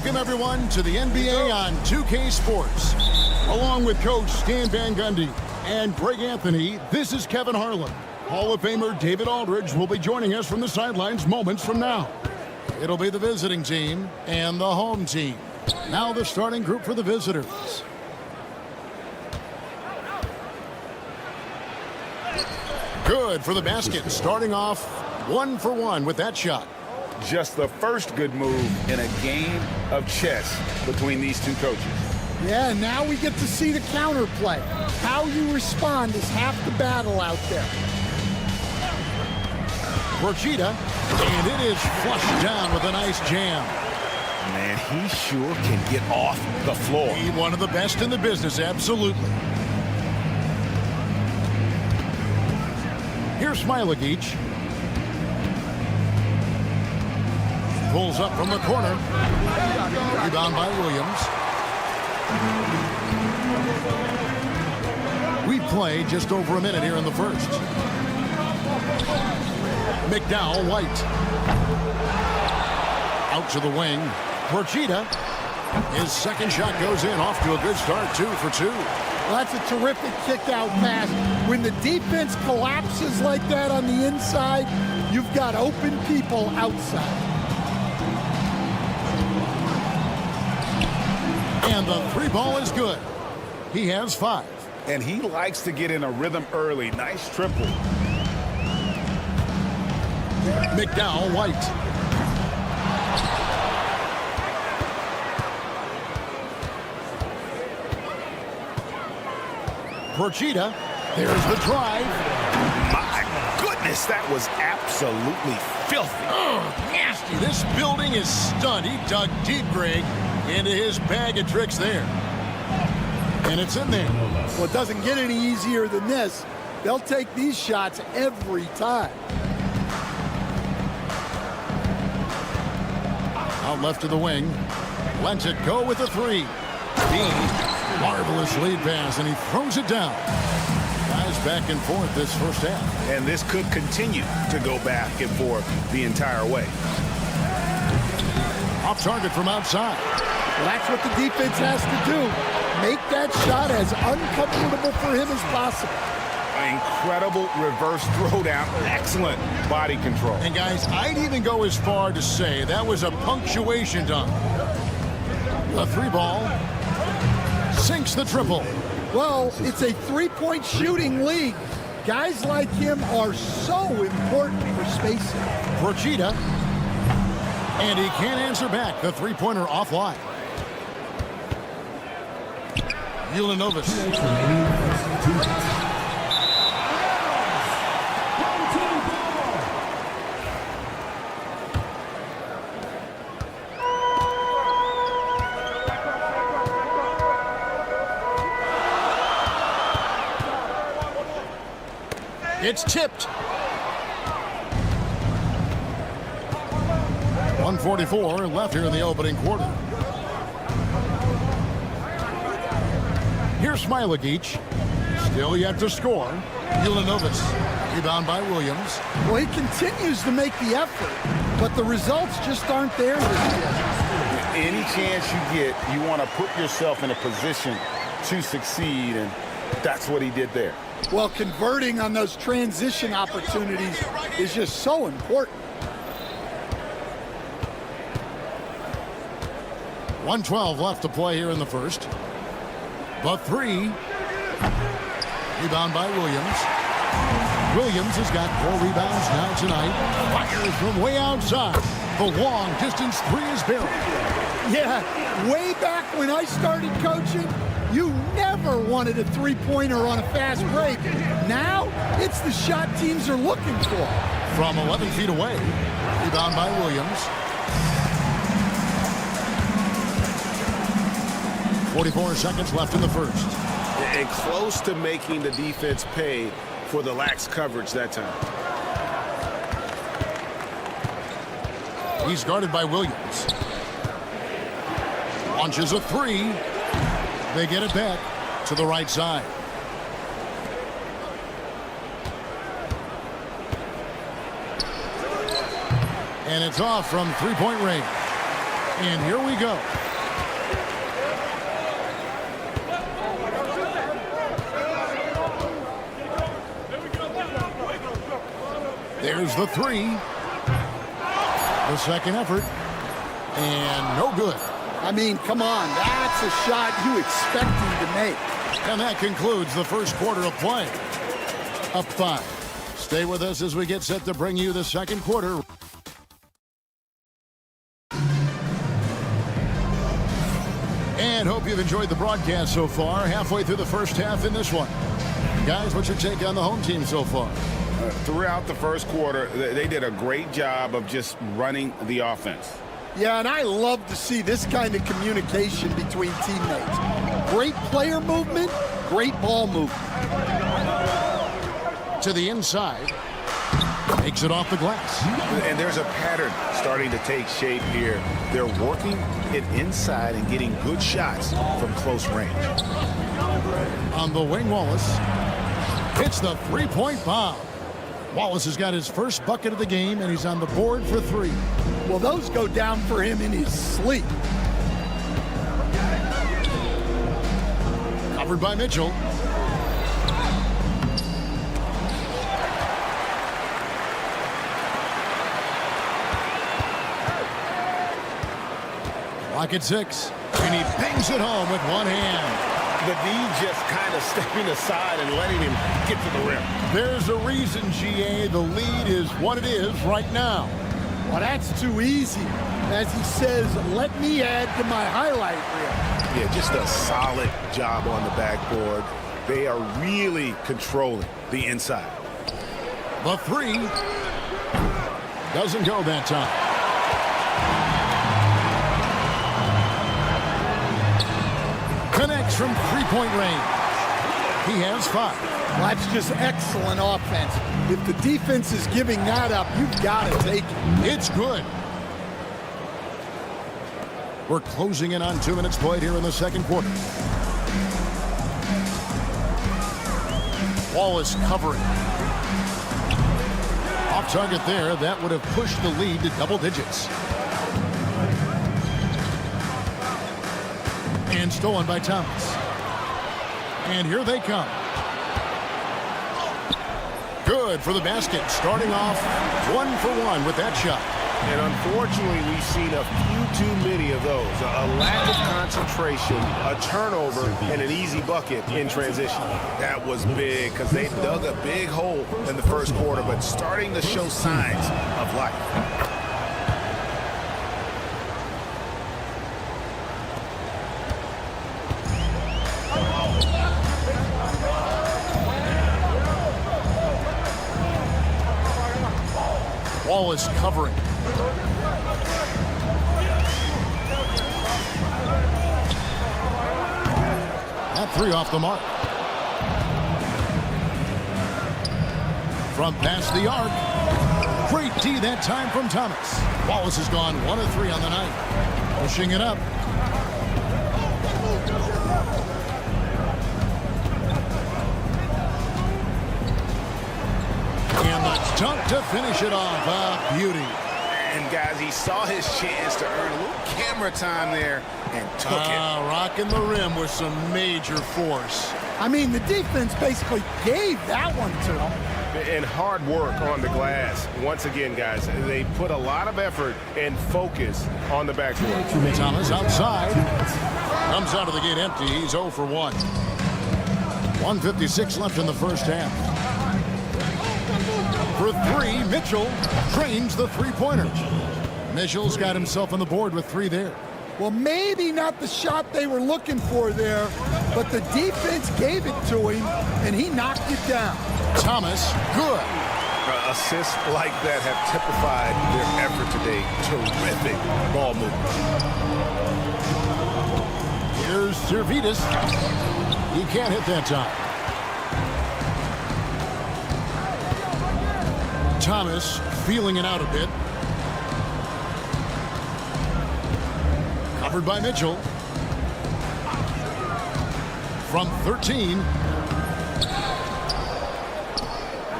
Welcome, everyone, to the NBA on 2K Sports. Along with Coach Stan Van Gundy and Greg Anthony, this is Kevin Harlan. Hall of Famer David Aldridge will be joining us from the sidelines moments from now. It'll be the visiting team and the home team. Now the starting group for the visitors. Good for the basket, starting off 1 for 1 with that shot. Just the first good move in a game of chess between these two coaches. Yeah, now we get to see the counterplay. How you respond is half the battle out there. Borchita, and it is flushed down with a nice jam. Man, he sure can get off the floor. He's one of the best in the business, absolutely. Here's Smilagic. Pulls up from the corner. Rebound by Williams. We play just over a minute here in the first. McDowell, White. Out to the wing. Borchita. His second shot goes in. Off to a good start. 2 for 2. Well, that's a terrific kick-out pass. When the defense collapses like that on the inside, you've got open people outside. And the 3 ball is good. He has 5. And he likes to get in a rhythm early. Nice triple. McDowell, White. Borchita, there's the drive. My goodness, that was absolutely filthy. Oh, nasty. This building is stunned. He dug deep, Greg, into his bag of tricks there. And it's in there. Well, it doesn't get any easier than this. They'll take these shots every time. Out left to the wing. Lets it go with a 3. Marvelous lead pass, and he throws it down. Guys back and forth this first half. And this could continue to go back and forth the entire way. Off target from outside. Well, that's what the defense has to do. Make that shot as uncomfortable for him as possible. Incredible reverse throwdown. Excellent body control. And guys, I'd even go as far to say that was a punctuation dunk. A 3 ball. Sinks the triple. Well, it's a three-point shooting league. Guys like him are so important for spacing. Borchita. And he can't answer back. The three-pointer offline. Ldlc. It's tipped. 1:44 left here in the opening quarter. Here's Smilagic. Still yet to score. Ldlc. Rebound by Williams. Well, he continues to make the effort, but the results just aren't there this year. Any chance you get, you want to put yourself in a position to succeed, and that's what he did there. Well, converting on those transition opportunities is just so important. 1:12 left to play here in the first. The 3. Rebound by Williams. Williams has got 4 rebounds now tonight. Fires from way outside. The long distance 3 is buried. Yeah, way back when I started coaching, you never wanted a three-pointer on a fast break. Now, it's the shot teams are looking for. From 11 feet away. Rebound by Williams. 44 seconds left in the first. And close to making the defense pay for the lax coverage that time. He's guarded by Williams. Launches a 3. They get it back to the right side. And it's off from three-point range. And here we go. There's the three. The second effort. And no good. I mean, come on. That's a shot you expect him to make. And that concludes the first quarter of play. Up 5. Stay with us as we get set to bring you the second quarter. And hope you've enjoyed the broadcast so far. Halfway through the first half in this one. Guys, what's your take on the home team so far? Throughout the first quarter, they did a great job of just running the offense. Yeah, and I love to see this kind of communication between teammates. Great player movement, great ball movement. To the inside. Takes it off the glass. And there's a pattern starting to take shape here. They're working it inside and getting good shots from close range. On the wing, Wallace hits the three-point bomb. Wallace has got his first bucket of the game, and he's on the board for 3. Well, those go down for him in his sleep. Covered by Mitchell. Lock at 6, and he bangs it home with one hand. The D just kind of stepping aside and letting him get to the rim. There's a reason, GA, the lead is what it is right now. Well, that's too easy. As he says, let me add to my highlight reel. Yeah, just a solid job on the backboard. They are really controlling the inside. The 3 doesn't go that time. Connects from three-point range. He has 5. Well, that's just excellent offense. If the defense is giving that up, you've got to take it. It's good. We're closing in on 2 minutes played here in the second quarter. Wallace covering. Off target there. That would have pushed the lead to double digits. And stolen by Thomas. And here they come. Good for the basket. Starting off 1 for 1 with that shot. And unfortunately, we've seen a few too many of those. A lack of concentration, a turnover, and an easy bucket in transition. That was big because they dug a big hole in the first quarter, but starting to show signs of life. Wallace covering. That 3 off the mark. From past the arc. Great D that time from Thomas. Wallace has gone 1 of 3 on the night. Pushing it up. And the dunk to finish it off. A beauty. And guys, he saw his chance to earn a little camera time there and took it. Rocking the rim with some major force. I mean, the defense basically gave that one to him. And hard work on the glass. Once again, guys, they put a lot of effort and focus on the backboard. Thomas outside. Comes out of the gate empty. He's 0 for 1. 1:56 left in the first half. For 3, Mitchell drains the three-pointer. Mitchell's got himself on the board with 3 there. Well, maybe not the shot they were looking for there, but the defense gave it to him, and he knocked it down. Thomas, good. Assists like that have typified their effort today. Terrific ball movement. Here's Servetus. He can't hit that time. Thomas feeling it out a bit. Covered by Mitchell. From 13.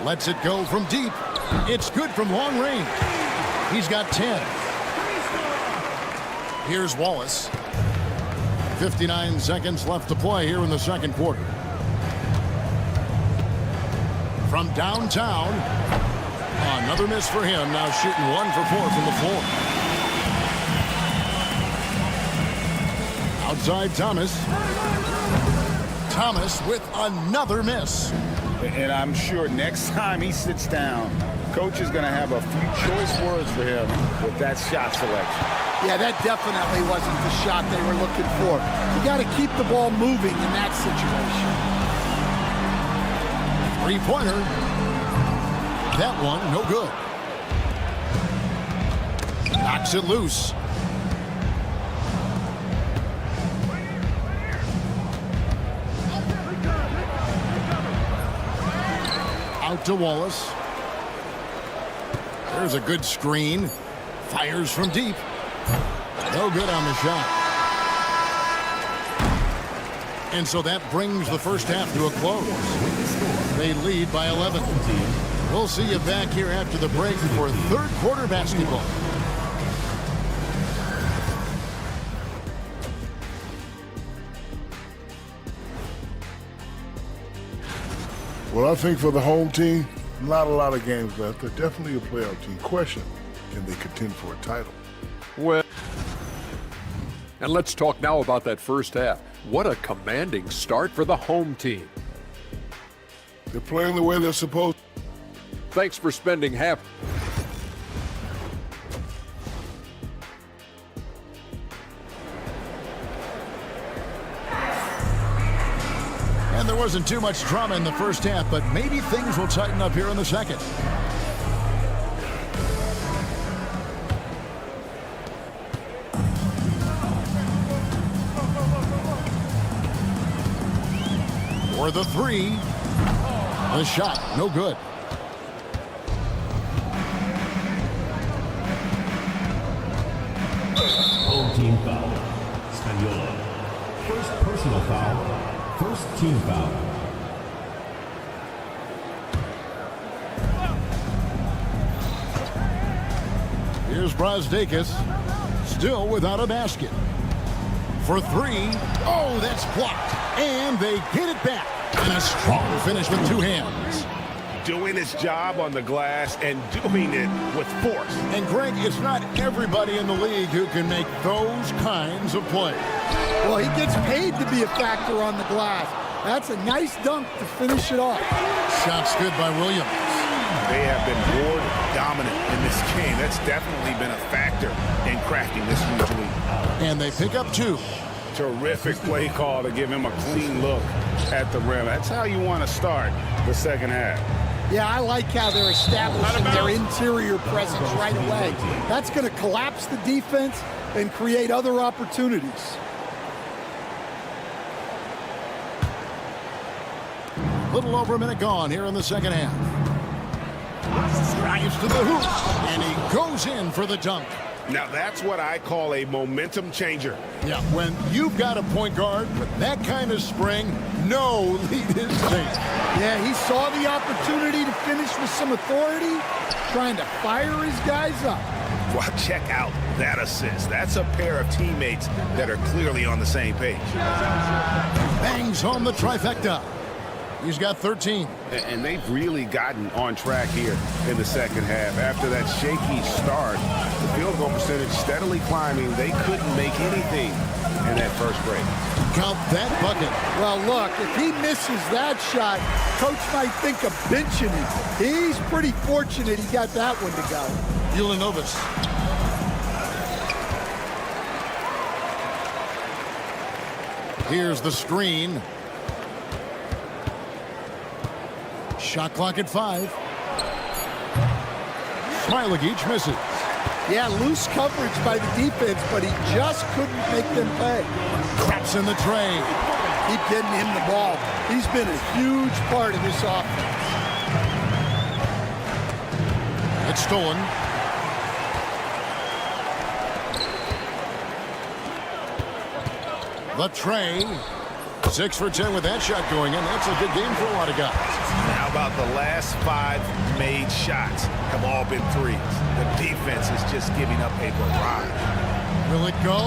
Lets it go from deep. It's good from long range. He's got 10. Here's Wallace. 59 seconds left to play here in the second quarter. From downtown, another miss for him. Now shooting 1 for 4 from the floor. Outside Thomas. Thomas with another miss. And I'm sure next time he sits down, coach is going to have a few choice words for him with that shot selection. Yeah, that definitely wasn't the shot they were looking for. You got to keep the ball moving in that situation. Three-pointer. That one, no good. Knocks it loose. Out to Wallace. There's a good screen. Fires from deep. No good on the shot. And so that brings the first half to a close. They lead by 11. We'll see you back here after the break for third quarter basketball. Well, I think for the home team, not a lot of games left. They're definitely a playoff team. Question, can they contend for a title? Well, and let's talk now about that first half. What a commanding start for the home team. They're playing the way they're supposed to. Thanks for spending half. And there wasn't too much drama in the first half, but maybe things will tighten up here in the second. For the three. The shot, no good. Home team foul. Spagnola. First personal foul. First team foul. Here's Brasdeikis, still without a basket. For three. Oh, that's blocked. And they get it back. And a strong finish with two hands. Doing his job on the glass and doing it with force. And Greg, it's not everybody in the league who can make those kinds of plays. Well, he gets paid to be a factor on the glass. That's a nice dunk to finish it off. Shots good by Williams. They have been board dominant in this game. That's definitely been a factor in crafting this huge lead. And they pick up two. Terrific play call to give him a clean look at the rim. That's how you want to start the second half. Yeah, I like how they're establishing their interior presence right away. That's going to collapse the defense and create other opportunities. A little over a minute gone here in the second half. Drives to the hoop, and he goes in for the dunk. Now that's what I call a momentum changer. Yeah, when you've got a point guard with that kind of spring, no lead is safe. Yeah, he saw the opportunity to finish with some authority, trying to fire his guys up. Well, check out that assist. That's a pair of teammates that are clearly on the same page. Bangs home the trifecta. He's got 13. And they've really gotten on track here in the second half. After that shaky start, the field goal percentage steadily climbing. They couldn't make anything in that first break. Count that bucket. Well, look, if he misses that shot, coach might think of benching him. He's pretty fortunate he got that one to go. Ldlc. Here's the screen. Shot clock at 5. Smailagic misses. Yeah, loose coverage by the defense, but he just couldn't make them pay. Traps in the tray. Keep getting him the ball. He's been a huge part of this offense. It's stolen. The tray. 6 for 10 with that shot going in. That's a good game for a lot of guys. How about the last 5 made shots have all been threes? The defense is just giving up a barrage. Will it go?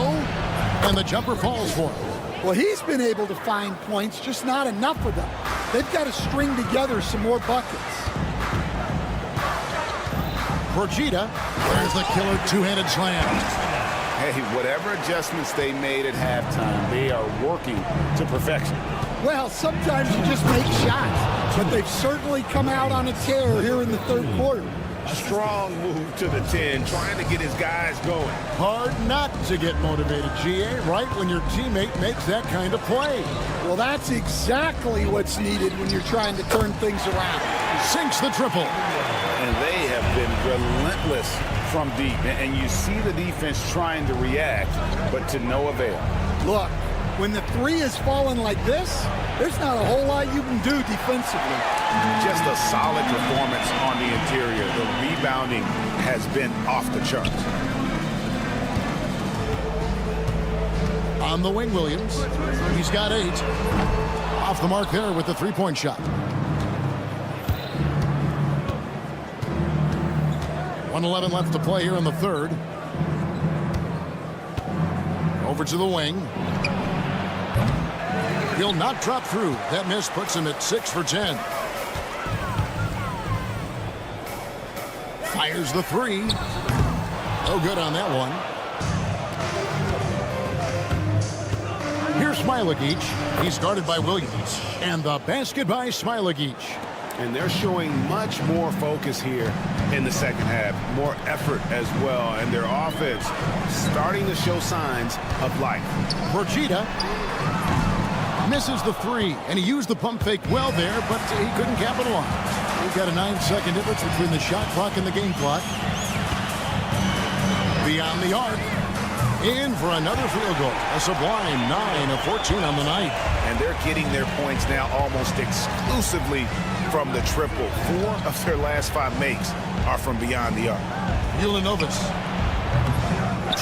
And the jumper falls for him. Well, he's been able to find points, just not enough of them. They've got to string together some more buckets. Procida, there's the killer two-handed slam. Hey, whatever adjustments they made at halftime, they are working to perfection. Well, sometimes you just make shots, but they've certainly come out on a tear here in the third quarter. A strong move to the 10, trying to get his guys going. Hard not to get motivated, GA, right when your teammate makes that kind of play. Well, that's exactly what's needed when you're trying to turn things around. Sinks the triple. And they have been relentless from deep. And you see the defense trying to react, but to no avail. Look, when the three is falling like this, there's not a whole lot you can do defensively. Just a solid performance on the interior. The rebounding has been off the charts. On the wing, Williams. He's got 8. Off the mark there with the three-point shot. 1:11 left to play here in the third. Over to the wing. He'll not drop through. That miss puts him at 6 for 10. Fires the 3. No good on that one. Here's Smilagic. He's guarded by Williams. And the basket by Smilagic. And they're showing much more focus here in the second half. More effort as well. And their offense starting to show signs of life. Procida misses the 3. And he used the pump fake well there, but he couldn't capitalize. We've got a 9-second difference between the shot clock and the game clock. Beyond the arc. In for another field goal. A sublime 9 of 14 on the night. And they're getting their points now almost exclusively from the triple. 4 of their last 5 makes are from beyond the arc. Ldlc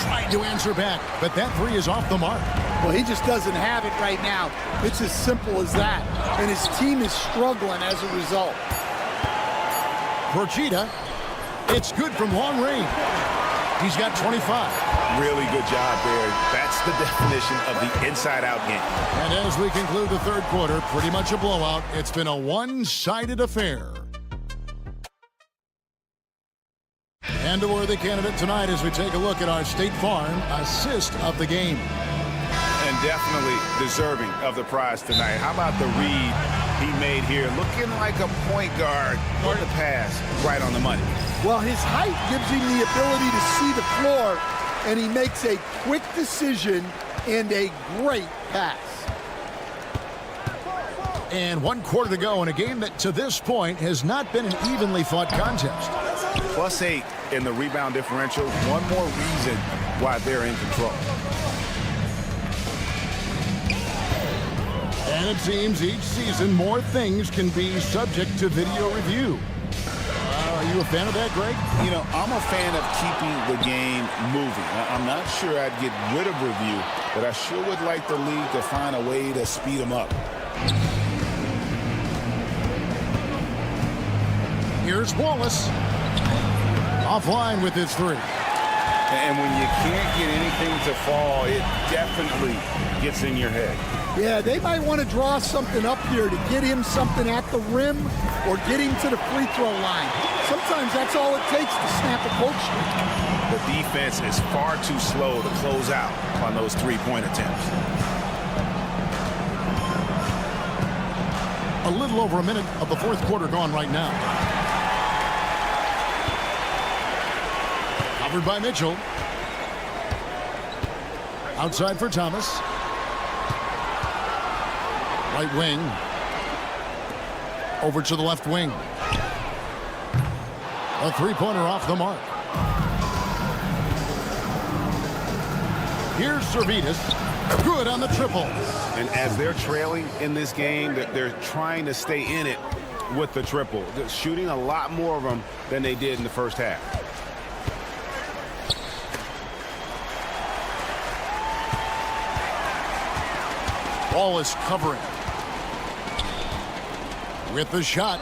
tried to answer back, but that 3 is off the mark. Well, he just doesn't have it right now. It's as simple as that. And his team is struggling as a result. Procida, it's good from long range. He's got 25. Really good job there. That's the definition of the inside-out game. And as we conclude the third quarter, pretty much a blowout. It's been a one-sided affair. And a worthy candidate tonight as we take a look at our State Farm assist of the game. And definitely deserving of the prize tonight. How about the read he made here? Looking like a point guard for the pass right on the money. Well, his height gives him the ability to see the floor, and he makes a quick decision and a great pass. And 1 quarter to go in a game that to this point has not been an evenly fought contest. +8 in the rebound differential. One more reason why they're in control. And it seems each season more things can be subject to video review. Are you a fan of that, Greg? You know, I'm a fan of keeping the game moving. I'm not sure I'd get rid of review, but I sure would like the league to find a way to speed them up. Here's Wallace. Offline with his 3. And when you can't get anything to fall, it definitely gets in your head. Yeah, they might want to draw something up here to get him something at the rim or get him to the free throw line. Sometimes that's all it takes to snap a coach streak. The defense is far too slow to close out on those three-point attempts. A little over a minute of the fourth quarter gone right now. Covered by Mitchell. Outside for Thomas. Right wing. Over to the left wing. A three-pointer off the mark. Here's Servetus. Good on the triple. And as they're trailing in this game, they're trying to stay in it with the triple. They're shooting a lot more of them than they did in the first half. Ball is covering. With the shot.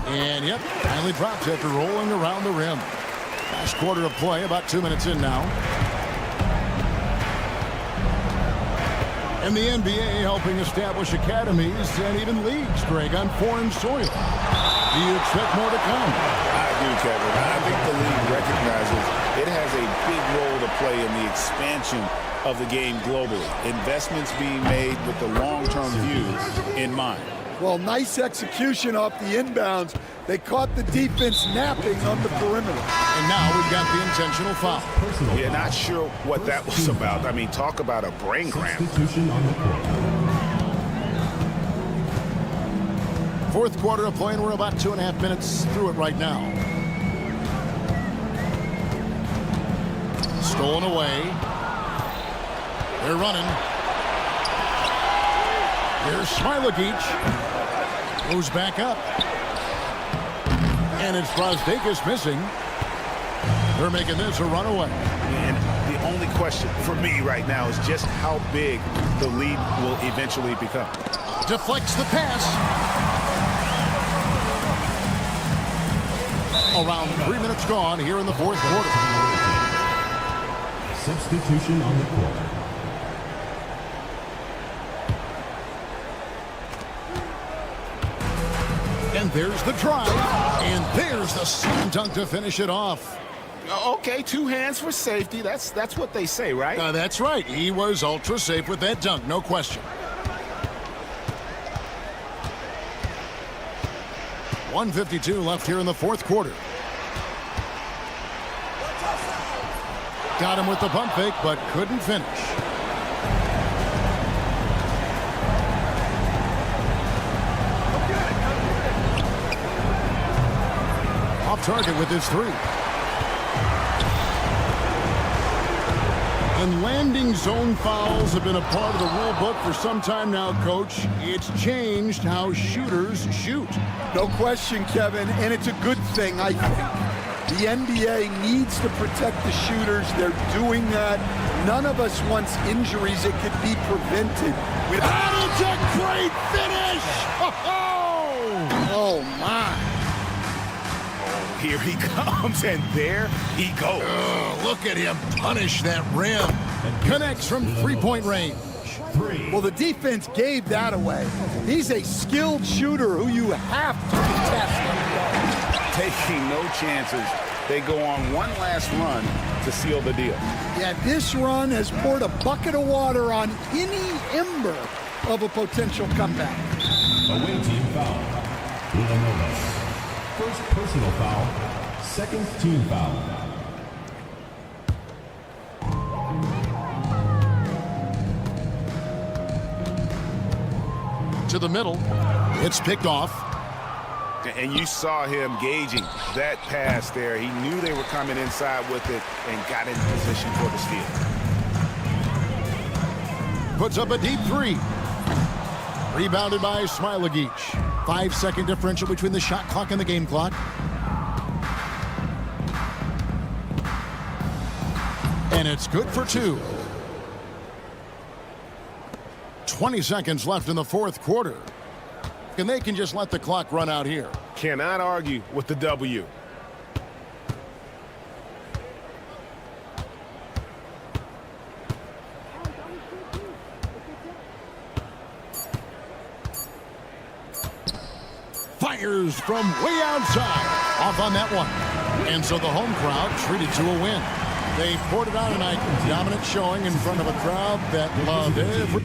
And yep, finally drops after rolling around the rim. Last quarter of play, about 2 minutes in now. And the NBA helping establish academies and even leagues, Greg, on foreign soil. Do you expect more to come? I do, Kevin. I think the league recognizes it has a big role to play in the expansion of the game globally. Investments being made with the long-term view in mind. Well, nice execution off the inbounds. They caught the defense napping on the perimeter. And now we've got the intentional foul. Yeah, not sure what that was about. I mean, talk about a brain cramp. Substitution on the court. Fourth quarter of play, and we're about 2.5 minutes through it right now. Stolen away. They're running. Here's Smilagic. Goes back up. And it's Brasdeikis missing. They're making this a runaway. And the only question for me right now is just how big the lead will eventually become. Deflects the pass. Around 3 minutes gone here in the fourth quarter. Substitution on the court. And there's the drive. And there's the slam dunk to finish it off. Okay, 2 hands for safety. That's what they say, right? That's right. He was ultra safe with that dunk, no question. 1:52 left here in the fourth quarter. Got him with the pump fake, but couldn't finish. Off target with his 3. And landing zone fouls have been a part of the rule book for some time now, Coach. It's changed how shooters shoot. No question, Kevin, and it's a good thing, I think. The NBA needs to protect the shooters. They're doing that. None of us wants injuries that could be prevented. And it's a great finish! Oh, my. Here he comes, and there he goes. Look at him punish that rim. Connects from three-point range. Well, the defense gave that away. He's a skilled shooter who you have to contest. Taking no chances. They go on one last run to seal the deal. Yeah, this run has poured a bucket of water on any ember of a potential comeback. Away team foul. Ldlc. First personal foul. Second team foul. To the middle. It's picked off. And you saw him gauging that pass there. He knew they were coming inside with it and got in position for the steal. Puts up a deep 3. Rebounded by Smilagic. 5-second differential between the shot clock and the game clock. And it's good for 2. 20 seconds left in the fourth quarter. And they can just let the clock run out here. Cannot argue with the W. Fires from way outside. Off on that one. And so the home crowd treated to a win. They poured it out tonight. Dominant showing in front of a crowd that loved every...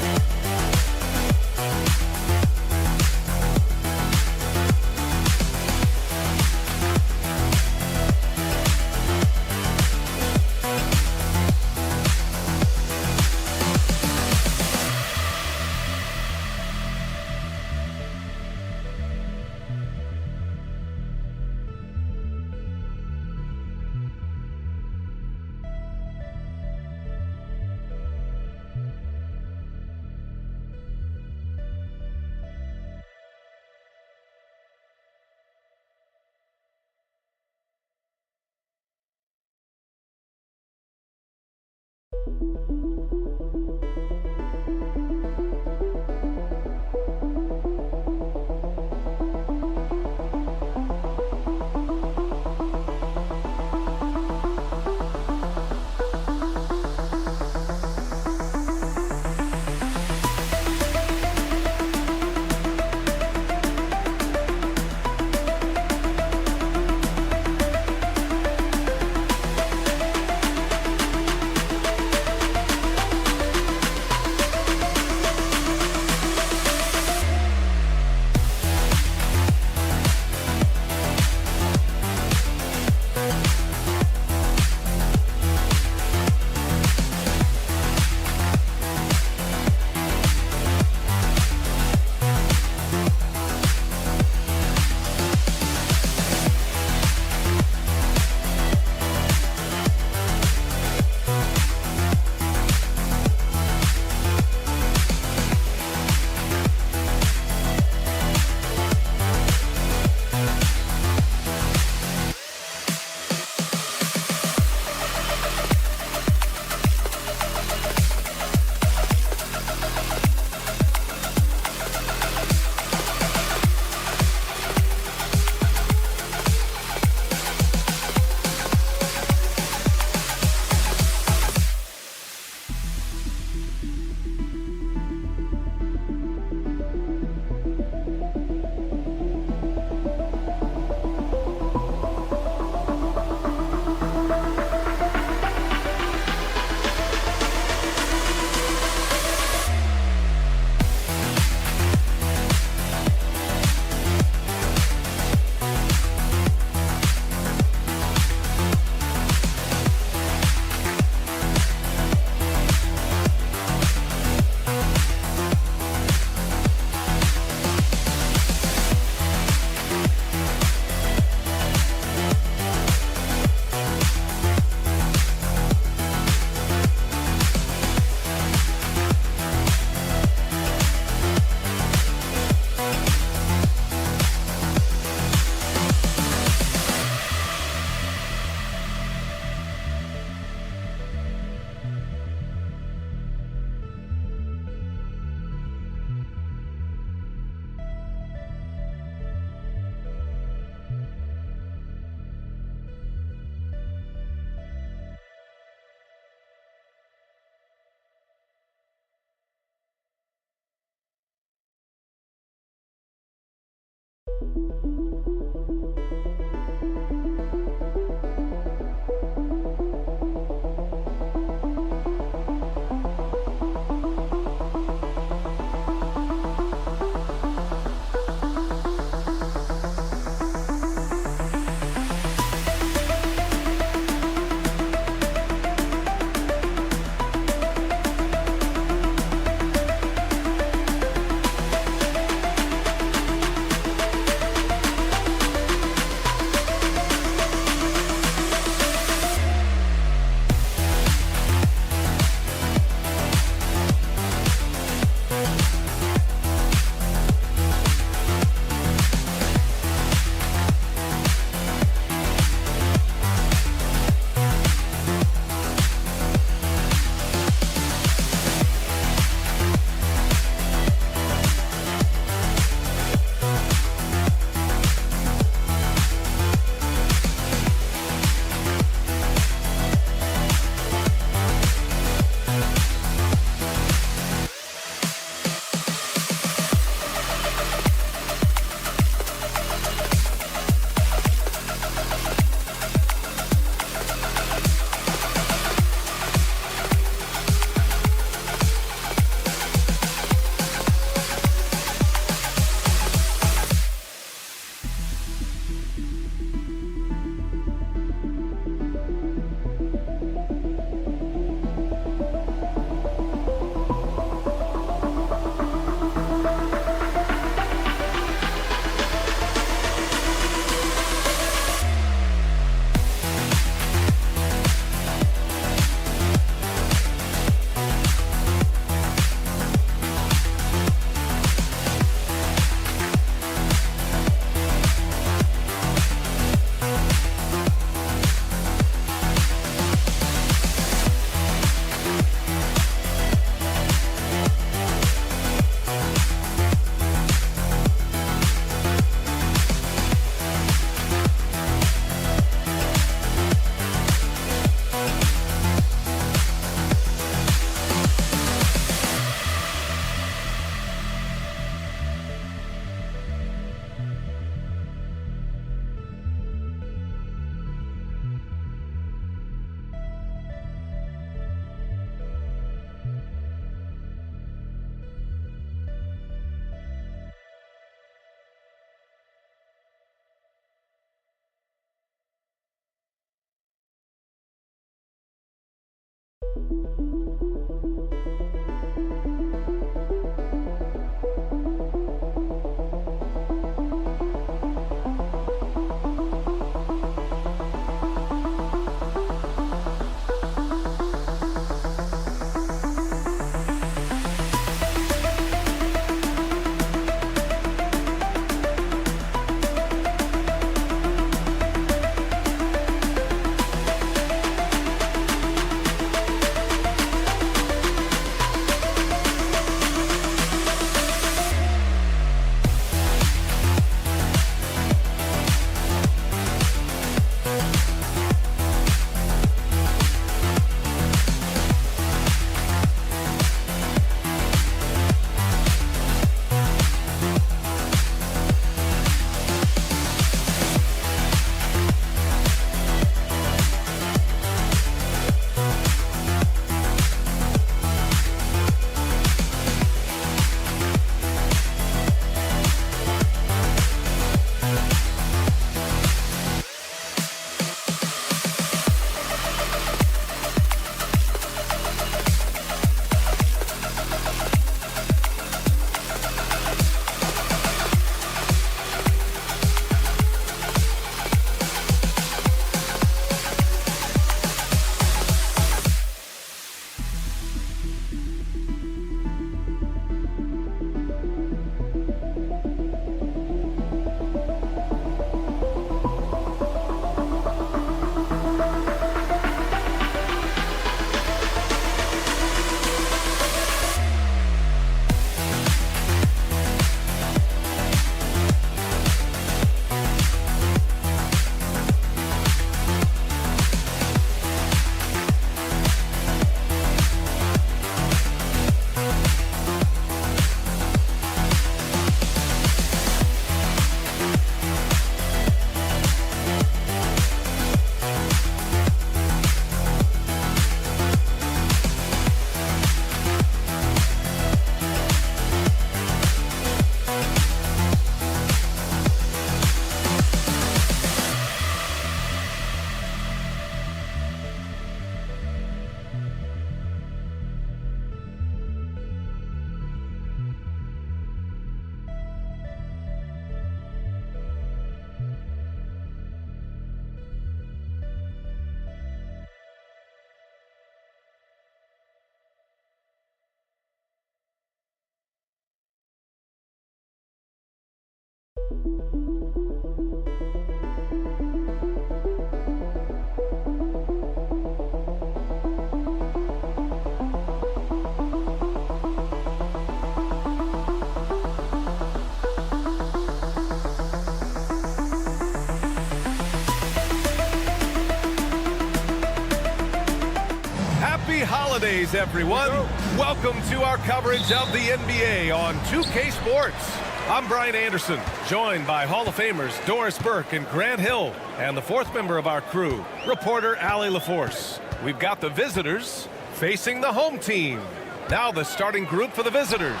holidays, everyone. Welcome to our coverage of the NBA on 2K Sports. I'm Brian Anderson, joined by Hall of Famers Doris Burke and Grant Hill, and the fourth member of our crew, reporter Allie LaForce. We've got the visitors facing the home team. Now the starting group for the visitors.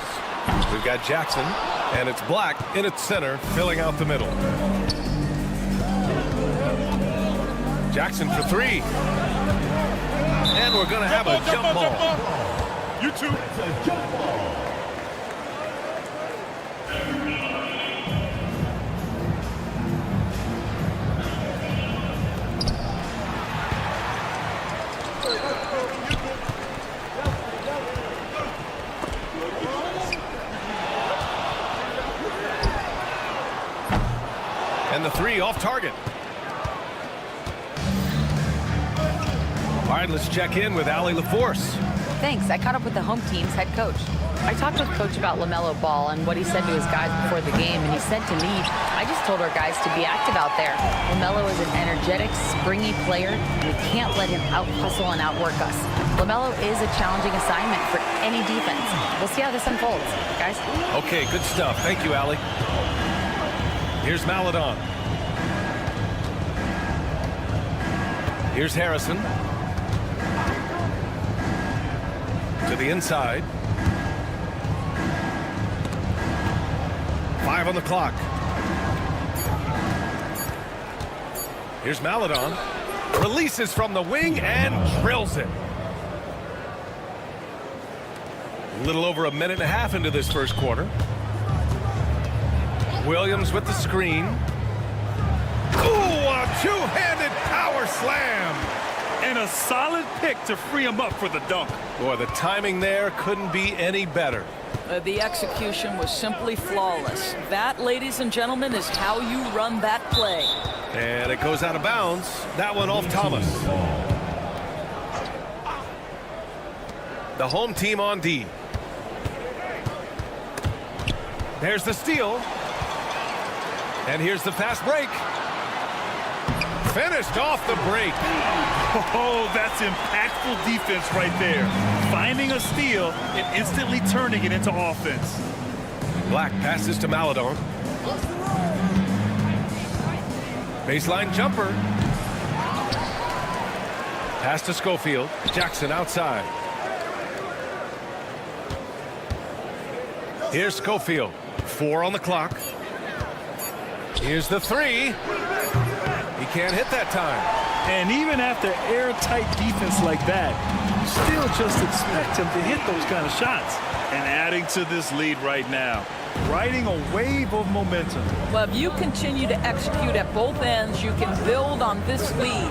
We've got Jackson, and it's Black in its center, filling out the middle. Jackson for three. And we're going to have a jump ball. You two. It's a jump ball. And the three off target. All right, let's check in with Allie LaForce. Thanks. I caught up with the home team's head coach. I talked with Coach about LaMelo Ball and what he said to his guys before the game, and he said to me, I just told our guys to be active out there. LaMelo is an energetic, springy player, and we can't let him out-hustle and outwork us. LaMelo is a challenging assignment for any defense. We'll see how this unfolds, guys. Okay, good stuff. Thank you, Allie. Here's Maladon. Here's Harrison. To the inside. 5 on the clock. Here's Maladon. Releases from the wing and drills it. A little over a minute and a half into this first quarter. Williams with the screen. Ooh, a two-handed power slam. And a solid pick to free him up for the dunk. Boy, the timing there couldn't be any better. The execution was simply flawless. That, ladies and gentlemen, is how you run that play. And it goes out of bounds. That one off Thomas. The home team on D. There's the steal. And here's the fast break. Finished off the break. Oh, that's impactful defense right there. Finding a steal and instantly turning it into offense. Black passes to Maladon. Baseline jumper. Pass to Schofield. Jackson outside. Here's Schofield. 4 on the clock. Here's the three. He can't hit that time. And even after airtight defense like that, you still just expect him to hit those kind of shots. And adding to this lead right now, riding a wave of momentum. Well, if you continue to execute at both ends, you can build on this lead.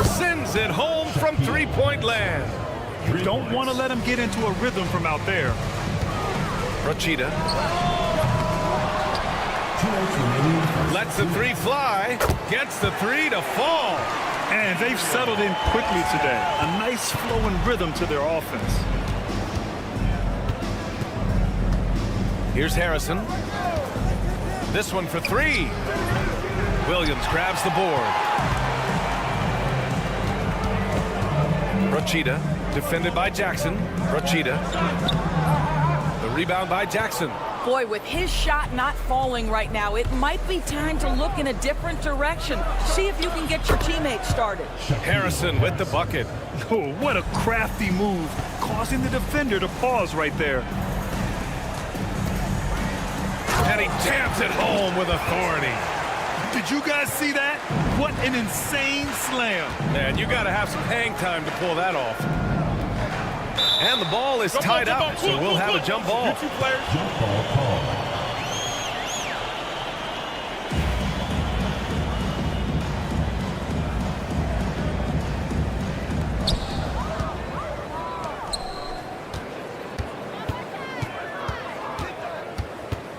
Sends it home from three-point land. You don't want to let him get into a rhythm from out there. Rachida lets the three fly, gets the three to fall. And they've settled in quickly today. A nice flowing rhythm to their offense. Here's Harrison. This one for three. Williams grabs the board. Rachida, defended by Jackson. Rachida. The rebound by Jackson. Boy, with his shot not falling right now, it might be time to look in a different direction. See if you can get your teammates started. Harrison with the bucket. Oh, what a crafty move, causing the defender to pause right there. And he jams it home with authority. Did you guys see that? What an insane slam. Man, you got to have some hang time to pull that off. And the ball is tied up, so we'll have a jump ball. Jump ball call.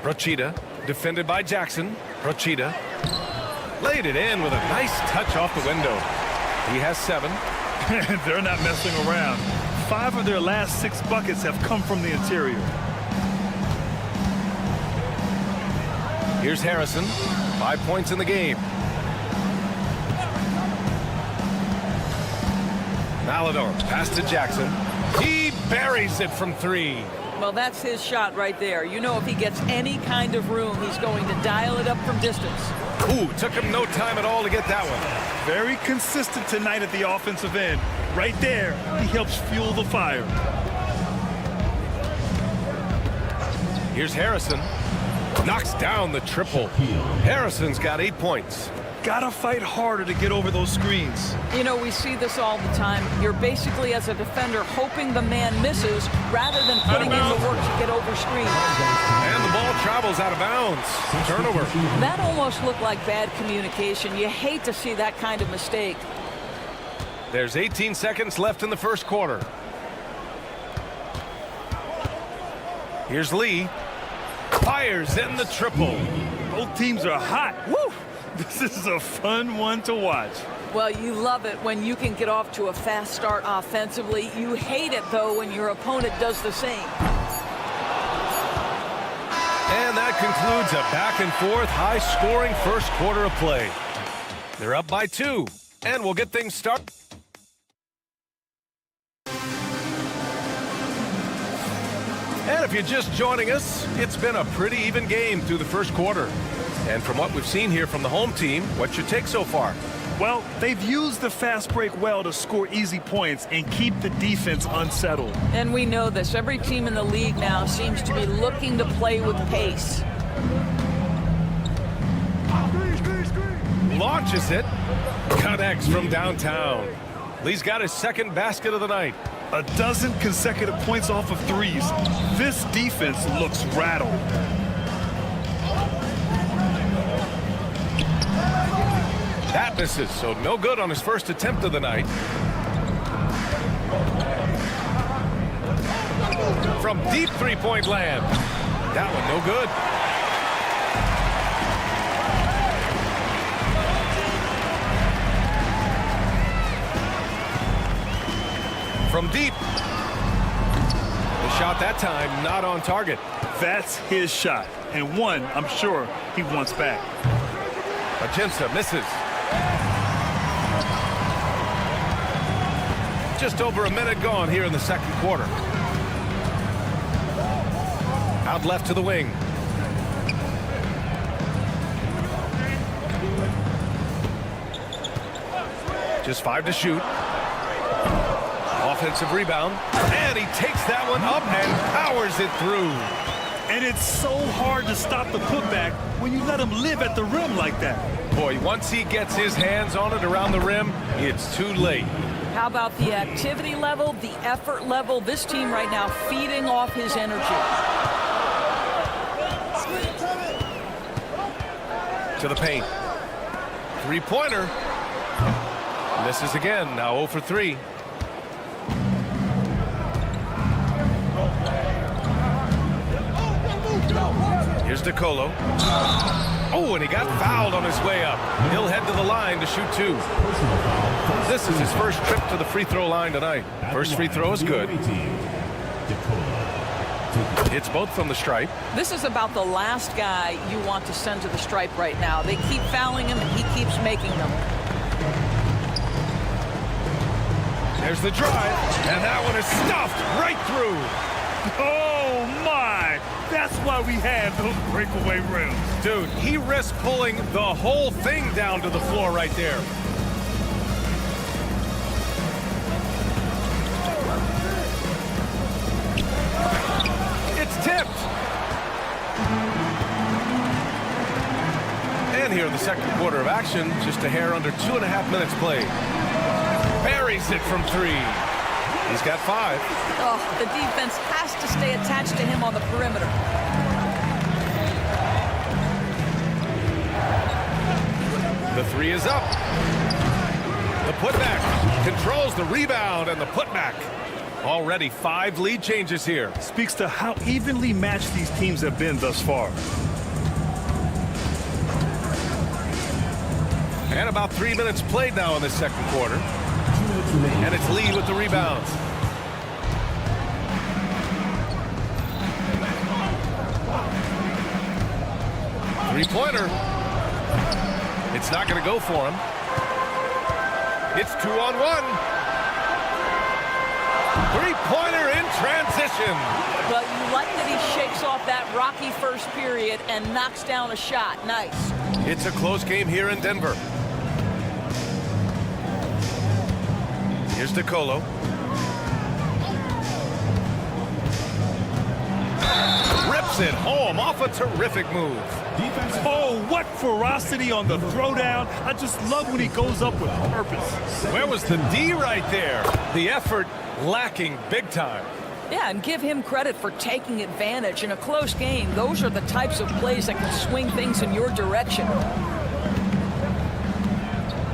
Rachida, defended by Jackson. Rachida laid it in with a nice touch off the window. He has 7. They're not messing around. 5 of their last 6 buckets have come from the interior. Here's Harrison. 5 points in the game. Maladon, pass to Jackson. He buries it from 3. Well, that's his shot right there. You know, if he gets any kind of room, he's going to dial it up from distance. Ooh, took him no time at all to get that one. Very consistent tonight at the offensive end. Right there, he helps fuel the fire. Here's Harrison. Knocks down the triple. Harrison's got 8 points. Gotta fight harder to get over those screens. You know, we see this all the time. You're basically, as a defender, hoping the man misses rather than putting in the work to get over screens. And the ball travels out of bounds. Turnover. That almost looked like bad communication. You hate to see that kind of mistake. There's 18 seconds left in the first quarter. Here's Lee. Fires in the triple. Both teams are hot. Woo! This is a fun one to watch. Well, you love it when you can get off to a fast start offensively. You hate it, though, when your opponent does the same. And that concludes a back-and-forth, high-scoring first quarter of play. They're up by 2, and we'll get things started. And if you're just joining us, it's been a pretty even game through the first quarter. And from what we've seen here from the home team, what's your take so far? Well, they've used the fast break well to score easy points and keep the defense unsettled. And we know this. Every team in the league now seems to be looking to play with pace. Launches it. Connects from downtown. Lee's got his second basket of the night. A dozen consecutive points off of threes. This defense looks rattled. That misses, so no good on his first attempt of the night. From deep three-point land. That one no good. From deep. The shot that time not on target. That's his shot, and one I'm sure he wants back. Ajinça misses. Just over a minute gone here in the second quarter. Out left to the wing. Just 5 to shoot. Offensive rebound. And he takes that one up and powers it through. And it's so hard to stop the putback when you let him live at the rim like that. Boy, once he gets his hands on it around the rim, it's too late. How about the activity level, the effort level? This team right now feeding off his energy. To the paint. Three-pointer. Misses again. Now 0 for 3. Here's DeColo. Oh, and he got fouled on his way up. He'll head to the line to shoot 2. This is his first trip to the free throw line tonight. First free throw is good. Hits both from the stripe. This is about the last guy you want to send to the stripe right now. They keep fouling him, and he keeps making them. There's the drive, and that one is stuffed right through. Oh, my! That's why we have those breakaway rims. Dude, he risked pulling the whole thing down to the floor right there. It's tipped. And here in the second quarter of action, just a hair under 2.5 minutes played. Buries it from 3. He's got 5. Oh, the defense has to stay attached to him on the perimeter. The 3 is up. The putback controls the rebound and the putback. Already 5 lead changes here. Speaks to how evenly matched these teams have been thus far. And about 3 minutes played now in the second quarter. And it's Lee with the rebounds. Three-pointer. It's not going to go for him. It's 2-on-1. Three-pointer in transition. But you like that he shakes off that rocky first period and knocks down a shot. Nice. It's a close game here in Denver. Here's DeColo. Rips it home off a terrific move. Oh, what ferocity on the throwdown. I just love when he goes up with purpose. Where was the D right there? The effort lacking big time. Yeah, and give him credit for taking advantage in a close game. Those are the types of plays that can swing things in your direction.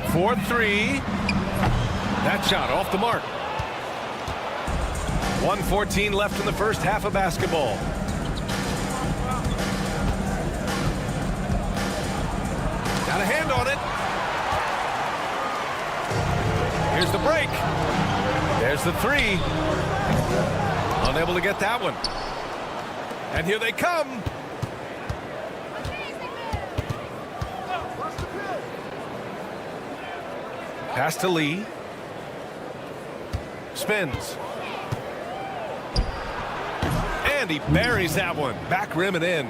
4-3. That shot off the mark. 1:14 left in the first half of basketball. Got a hand on it. Here's the break. There's the 3. Unable to get that one. And here they come. Pass to Lee. Spins. And he buries that one. Back rim and in.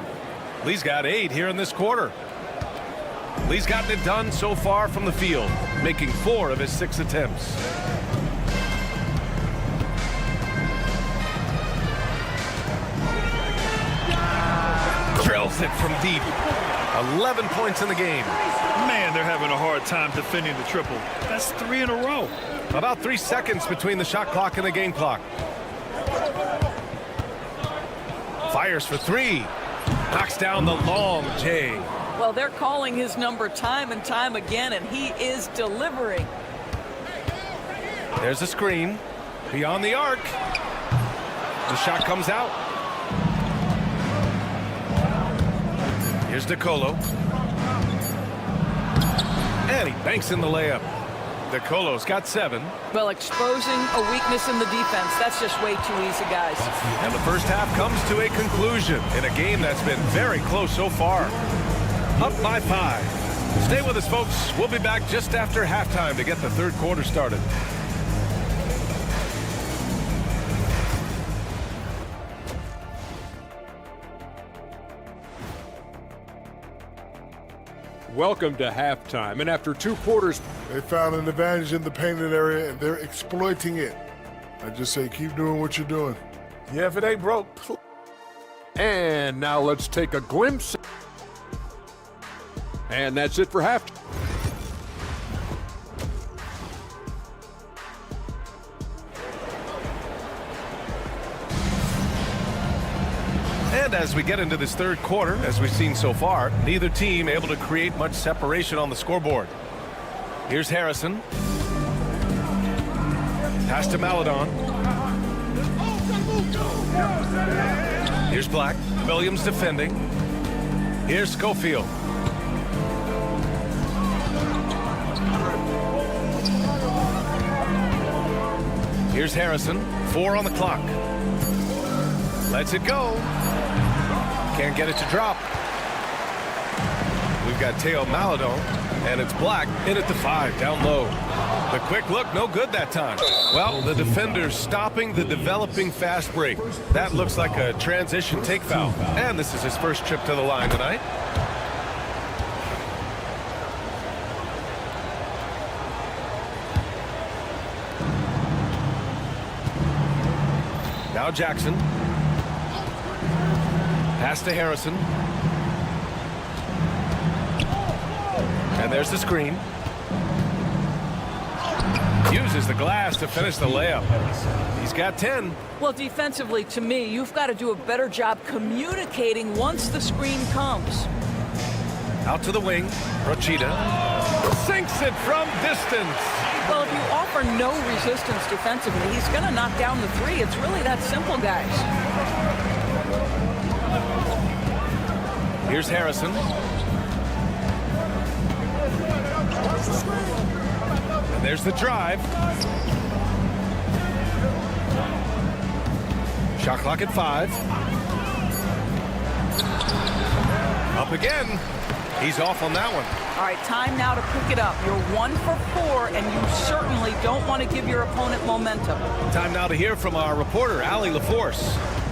Lee's got 8 here in this quarter. Lee's gotten it done so far from the field, making 4 of his 6 attempts. Drills it from deep. 11 points in the game. Man, they're having a hard time defending the triple. That's 3 in a row. About 3 seconds between the shot clock and the game clock. Fires for 3. Knocks down the long J. Well, they're calling his number time and time again, and he is delivering. There's a screen. Beyond the arc. The shot comes out. Here's DeColo. And he banks in the layup. DeColo's got 7. Well, exposing a weakness in the defense, that's just way too easy, guys. And the first half comes to a conclusion in a game that's been very close so far. Up by 5. Stay with us, folks. We'll be back just after halftime to get the third quarter started. Welcome to halftime, and after 2 quarters, They found an advantage in the painted area, and they're exploiting it. I just say keep doing what you're doing. Yeah, if it ain't broke. and now let's take a glimpse. And that's it for halftime. And as we get into this third quarter, as we've seen so far, neither team able to create much separation on the scoreboard. Here's Harrison. Pass to Maladon. Here's Black. Williams defending. Here's Schofield. Here's Harrison. 4 on the clock. Lets it go. Can't get it to drop. We've got Teo Maladon, and it's Black in at the 5, down low. The quick look, no good that time. Well, the defender's stopping the developing fast break. That looks like a transition take foul. And this is his first trip to the line tonight. Now Jackson. Pass to Harrison. And there's the screen. Uses the glass to finish the layup. He's got 10. Well, defensively, to me, you've got to do a better job communicating once the screen comes. Out to the wing. Rochita sinks it from distance. Well, if you offer no resistance defensively, he's going to knock down the 3. It's really that simple, guys. Here's Harrison. And there's the drive. Shot clock at 5. Up again. He's off on that one. All right, time now to pick it up. You're 1 for 4, and you certainly don't want to give your opponent momentum. Time now to hear from our reporter, Allie LaForce.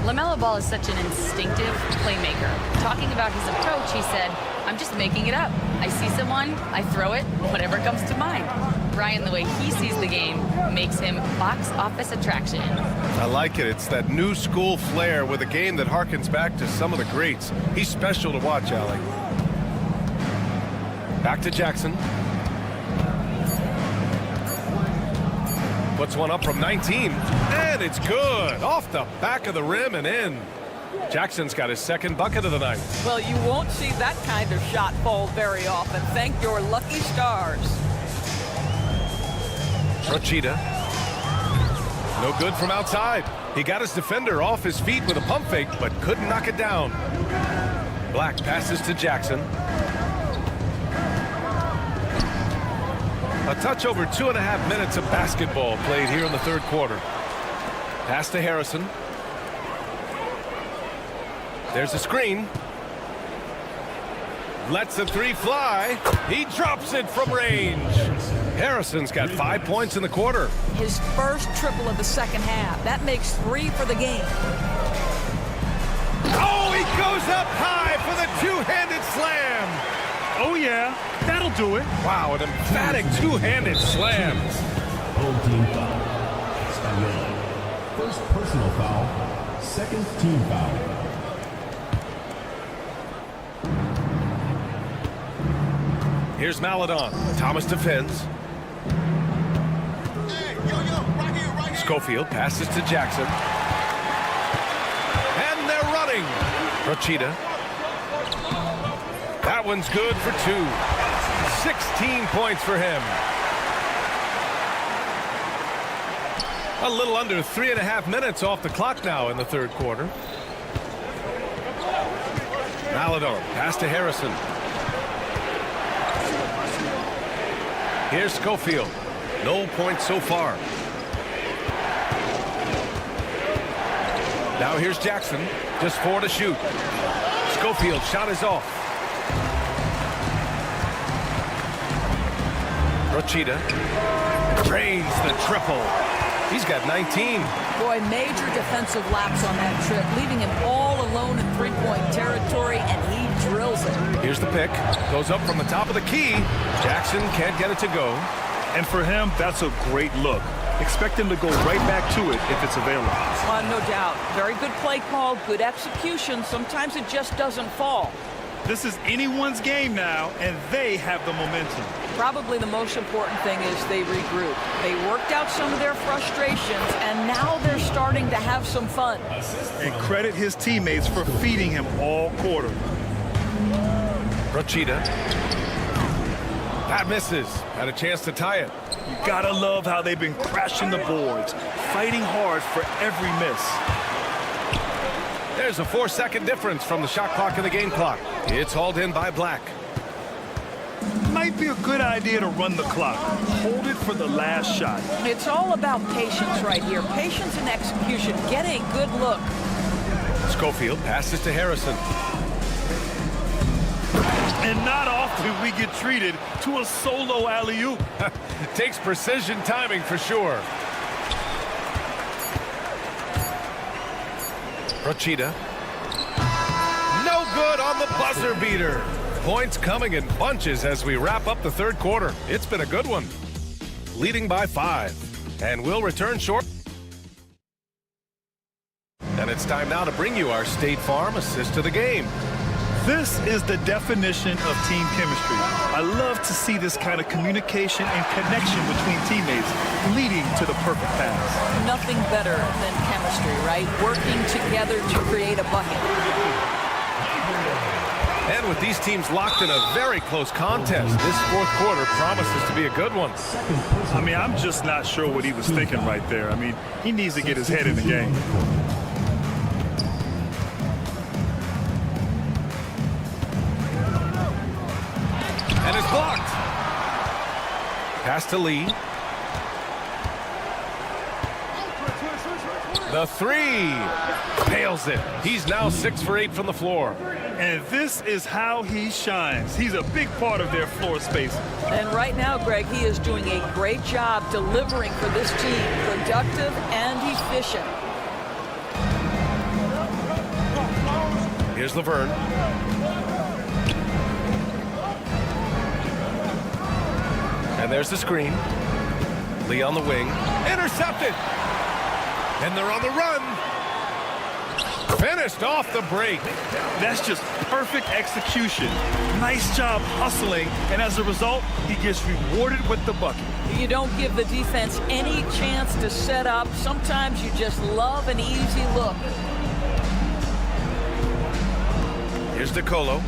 LaMelo Ball is such an instinctive playmaker. Talking about his approach, he said, I'm just making it up. I see someone, I throw it, whatever comes to mind. Brian, the way he sees the game makes him box office attraction. I like it. It's that new school flair with a game that harkens back to some of the greats. He's special to watch, Allie. Back to Jackson. Puts one up from 19, and it's good. Off the back of the rim and in. Jackson's got his second bucket of the night. Well, you won't see that kind of shot fall very often. Thank your lucky stars. Rochita. No good from outside. He got his defender off his feet with a pump fake, but couldn't knock it down. Black passes to Jackson. A touch over 2.5 minutes of basketball played here in the third quarter. Pass to Harrison. There's a screen. Lets the 3 fly. He drops it from range. Harrison's got 5 points in the quarter. His first triple of the second half. That makes 3 for the game. Oh, he goes up high for the two-handed slam. Oh, yeah. That'll do it. Wow, an emphatic two-handed slam. Home team foul. Spagnola. First personal foul. Second team foul. Here's Maladon. Thomas defends. Schofield passes to Jackson. And they're running. Rochita. That one's good for 2. 16 points for him. A little under 3.5 minutes off the clock now in the third quarter. Maladon, pass to Harrison. Here's Schofield. No points so far. Now here's Jackson. Just 4 to shoot. Schofield shot is off. Rochita drains the triple. He's got 19. Boy, major defensive lapse on that trip, leaving him all alone in three-point territory, and he drills it. Here's the pick. Goes up from the top of the key. Jackson can't get it to go. And for him, that's a great look. Expect him to go right back to it if it's available. No doubt. Very good play call, good execution. Sometimes it just doesn't fall. This is anyone's game now, and they have the momentum. Probably the most important thing is they regroup. They worked out some of their frustrations, and now they're starting to have some fun. And credit his teammates for feeding him all quarter. Rochita. That misses. Had a chance to tie it. You gotta love how they've been crashing the boards, fighting hard for every miss. There's a 4-second difference from the shot clock and the game clock. It's hauled in by Black. Might be a good idea to run the clock. Hold it for the last shot. It's all about patience right here. Patience and execution. Get a good look. Schofield passes to Harrison. And not often we get treated to a solo alley-oop. Takes precision timing for sure. Rochita. No good on the buzzer beater. Points coming in bunches as we wrap up the third quarter. It's been a good one. Leading by 5. And we'll return short. And it's time now to bring you our State Farm assist to the game. This is the definition of team chemistry. I love to see this kind of communication and connection between teammates leading to the perfect pass. Nothing better than chemistry, right? Working together to create a bucket. And with these teams locked in a very close contest, this fourth quarter promises to be a good one. I mean, I'm just not sure what he was thinking right there. I mean, he needs to get his head in the game. And it's blocked. Pass to Lee. The 3. Nails it. He's now 6 for 8 from the floor. And this is how he shines. He's a big part of their floor space. And right now, Greg, he is doing a great job delivering for this team. Productive and efficient. Here's Laverne. And there's the screen. Lee on the wing. Intercepted. And they're on the run. Finished off the break. That's just perfect execution. Nice job hustling, and as a result, he gets rewarded with the bucket. You don't give the defense any chance to set up. Sometimes you just love an easy look. Here's DeColo.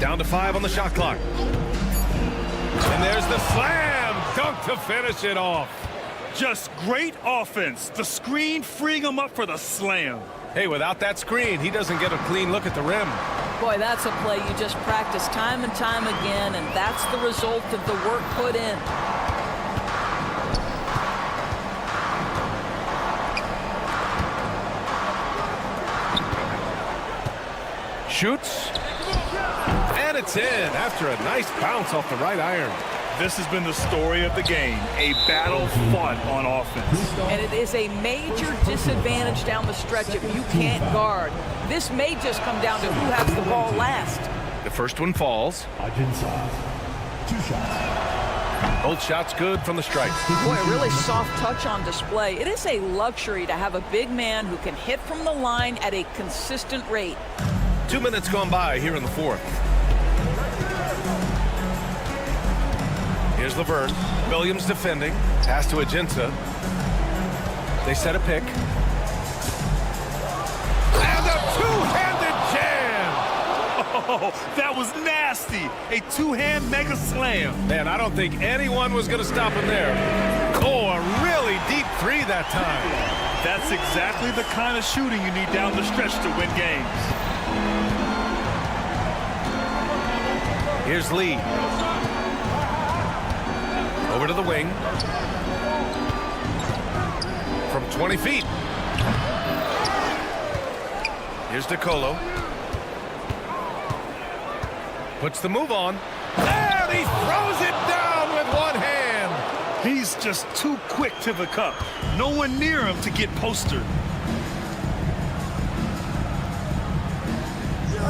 Down to 5 on the shot clock. And there's the slam dunk to finish it off. Just great offense. The screen freeing him up for the slam. Hey, without that screen, he doesn't get a clean look at the rim. Boy, that's a play you just practice time and time again, and that's the result of the work put in. Shoots. And it's in after a nice bounce off the right iron. This has been the story of the game, a battle fought on offense. And it is a major disadvantage down the stretch if you can't guard. This may just come down to who has the ball last. The first one falls. Odin size. 2 shots. Both shots good from the stripe. Boy, a really soft touch on display. It is a luxury to have a big man who can hit from the line at a consistent rate. 2 minutes gone by here in the fourth. Here's Laverne. Williams defending. Pass to Aginta. They set a pick. And a two-handed jam! Oh, that was nasty. A two-hand mega slam. Man, I don't think anyone was going to stop him there. Oh, a really deep three that time. That's exactly the kind of shooting you need down the stretch to win games. Here's Lee. Over to the wing. From 20 feet. Here's DeColo. Puts the move on. And he throws it down with one hand. He's just too quick to the cup. No one near him to get postered.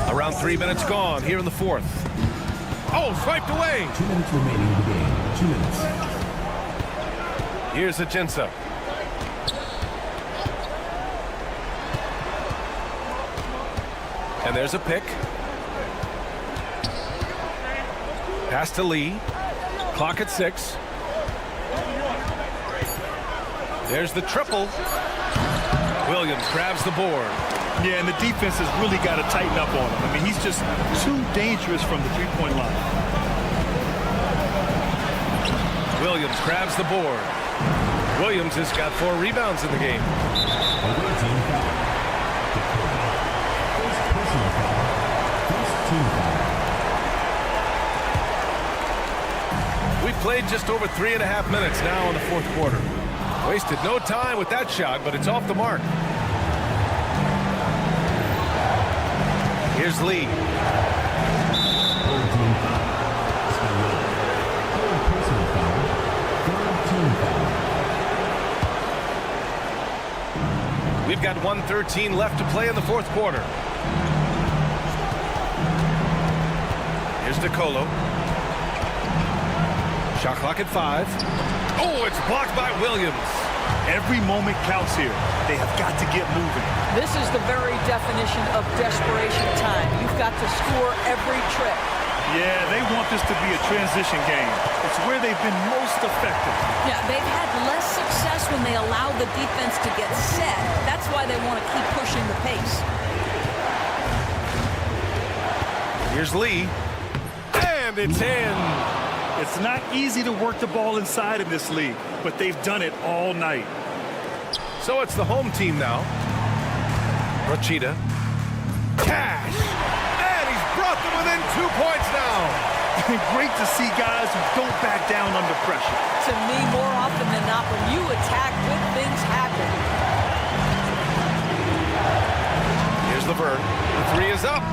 Around 3 minutes gone here in the fourth. Oh, swiped away. 2 minutes remaining in the game. 2 minutes. Here's Aginta. And there's a pick. Pass to Lee. Clock at 6. There's the triple. Williams grabs the board. Yeah, and the defense has really got to tighten up on him. I mean, he's just too dangerous from the three-point line. Williams grabs the board. Williams has got 4 rebounds in the game. Away team foul. First personal foul. First team foul. We played just over 3.5 minutes now in the fourth quarter. Wasted no time with that shot, but it's off the mark. Here's Lee. Third team foul. Spaniolo. Third personal foul. Third team foul. We've got 1:13 left to play in the fourth quarter. Here's DeColo. Shot clock at 5. Oh, it's blocked by Williams. Every moment counts here. They have got to get moving. This is the very definition of desperation time. You've got to score every trip. Yeah, they want this to be a transition game. It's where they've been most effective. Yeah, they've had less success when they allow the defense to get set. That's why they want to keep pushing the pace. Here's Lee. And it's in. It's not easy to work the ball inside in this league, but they've done it all night. So it's the home team now. Rachida. Cash. And he's brought them within 2 points now. Great to see guys who don't back down under pressure. To me, more often than not, when you attack, good things happen. Here's Laverne. The 3 is up.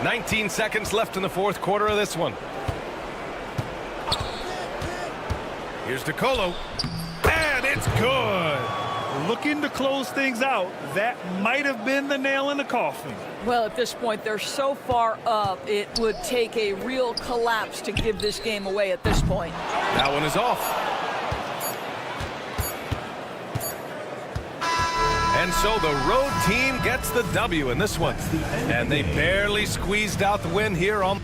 19 seconds left in the fourth quarter of this one. Here's DeColo. And it's good. Looking to close things out. That might have been the nail in the coffin. Well, at this point, they're so far up, it would take a real collapse to give this game away at this point. That one is off. And so the road team gets the W in this one. And they barely squeezed out the win here on...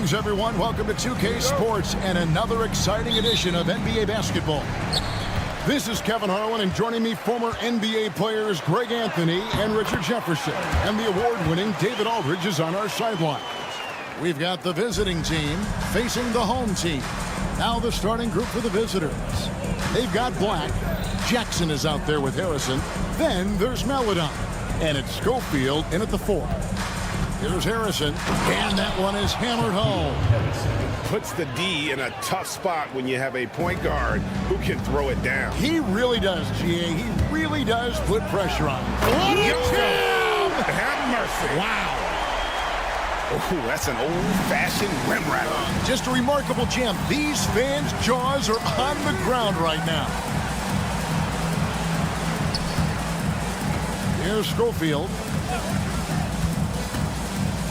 Greetings, everyone. Welcome to 2K Sports and another exciting edition of NBA basketball. This is Kevin Harlan, and joining me, former NBA players Greg Anthony and Richard Jefferson. And the award-winning David Aldridge is on our sideline. We've got the visiting team facing the home team. Now the starting group for the visitors. They've got Black. Jackson is out there with Harrison. Then there's Melodon. And it's Schofield in at the 4. Here's Harrison, and that one is hammered home. Puts the D in a tough spot when you have a point guard who can throw it down. He really does, GA. He really does put pressure on him. Have mercy. Wow. Oh, that's an old-fashioned rim rattler. Just a remarkable jam. These fans' jaws are on the ground right now. Here's Schofield.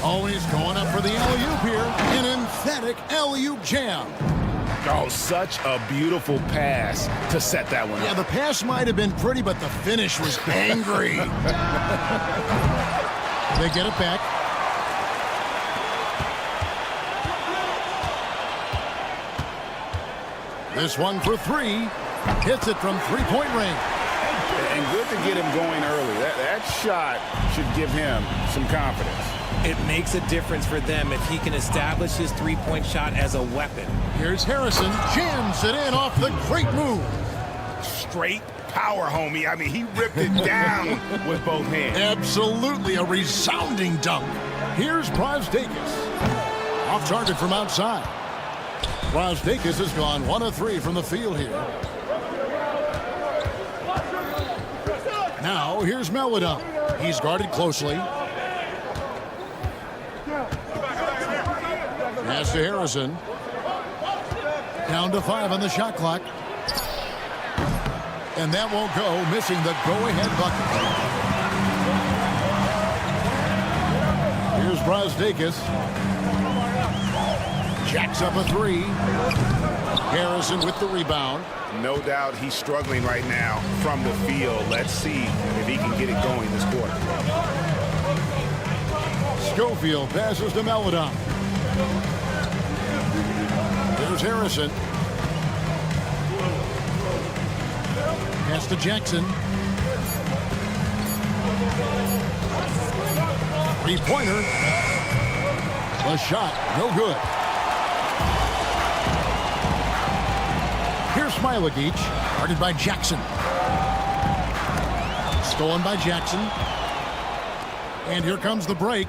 Always going up for the alley-oop here. An emphatic alley-oop jam. Oh, such a beautiful pass to set that one up. Yeah, the pass might have been pretty, but the finish was angry. They get it back. This one for 3. Hits it from three-point range. And good to get him going early. That shot should give him some confidence. It makes a difference for them if he can establish his three-point shot as a weapon. Here's Harrison. Jams it in off the great move. Straight power, homie. I mean, he ripped it down with both hands. Absolutely a resounding dunk. Here's Brasdeikis. Off target from outside. Brasdeikis has gone 1 of 3 from the field here. Now, here's Melodon. He's guarded closely. Pass to Harrison. Down to 5 on the shot clock. And that won't go, missing the go-ahead bucket. Here's Brasdeikis. Jacks up a 3. Harrison with the rebound. No doubt he's struggling right now from the field. Let's see if he can get it going this quarter. Schofield passes to Melodon. There's Harrison. Pass to Jackson. Three-pointer. The shot, no good. Here's Smailagic, guarded by Jackson. Stolen by Jackson. And here comes the break.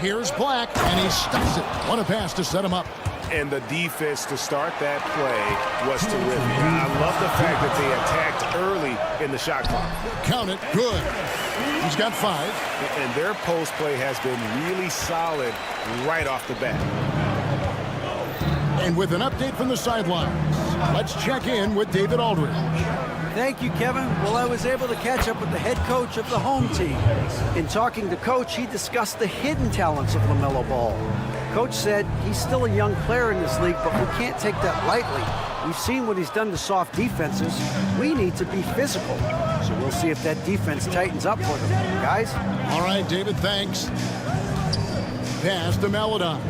Here's Black, and he stuffs it. What a pass to set him up. And the defense to start that play was terrific. I love the fact that they attacked early in the shot clock. Count it, good. He's got 5. And their post play has been really solid right off the bat. And with an update from the sidelines, let's check in with David Aldridge. Thank you, Kevin. Well, I was able to catch up with the head coach of the home team. In talking to Coach, he discussed the hidden talents of LaMelo Ball. Coach said he's still a young player in this league, but we can't take that lightly. We've seen what he's done to soft defenses. We need to be physical. So we'll see if that defense tightens up for them. Guys? All right, David, thanks. Pass to Melodon.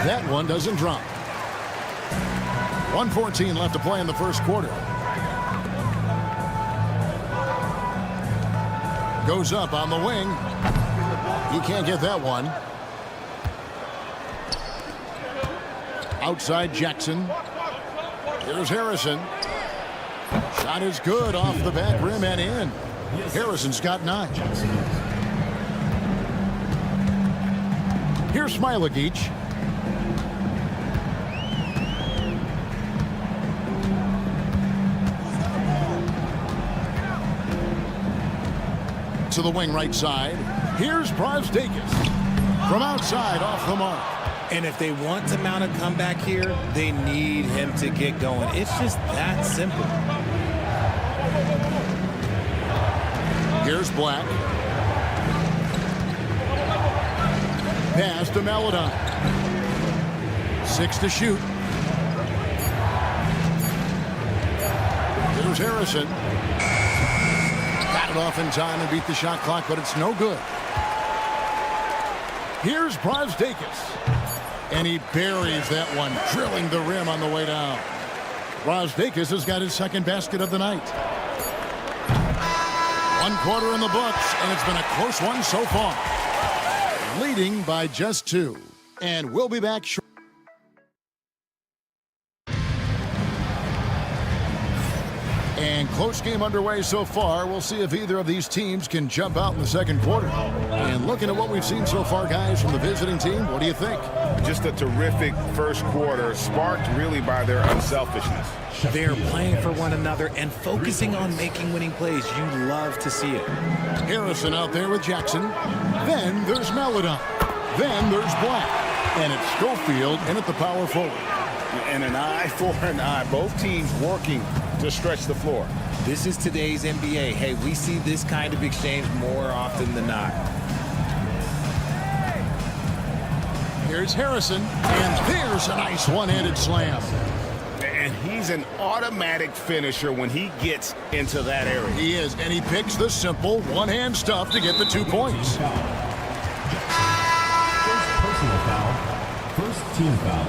That one doesn't drop. 1:14 left to play in the first quarter. Goes up on the wing. He can't get that one. Outside Jackson. Here's Harrison. Shot is good off the back rim and in. Harrison's got 9. Here's Smailagic. To the wing right side. Here's Brasdeikis. From outside off the mark. And if they want to mount a comeback here, they need him to get going. It's just that simple. Here's Black. Pass to Melodon. 6 to shoot. Here's Harrison. Got it off in time and beat the shot clock, but it's no good. Here's Brosdakis. And he buries that one, drilling the rim on the way down. Brosdakis has got his second basket of the night. 1 quarter in the books, and it's been a close one so far. Leading by just 2. And we'll be back shortly. And close game underway so far. We'll see if either of these teams can jump out in the second quarter. And looking at what we've seen so far, guys, from the visiting team, what do you think? Just a terrific first quarter, sparked really by their unselfishness. They're playing for one another and focusing on making winning plays. You love to see it. Harrison out there with Jackson. Then there's Melodon. Then there's Black. And it's Schofield in at the power forward. And an eye for an eye. Both teams working to stretch the floor. This is today's NBA. Hey, we see this kind of exchange more often than not. Here's Harrison, and there's a nice one-handed slam. And he's an automatic finisher when he gets into that area. He is, and he picks the simple one-hand stuff to get the 2 points. First personal foul. First team foul.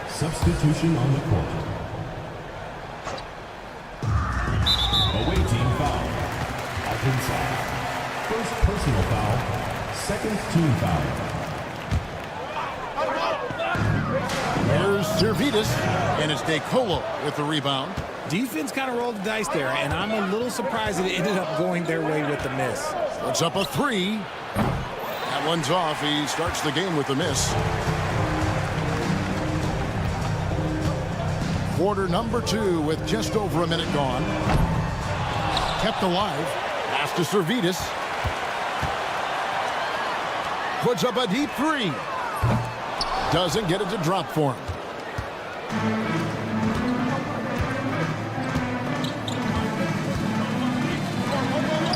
Substitution on the court. Away team foul. Inside. First personal foul. Second team foul. Here's Servetus, and it's DeColo with the rebound. Defense kind of rolled the dice there, and I'm a little surprised that it ended up going their way with the miss. Puts up a 3. That one's off. He starts the game with the miss. Quarter number 2 with just over a minute gone. Kept alive. Pass to Servetus. Puts up a deep 3. Doesn't get it to drop for him.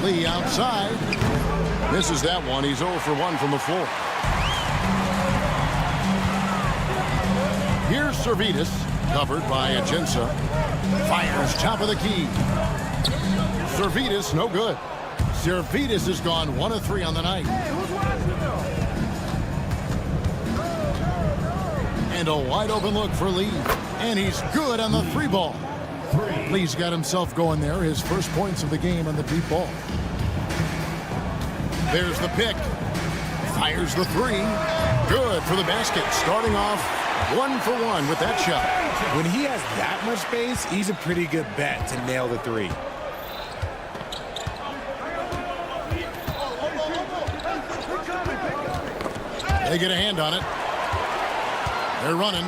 Lee outside. Misses that one. He's 0 for 1 from the floor. Here's Servetus. Covered by Agenza. Fires top of the key. Servetus, no good. Servetus has gone 1 of 3 on the night. And a wide open look for Lee. And he's good on the 3 ball. Lee's got himself going there. His first points of the game on the deep ball. There's the pick. Fires the 3. Good for the basket. Starting off 1 for 1 with that shot. When he has that much space, he's a pretty good bet to nail the 3. They get a hand on it. They're running.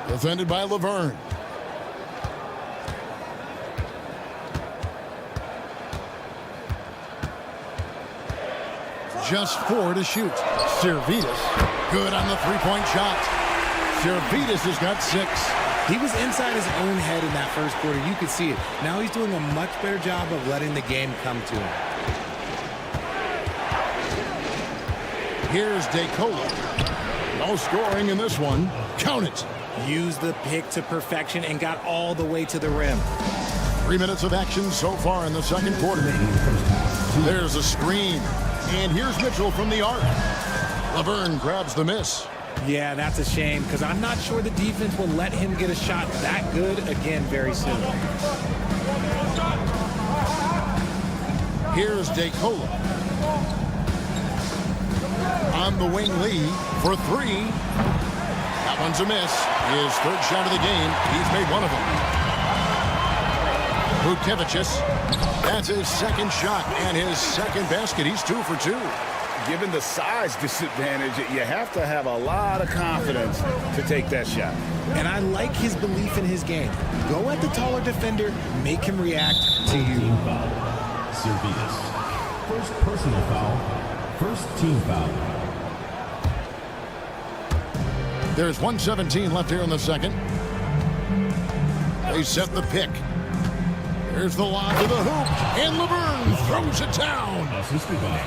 Defended by Laverne. Just 4 to shoot. Servetus, good on the 3-point shot. Servetus has got 6. He was inside his own head in that first quarter. You could see it. Now he's doing a much better job of letting the game come to him. Here's DeColo. No scoring in this one. Count it. Used the pick to perfection and got all the way to the rim. 3 minutes of action so far in the second quarter. There's a screen. And here's Mitchell from the arc. Laverne grabs the miss. Yeah, that's a shame because I'm not sure the defense will let him get a shot that good again very soon. Here's DeColo. On the wing, Lee for 3. That one's a miss. His 3rd shot of the game. He's made 1 of them. Vucevic. That's his 2nd shot and his 2nd basket. He's 2 for 2. Given the size disadvantage, you have to have a lot of confidence to take that shot. And I like his belief in his game. Go at the taller defender, make him react to you. Team foul. Servetus. First personal foul. First team foul. There's 1:17 left here in the second. They set the pick. There's the lob to the hoop, and Laverne throws it down.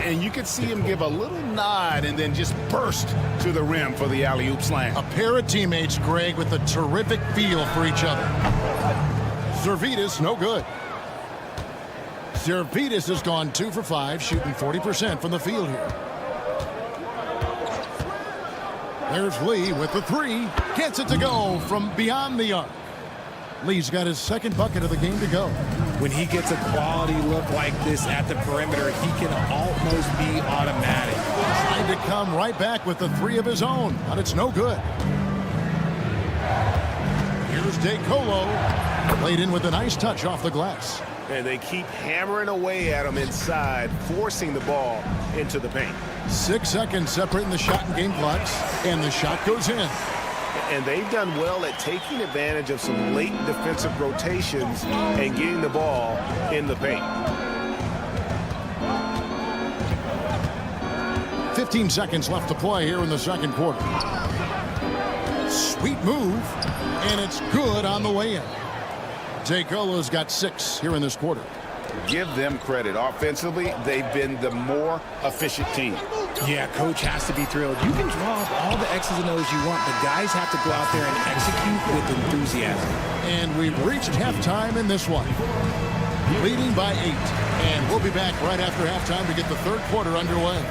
And you could see him give a little nod and then just burst to the rim for the alley-oop slam. A pair of teammates, Greg, with a terrific feel for each other. Servetus, no good. Zalgiris has gone 2 for 5, shooting 40% from the field here. There's Lee with the 3. Gets it to go from beyond the arc. Lee's got his second bucket of the game to go. When he gets a quality look like this at the perimeter, he can almost be automatic. Trying to come right back with the 3 of his own, but it's no good. Here's DeColo. Laid in with a nice touch off the glass. And they keep hammering away at him inside, forcing the ball into the paint. 6 seconds separating the shot and game clocks, and the shot goes in. And they've done well at taking advantage of some late defensive rotations and getting the ball in the paint. 15 seconds left to play here in the second quarter. Sweet move, and it's good on the way in. DeColo's got 6 here in this quarter. Give them credit. Offensively, they've been the more efficient team. Yeah, coach has to be thrilled. You can draw up all the X's and O's you want, but guys have to go out there and execute with enthusiasm. And we've reached halftime in this one. Leading by 8. And we'll be back right after halftime to get the third quarter underway.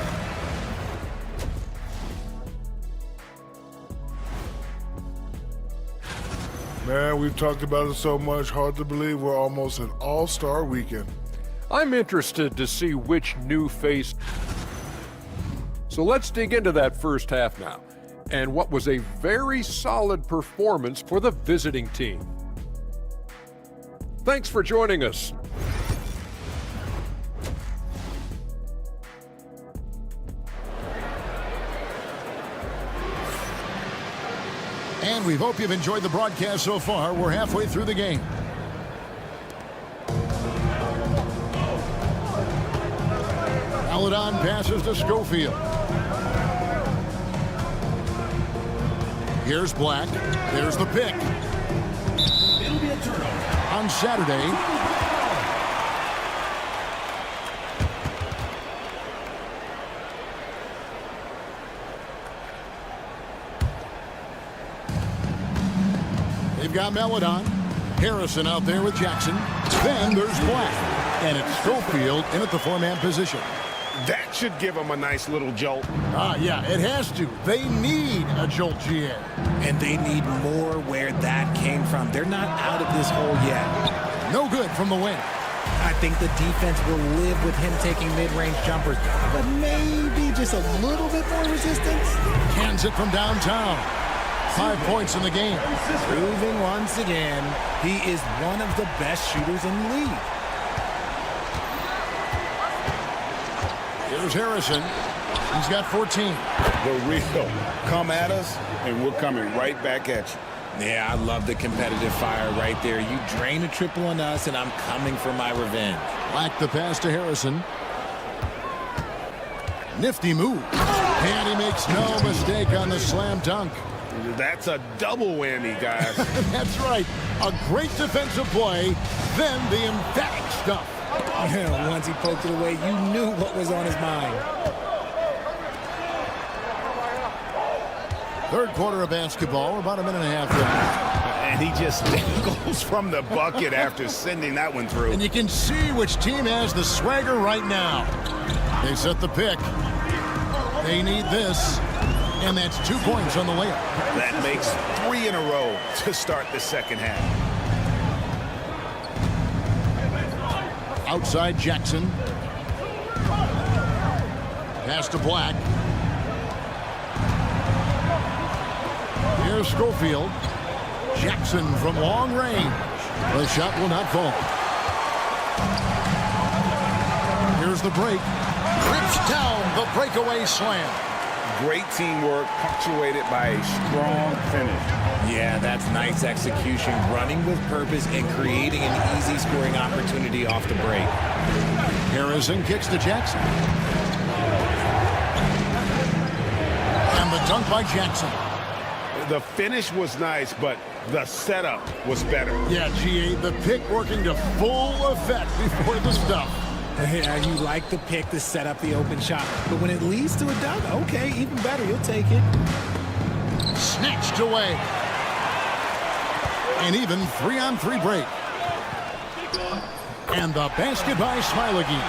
Man, we've talked about it so much. Hard to believe we're almost an all-star weekend. I'm interested to see which new face. So let's dig into that first half now, and what was a very solid performance for the visiting team. Thanks for joining us. And we hope you've enjoyed the broadcast so far. We're halfway through the game. Odin passes to Schofield. Here's Black. There's the pick. It'll be a turnover. On Saturday, they've got Melodon. Harrison out there with Jackson. Then there's Black. And it's Schofield in at the 4-man position. That should give them a nice little jolt. Yeah, it has to. They need a jolt, GA. And they need more where that came from. They're not out of this hole yet. No good from the wing. I think the defense will live with him taking mid-range jumpers, but maybe just a little bit more resistance. Cans it from downtown. 5 points in the game. Proving once again, he is one of the best shooters in the league. Here's Harrison. He's got 14. The real. Come at us, and we're coming right back at you. Yeah, I love the competitive fire right there. You drain a triple on us, and I'm coming for my revenge. Black the pass to Harrison. Nifty move. And he makes no mistake on the slam dunk. That's a double whammy, guys. That's right. A great defensive play, then the emphatic stuff. Once he poked it away, you knew what was on his mind. Third quarter of basketball, about a minute and a half left. And he just goes from the bucket after sending that one through. And you can see which team has the swagger right now. They set the pick. They need this. And that's 2 points on the layup. That makes 3 in a row to start the second half. Outside Jackson. Pass to Black. Here's Schofield. Jackson from long range. The shot will not fall. Here's the break. Rips down the breakaway slam. Great teamwork, punctuated by a strong finish. Yeah, that's nice execution, running with purpose and creating an easy scoring opportunity off the break. Harrison kicks to Jackson. And the dunk by Jackson. The finish was nice, but the setup was better. Yeah, GA, the pick working to full effect before the stuff. Yeah, you like the pick to set up the open shot, but when it leads to a dunk, okay, even better, you'll take it. Snatched away. An even 3-on-3 break. And the basket by Smilagic.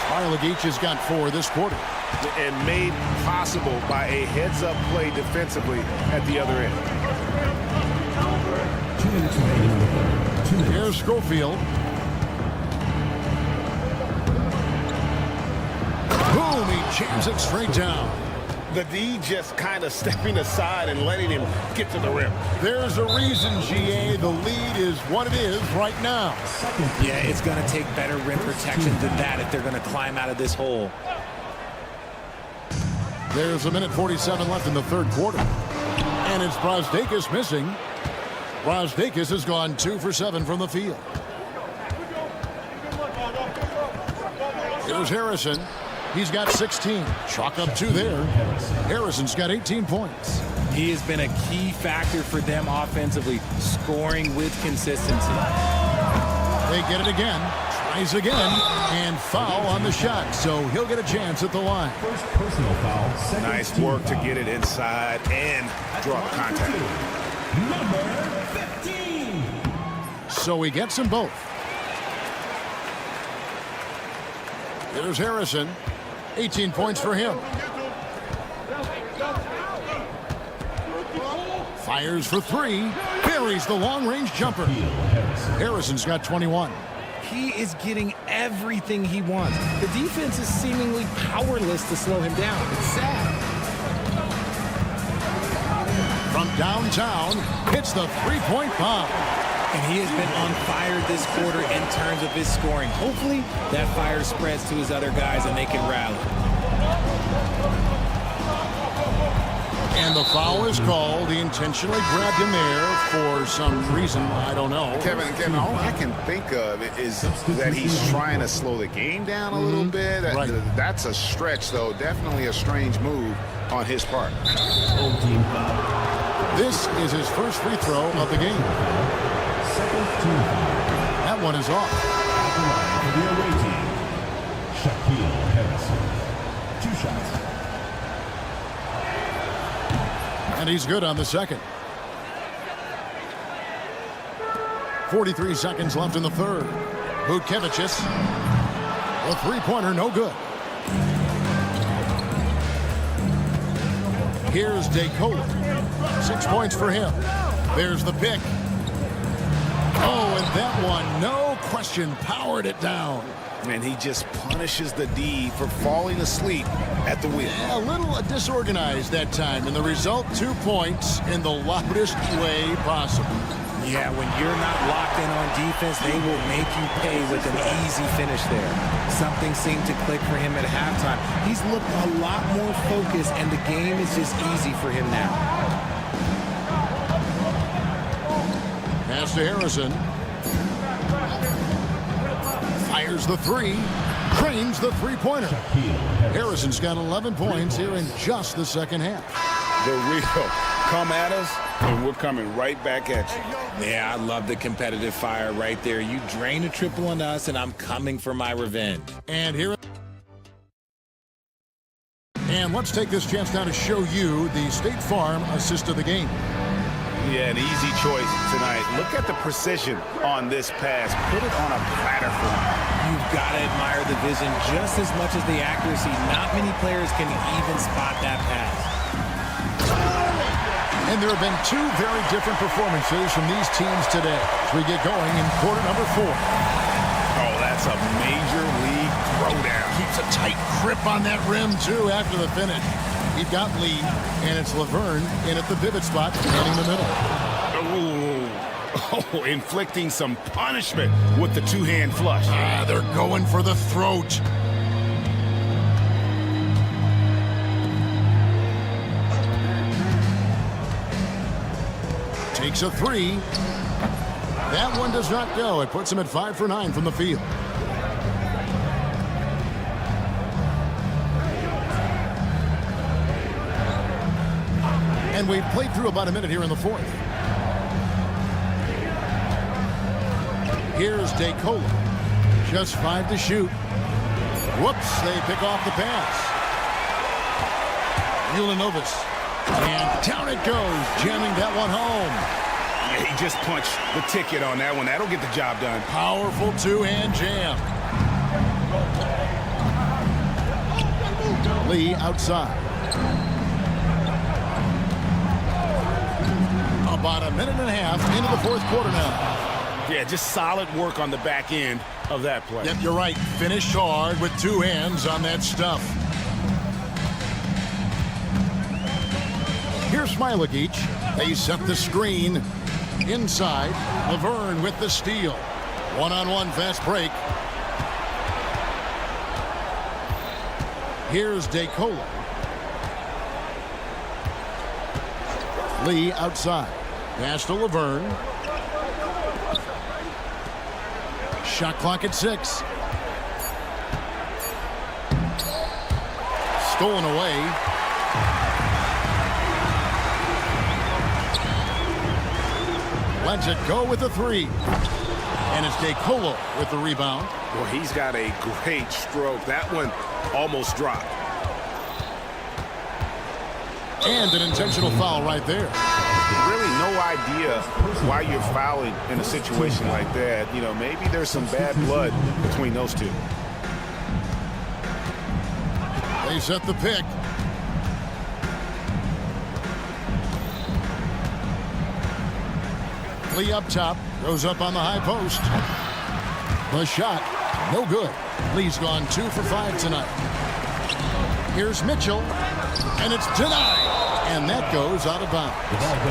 Smilagic has got 4 this quarter. And made possible by a heads-up play defensively at the other end. 2 minutes remaining. Here's Schofield. Boom, he jams it straight down. The D just kind of stepping aside and letting him get to the rim. There's a reason, GA, the lead is what it is right now. Yeah, it's going to take better rim protection than that if they're going to climb out of this hole. There's 1:47 left in the third quarter. And it's Brasdeikis missing. Brasdeikis has gone 2 for 7 from the field. Here's Harrison. He's got 16. Chalk up 2 there. Harrison's got 18 points. He has been a key factor for them offensively, scoring with consistency. They get it again. Tries again. And foul on the shot. So he'll get a chance at the line. First personal foul. Second Nice team work to foul. get it inside and draw the contact. Number 15. So he gets them both. Here's Harrison. 18 points for him. Fires for 3. Buries the long-range jumper. Harrison's got 21. He is getting everything he wants. The defense is seemingly powerless to slow him down. It's sad. From downtown, hits the three-point bomb. And he has been on fire this quarter in terms of his scoring. Hopefully, that fire spreads to his other guys and they can rally. And the foul is called. He intentionally grabbed him there for some reason. I don't know. Kevin, all I can think of is that he's trying to slow the game down a little bit. Right. That's a stretch, though. Definitely a strange move on his part. This is his first free throw of the game. Second team foul. That one is off. At the line for the away team, Shaquille Harrison. 2 shots. And he's good on the second. 43 seconds left in the third. Butkevicius. A three-pointer, no good. Here's DeCola. 6 points for him. There's the pick. Oh, and that one, no question, powered it down. And he just punishes the D for falling asleep at the wheel. A little disorganized that time, and the result, 2 points in the loudest way possible. Yeah, when you're not locked in on defense, they will make you pay with an easy finish there. Something seemed to click for him at halftime. He's looked a lot more focused, and the game is just easy for him now. Pass to Harrison. Fires the 3. Trains the three-pointer. Harrison's got 11 points here in just the second half. The real come at us, and we're coming right back at you. Yeah, I love the competitive fire right there. You drain a triple on us, and I'm coming for my revenge. And let's take this chance now to show you the State Farm assist of the game. Yeah, an easy choice tonight. Look at the precision on this pass. Put it on a platter for him. You've got to admire the vision just as much as the accuracy. Not many players can even spot that pass. And there have been 2 very different performances from these teams today as we get going in quarter number 4. Oh, that's a major league throwdown. Keeps a tight grip on that rim, too, after the finish. He's got Lee, and it's Laverne in at the pivot spot, running the middle. Oh, inflicting some punishment with the two-hand flush. They're going for the throat. Takes a 3. That one does not go. It puts him at 5 for 9 from the field. And we've played through about a minute here in the fourth. Here's DeCola. Just 5 to shoot. Whoops, they pick off the pass. Ulanovis. And down it goes, jamming that one home. Yeah, he just punched the ticket on that one. That'll get the job done. Powerful two-hand jam. Lee outside. About a minute and a half into the fourth quarter now. Yeah, just solid work on the back end of that play. Yep, you're right. Finished hard with two hands on that stuff. Here's Smilagic. They set the screen inside. Laverne with the steal. One-on-one fast break. Here's DeColo. Lee outside. Pass to Laverne. Shot clock at 6. Stolen away. Lets it go with the 3. And it's DeColo with the rebound. Well, he's got a great stroke. That one almost dropped. And an intentional foul right there. Really no idea why you're fouling in a situation like that. You know, maybe there's some bad blood between those two. They set the pick. Lee up top, goes up on the high post. The shot, no good. Lee's gone 2 for 5 tonight. Here's Mitchell, and it's denied. And that goes out of bounds.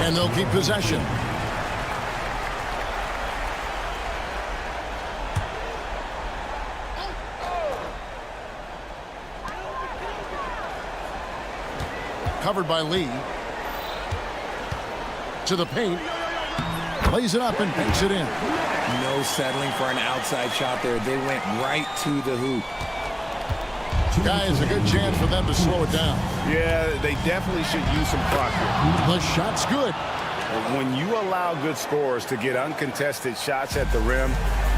And they'll keep possession. Covered by Lee. To the paint. Lays it up and banks it in. No settling for an outside shot there. They went right to the hoop. Guys, a good chance for them to slow it down. Yeah, they definitely should use some clock here. The shot's good. When you allow good scorers to get uncontested shots at the rim,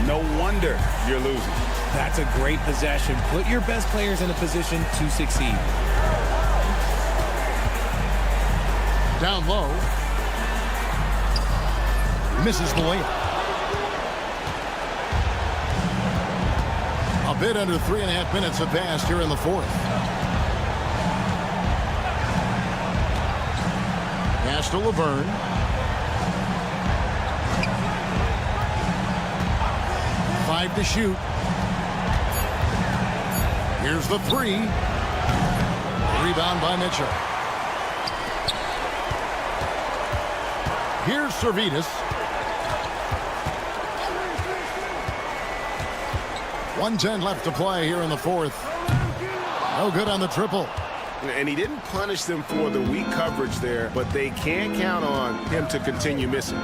no wonder you're losing. That's a great possession. Put your best players in a position to succeed. Down low. Misses the layup. A bit under 3.5 minutes have passed here in the fourth. Pass to Laverne. Five to shoot. Here's the 3. Rebound by Mitchell. Here's Servetus. 1:10 left to play here in the fourth. No good on the triple. And he didn't punish them for the weak coverage there, but they can't count on him to continue missing.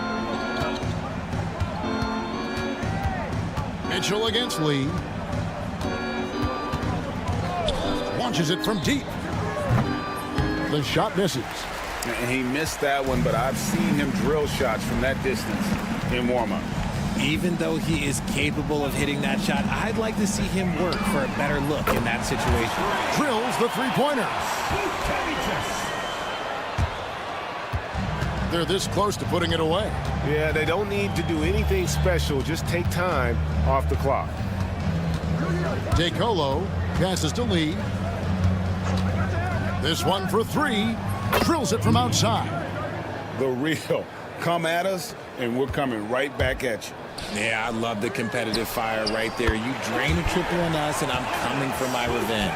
Mitchell against Lee. Launches it from deep. The shot misses. And he missed that one, but I've seen him drill shots from that distance in warm-up. Even though he is capable of hitting that shot, I'd like to see him work for a better look in that situation. Drills the three-pointer. They're this close to putting it away. Yeah, they don't need to do anything special. Just take time off the clock. DeColo passes to Lee. This one for 3. Drills it from outside. The real. Come at us, and we're coming right back at you. Yeah, I love the competitive fire right there. You drain a triple on us, and I'm coming for my revenge.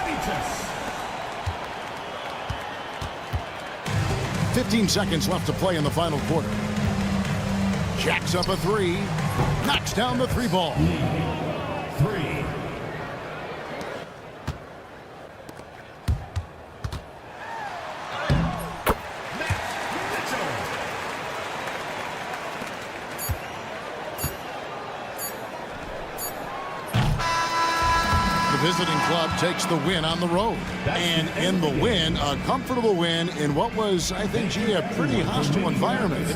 15 seconds left to play in the final quarter. Jacks up a 3. Knocks down the 3 ball. 3. Visiting club takes the win on the road. And in the win, a comfortable win in what was, I think, gee, a pretty hostile environment.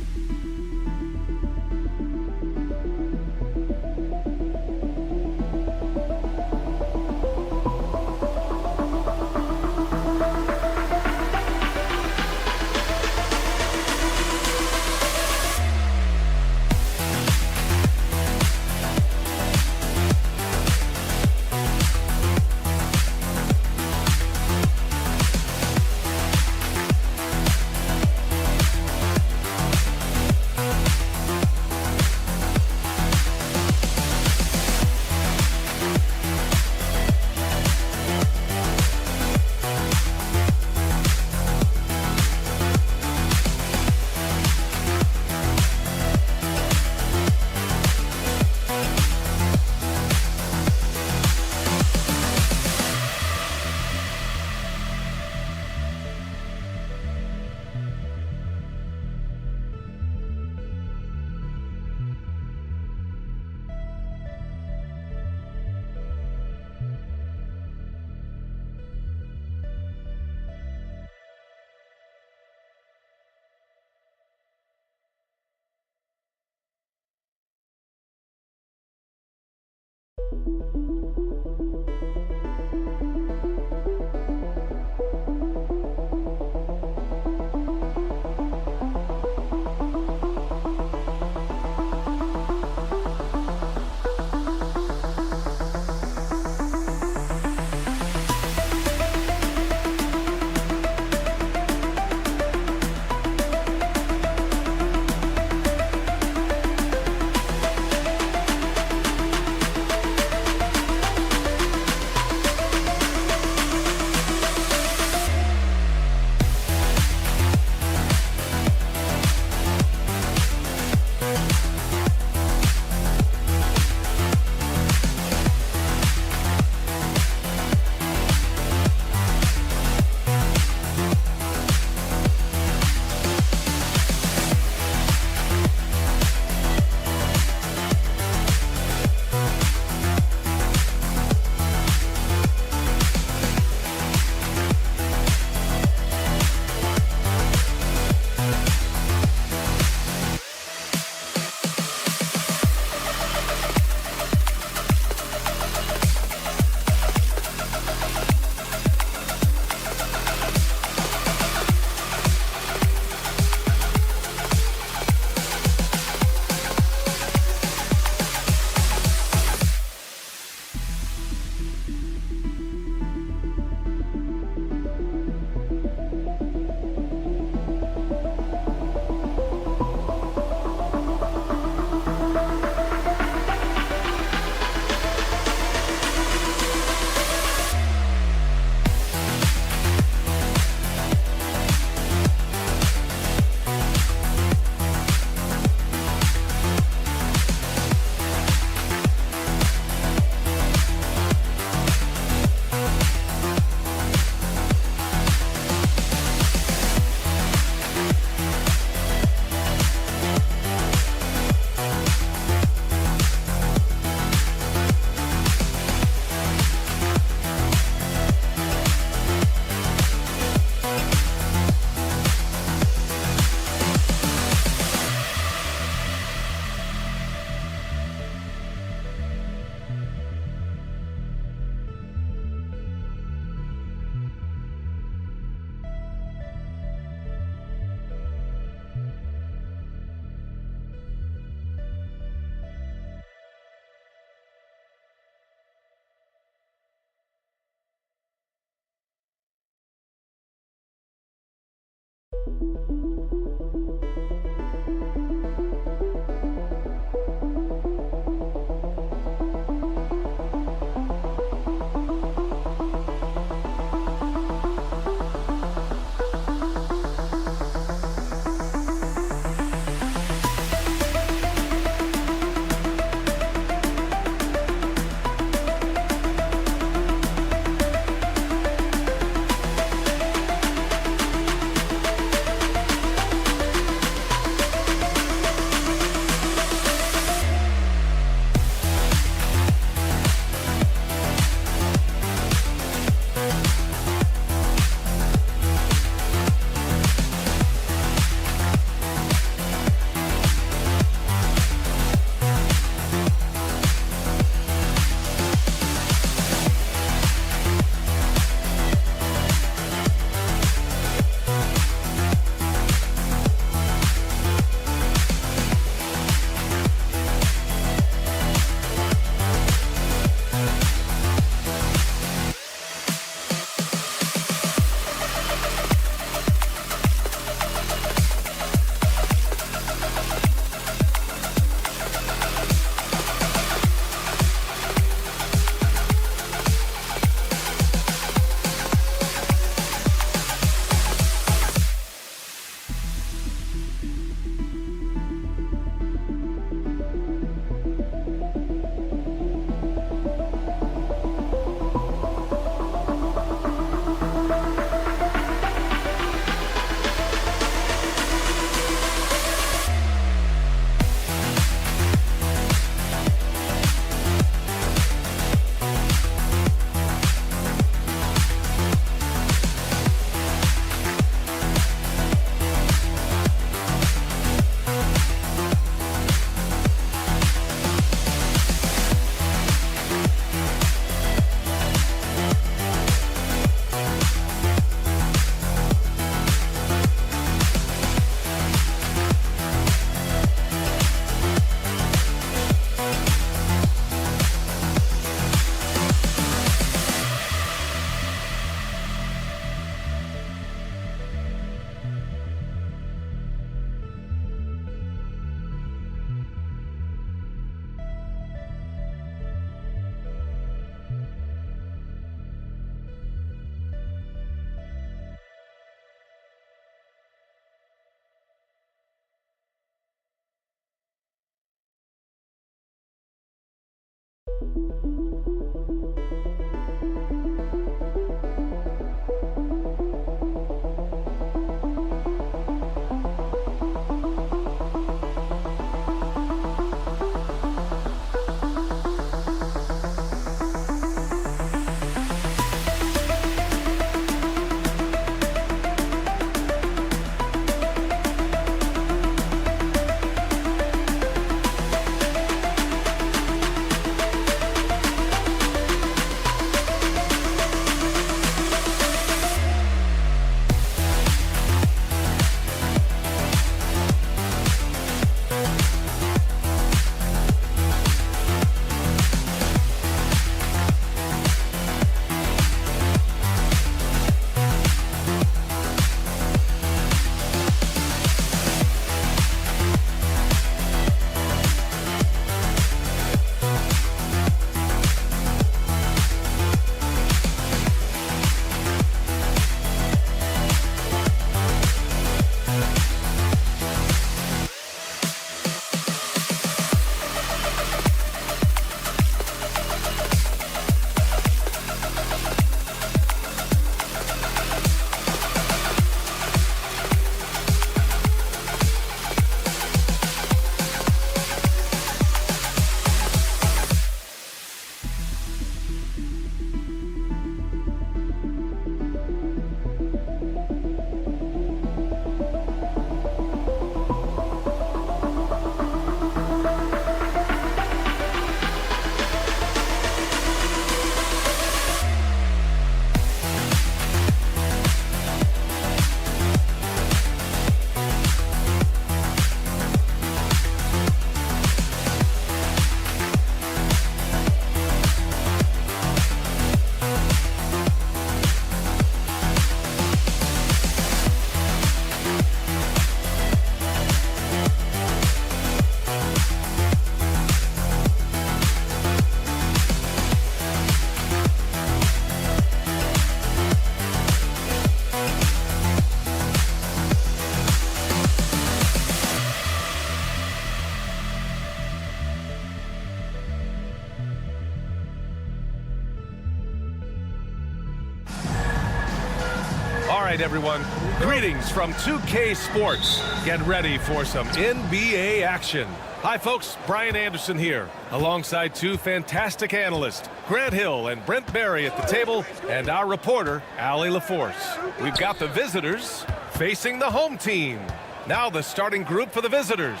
right, everyone. Greetings from 2K Sports. Get ready for some NBA action. Hi, folks. Brian Anderson here, alongside two fantastic analysts, Grant Hill and Brent Barry at the table, and our reporter, Allie LaForce. We've got the visitors facing the home team. Now the starting group for the visitors.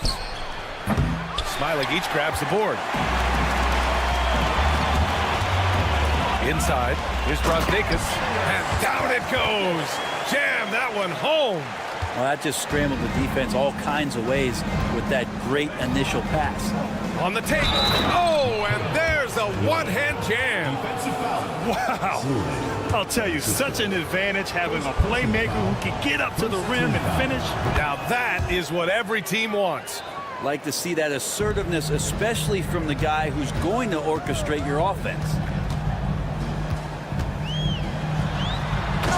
Smiling each grabs the board. Inside, here's Brosdakis, and down it goes. Jam that one home. Well, that just scrambled the defense all kinds of ways with that great initial pass. On the tape. Oh, and there's a one-hand jam. Wow. I'll tell you, such an advantage having a playmaker who can get up to the rim and finish. Now that is what every team wants. Like to see that assertiveness, especially from the guy who's going to orchestrate your offense.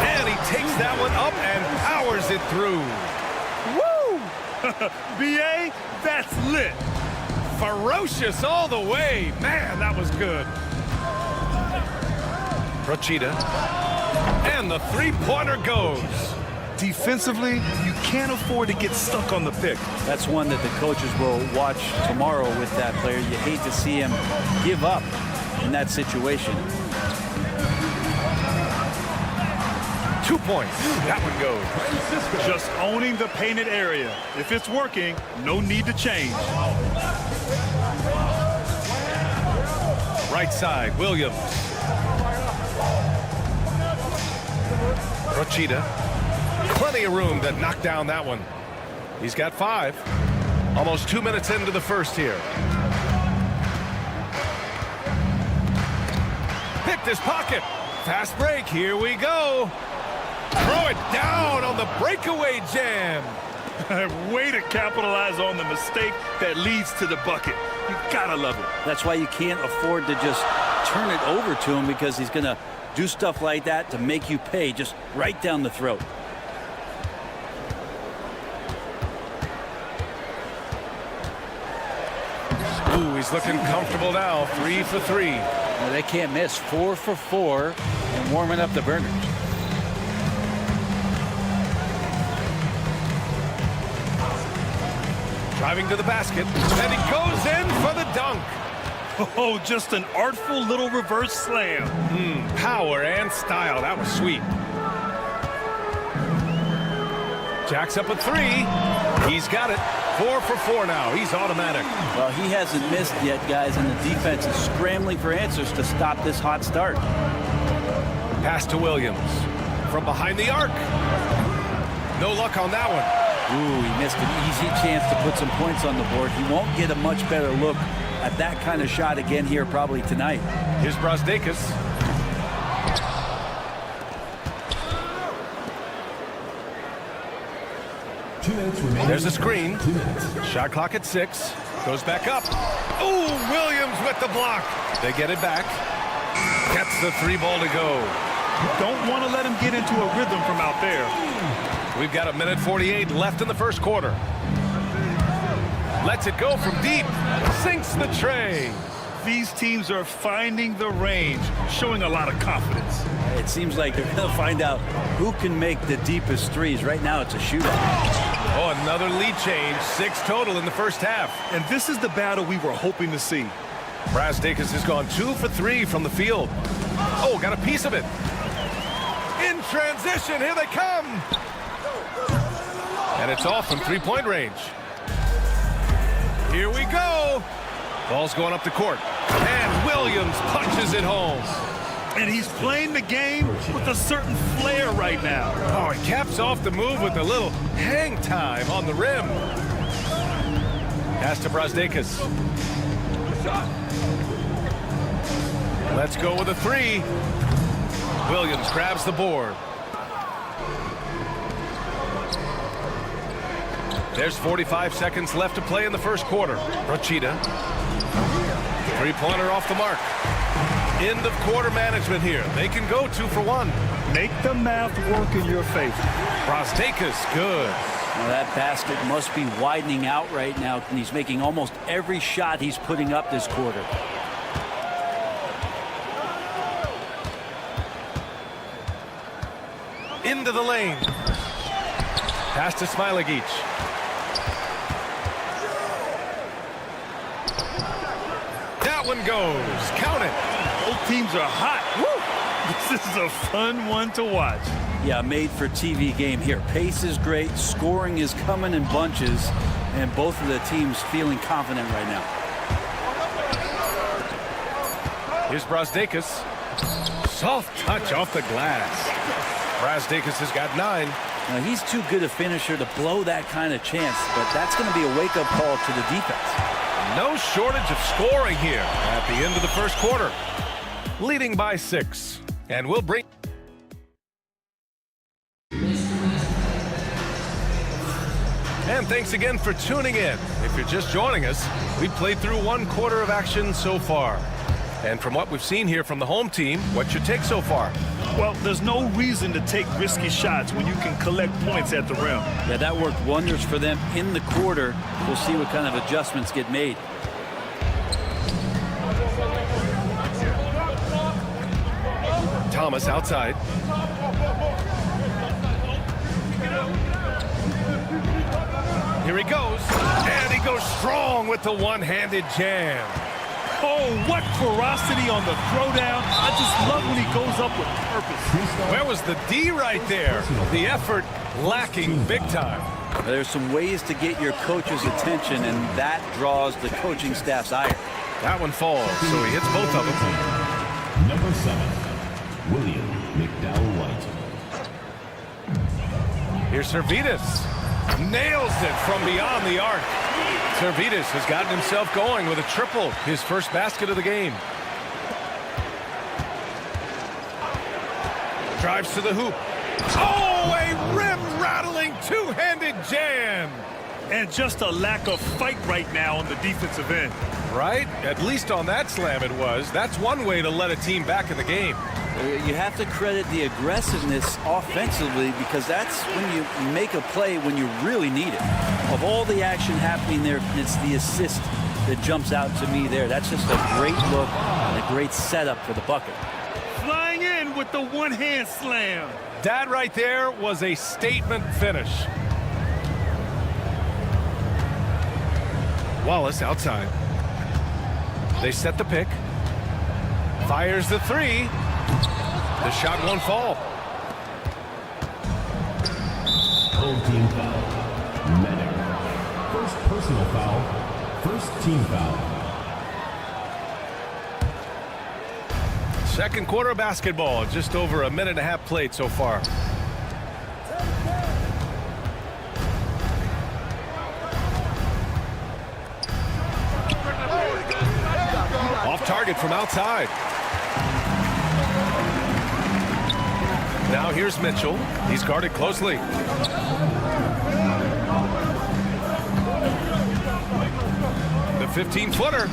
And he takes that one up and powers it through. Woo! B.A., that's lit. Ferocious all the way. Man, that was good. Procida. And the three-pointer goes. Defensively, you can't afford to get stuck on the pick. That's one that the coaches will watch tomorrow with that player. You hate to see him give up in that situation. 2 points. That one goes. Just owning the painted area. If it's working, no need to change. Right side, Williams. Procida. Plenty of room to knock down that one. He's got 5. Almost 2 minutes into the first here. Picked his pocket. Fast break. Here we go. Throw it down on the breakaway jam. Way to capitalize on the mistake that leads to the bucket. You gotta love it. That's why you can't afford to just turn it over to him, because he's going to do stuff like that to make you pay just right down the throat. Ooh, he's looking comfortable now. 3 for 3. Well, they can't miss. 4 for 4 and warming up the burners. Driving to the basket, and he goes in for the dunk. Oh, just an artful little reverse slam. Power and style. That was sweet. Jacks up a 3. He's got it. 4 for 4 now. He's automatic. Well, he hasn't missed yet, guys, and the defense is scrambling for answers to stop this hot start. Pass to Williams. From behind the arc. No luck on that one. Ooh, he missed an easy chance to put some points on the board. He won't get a much better look at that kind of shot again here probably tonight. Here's Brosdakis. There's a screen. Shot clock at 6. Goes back up. Ooh, Williams with the block. They get it back. Gets the 3 ball to go. You don't want to let him get into a rhythm from out there. We've got 1:48 left in the first quarter. Lets it go from deep. Sinks the tray. These teams are finding the range, showing a lot of confidence. It seems like they're going to find out who can make the deepest threes. Right now, it's a shootout. Oh, another lead change. 6 total in the first half. And this is the battle we were hoping to see. Brosdakis has gone 2 for 3 from the field. Oh, got a piece of it. In transition, here they come. And it's off from 3-point range. Here we go. Ball's going up the court. And Williams punches it home. And he's playing the game with a certain flair right now. Oh, he caps off the move with a little hang time on the rim. Pass to Brosdakis. Let's go with a 3. Williams grabs the board. There's 45 seconds left to play in the first quarter. Procida. 3-pointer off the mark. End of quarter management here. They can go 2 for 1. Make the math work in your favor. Brosdakis, good. Well, that basket must be widening out right now, and he's making almost every shot he's putting up this quarter. In into the lane. Pass to Smilagic. That one goes. Count it. Both teams are hot. Woo! This is a fun one to watch. Yeah, made for TV game here. Pace is great. Scoring is coming in bunches. And both of the teams feeling confident right now. Here's Brazdeikis. Soft touch off the glass. Brazdeikis has got 9. Now, he's too good a finisher to blow that kind of chance, but that's going to be a wake-up call to the defense. No shortage of scoring here at the end of the first quarter. Leading by 6. And we'll bring... And thanks again for tuning in. If you're just joining us, we played through 1 quarter of action so far. And from what we've seen here from the home team, what's your take so far? Well, there's no reason to take risky shots when you can collect points at the rim. Yeah, that worked wonders for them in the quarter. We'll see what kind of adjustments get made. Thomas outside. Here he goes. And he goes strong with the one-handed jam. Oh, what ferocity on the throwdown. I just love when he goes up with purpose. Where was the D right there? The effort lacking big time. There's some ways to get your coach's attention, and that draws the coaching staff's ire. That one falls, so he hits both of them. Number 7, William McDowell White. Here's Servetus. Nails it from beyond the arc. Servetus has gotten himself going with a triple, his first basket of the game. Drives to the hoop. Oh, a rim-rattling two-handed jam. And just a lack of fight right now on the defensive end. Right? At least on that slam it was. That's one way to let a team back in the game. You have to credit the aggressiveness offensively, because that's when you make a play when you really need it. Of all the action happening there, it's the assist that jumps out to me there. That's just a great look and a great setup for the bucket. Flying in with the one-hand slam. That right there was a statement finish. Wallace outside. They set the pick. Fires the 3. The shot won't fall. Home team foul. Medic. First personal foul. First team foul. Second quarter of basketball. Just over a minute and a half played so far. Off target from outside. Now here's Mitchell. He's guarded closely. The 15-footer.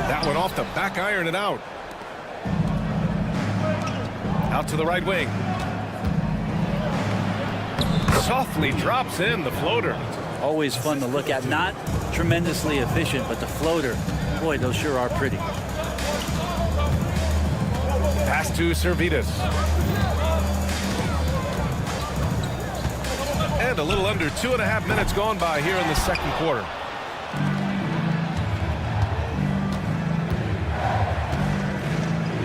That one off the back iron and out. Out to the right wing. Softly drops in the floater. Always fun to look at. Not tremendously efficient, but the floater, boy, those sure are pretty. Pass to Servetus. And a little under 2.5 minutes gone by here in the second quarter.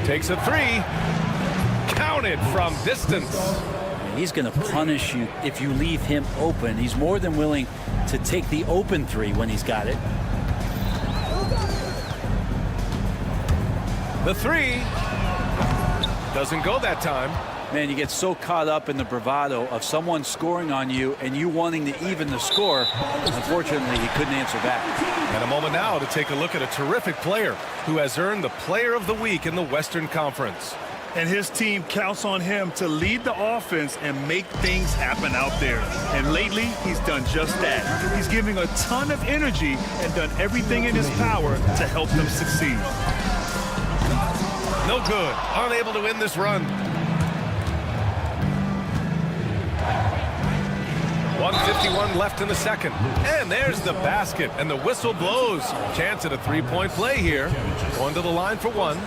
Takes a 3. Counted from distance. He's going to punish you if you leave him open. He's more than willing to take the open 3 when he's got it. The 3 doesn't go that time. Man, you get so caught up in the bravado of someone scoring on you and you wanting to even the score. Unfortunately, he couldn't answer back. And a moment now to take a look at a terrific player who has earned the Player of the Week in the Western Conference. And his team counts on him to lead the offense and make things happen out there. And lately, he's done just that. He's giving a ton of energy and done everything in his power to help them succeed. No good. Unable to win this run. 1:51 left in the second. And there's the basket. And the whistle blows. Chance at a three-point play here. Going to the line for 1.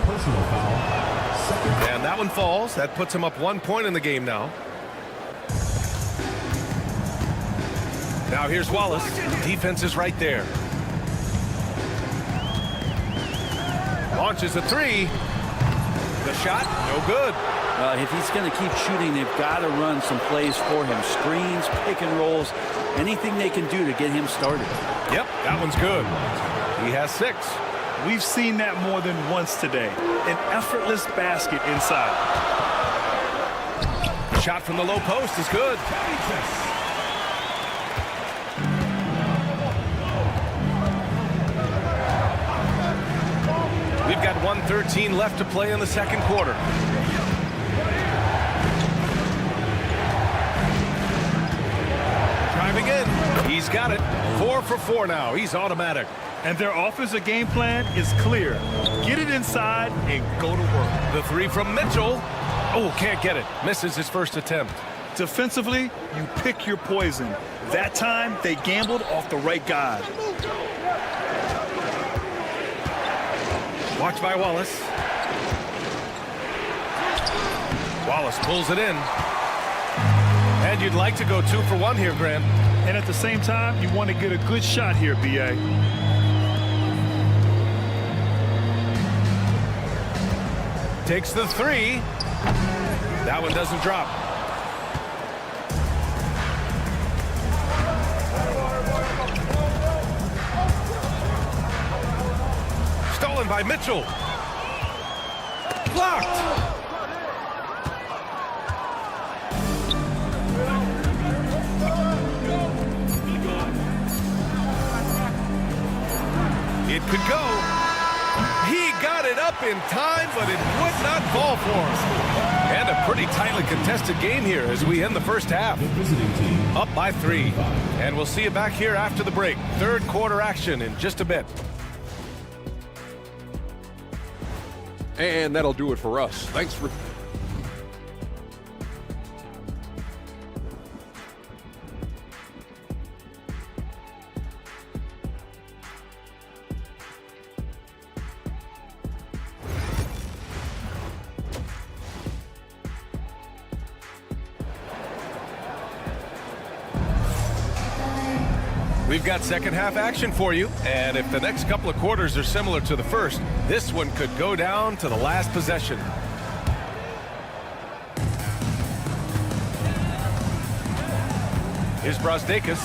And that one falls. That puts him up 1 point in the game now. Now here's Wallace. Defense is right there. Launches a three. The shot, no good. If he's going to keep shooting, they've got to run some plays for him. Screens, pick and rolls, anything they can do to get him started. Yep, that one's good. He has 6. We've seen that more than once today. An effortless basket inside. The shot from the low post is good. We've got 1:13 left to play in the second quarter. Driving in. He's got it. 4 for 4 now. He's automatic. And their offensive game plan is clear. Get it inside and go to work. The 3 from Mitchell. Oh, can't get it. Misses his first attempt. Defensively, you pick your poison. That time, they gambled off the right guy. Watch by Wallace. Wallace pulls it in. And you'd like to go 2 for 1 here, Grant. And at the same time, you want to get a good shot here, B.A. Takes the 3. That one doesn't drop. Stolen by Mitchell. Blocked. It could go. He got it up in time, but it would not fall for him. And a pretty tightly contested game here as we end the first half. Up by 3. And we'll see you back here after the break. Third quarter action in just a bit. And that'll do it for us. Thanks for... We've got second half action for you, and if the next couple of quarters are similar to the first, this one could go down to the last possession. Here's Brosdakis,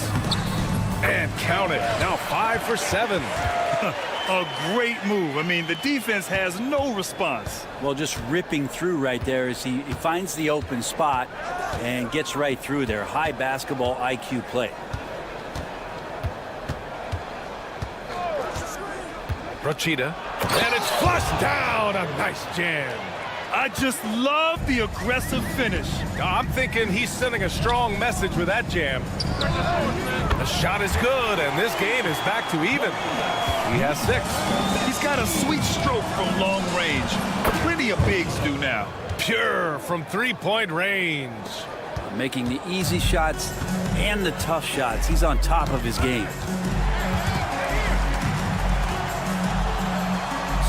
and count it. Now 5 for 7. A great move. I mean, the defense has no response. Well, just ripping through right there as he finds the open spot and gets right through there. High basketball IQ play. Rochita, and it's flushed down. A nice jam. I just love the aggressive finish. I'm thinking he's sending a strong message with that jam. The shot is good, and this game is back to even. He has 6. He's got a sweet stroke from long range. Plenty of bigs do now. Pure from three-point range. Making the easy shots and the tough shots. He's on top of his game.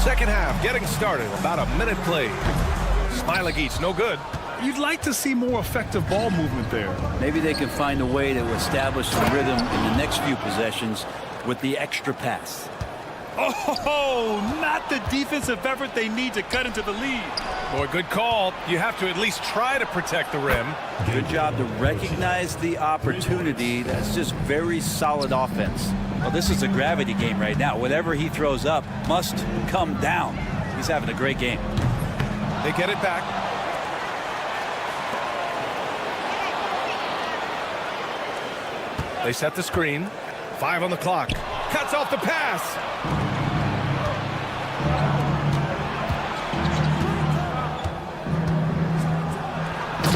Second half getting started. About a minute played. Smailagic, no good. You'd like to see more effective ball movement there. Maybe they can find a way to establish some rhythm in the next few possessions with the extra pass. Oh, not the defensive effort they need to cut into the lead. Boy, good call. You have to at least try to protect the rim. Good job to recognize the opportunity. That's just very solid offense. Well, this is a gravity game right now. Whatever he throws up must come down. He's having a great game. They get it back. They set the screen. 5 on the clock. Cuts off the pass.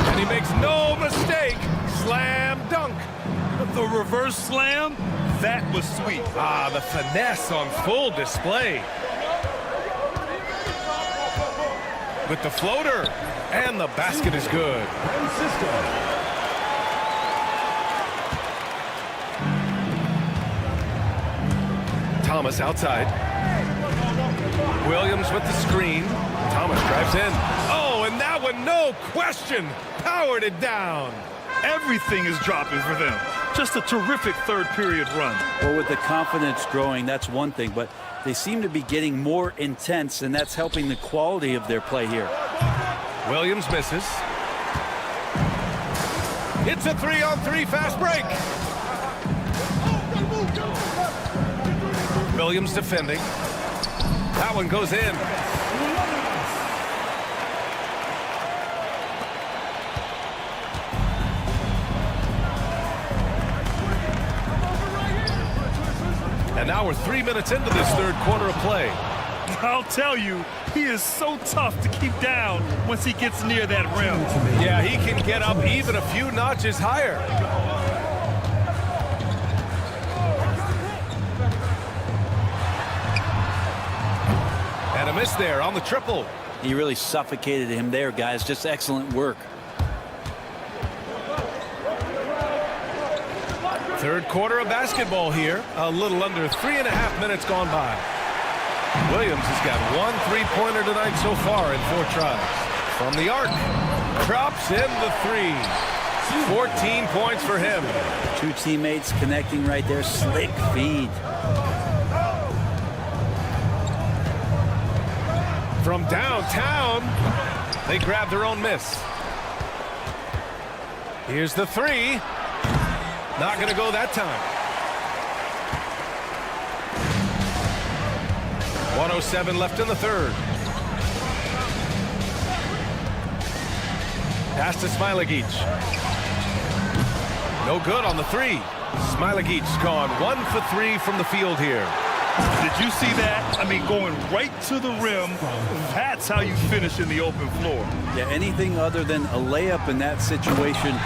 And he makes no mistake. Slam dunk. The reverse slam, that was sweet. Ah, the finesse on full display. With the floater, and the basket is good. Thomas outside. Williams with the screen. Thomas drives in. Oh, and that one, no question, powered it down. Everything is dropping for them. Just a terrific third period run. Well, with the confidence growing, that's one thing, but they seem to be getting more intense, and that's helping the quality of their play here. Williams misses. It's a 3-on-3 fast break. Williams defending. That one goes in. And now we're 3 minutes into this third quarter of play. I'll tell you, he is so tough to keep down once he gets near that rim. Yeah, he can get up even a few notches higher. And a miss there on the triple. He really suffocated him there, guys. Just excellent work. Third quarter of basketball here. A little under 3.5 minutes gone by. Williams has got 1 3-pointer tonight so far in 4 tries. From the arc. Drops in the 3. 14 points for him. 2 teammates connecting right there. Slick feed. From downtown, they grab their own miss. Here's the 3. Not going to go that time. 1:07 left in the third. Pass to Smilagic. No good on the 3. Smilagic's gone 1 for 3 from the field here. Did you see that? I mean, going right to the rim. That's how you finish in the open floor. Yeah, anything other than a layup in that situation,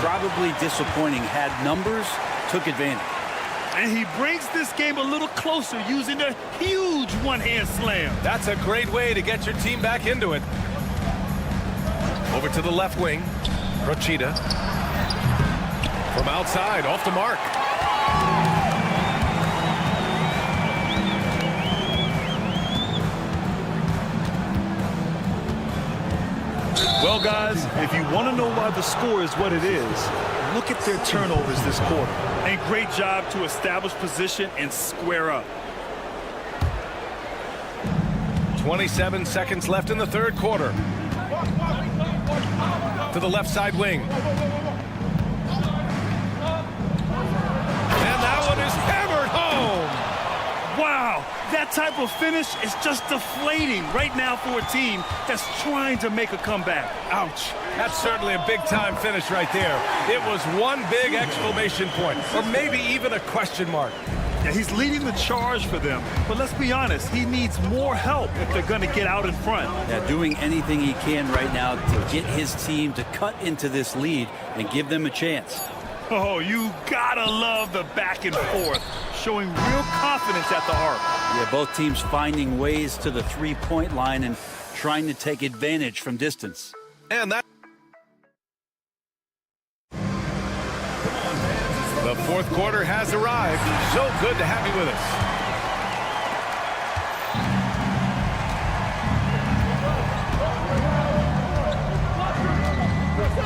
probably disappointing. Had numbers, took advantage. And he brings this game a little closer using a huge one-hand slam. That's a great way to get your team back into it. Over to the left wing. Rochita. From outside, off the mark. Well, guys, if you want to know why the score is what it is, look at their turnovers this quarter. And great job to establish position and square up. 27 seconds left in the third quarter. To the left side wing. And that one is hammered home. Wow, that type of finish is just deflating right now for a team that's trying to make a comeback. Ouch. That's certainly a big-time finish right there. It was one big exclamation point, or maybe even a question mark. Yeah, he's leading the charge for them, but let's be honest, he needs more help if they're going to get out in front. Yeah, doing anything he can right now to get his team to cut into this lead and give them a chance. Oh, you gotta love the back and forth, showing real confidence at the arc. Yeah, both teams finding ways to the three-point line and trying to take advantage from distance. And that. The fourth quarter has arrived. So good to have you with us.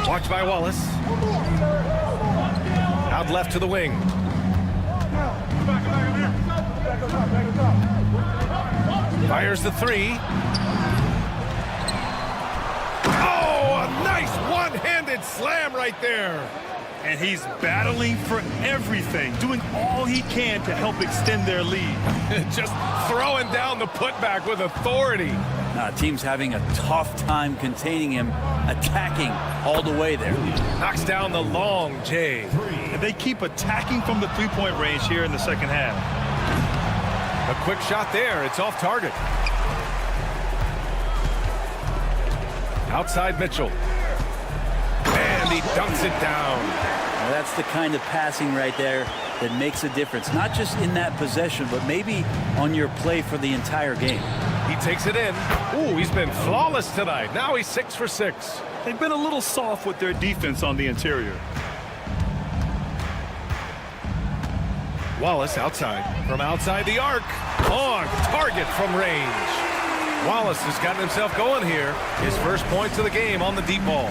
Watch by Wallace. Out left to the wing. Fires the 3. Oh, a nice one-handed slam right there. And he's battling for everything, doing all he can to help extend their lead. Just throwing down the putback with authority. Team's having a tough time containing him, attacking all the way there. Knocks down the long J. And they keep attacking from the three-point range here in the second half. A quick shot there. It's off target. Outside Mitchell. And he dunks it down. Now that's the kind of passing right there that makes a difference. Not just in that possession, but maybe on your play for the entire game. He takes it in. Ooh, he's been flawless tonight. Now he's 6 for 6. They've been a little soft with their defense on the interior. Wallace outside. From outside the arc. On target from range. Wallace has gotten himself going here. His first points of the game on the deep ball.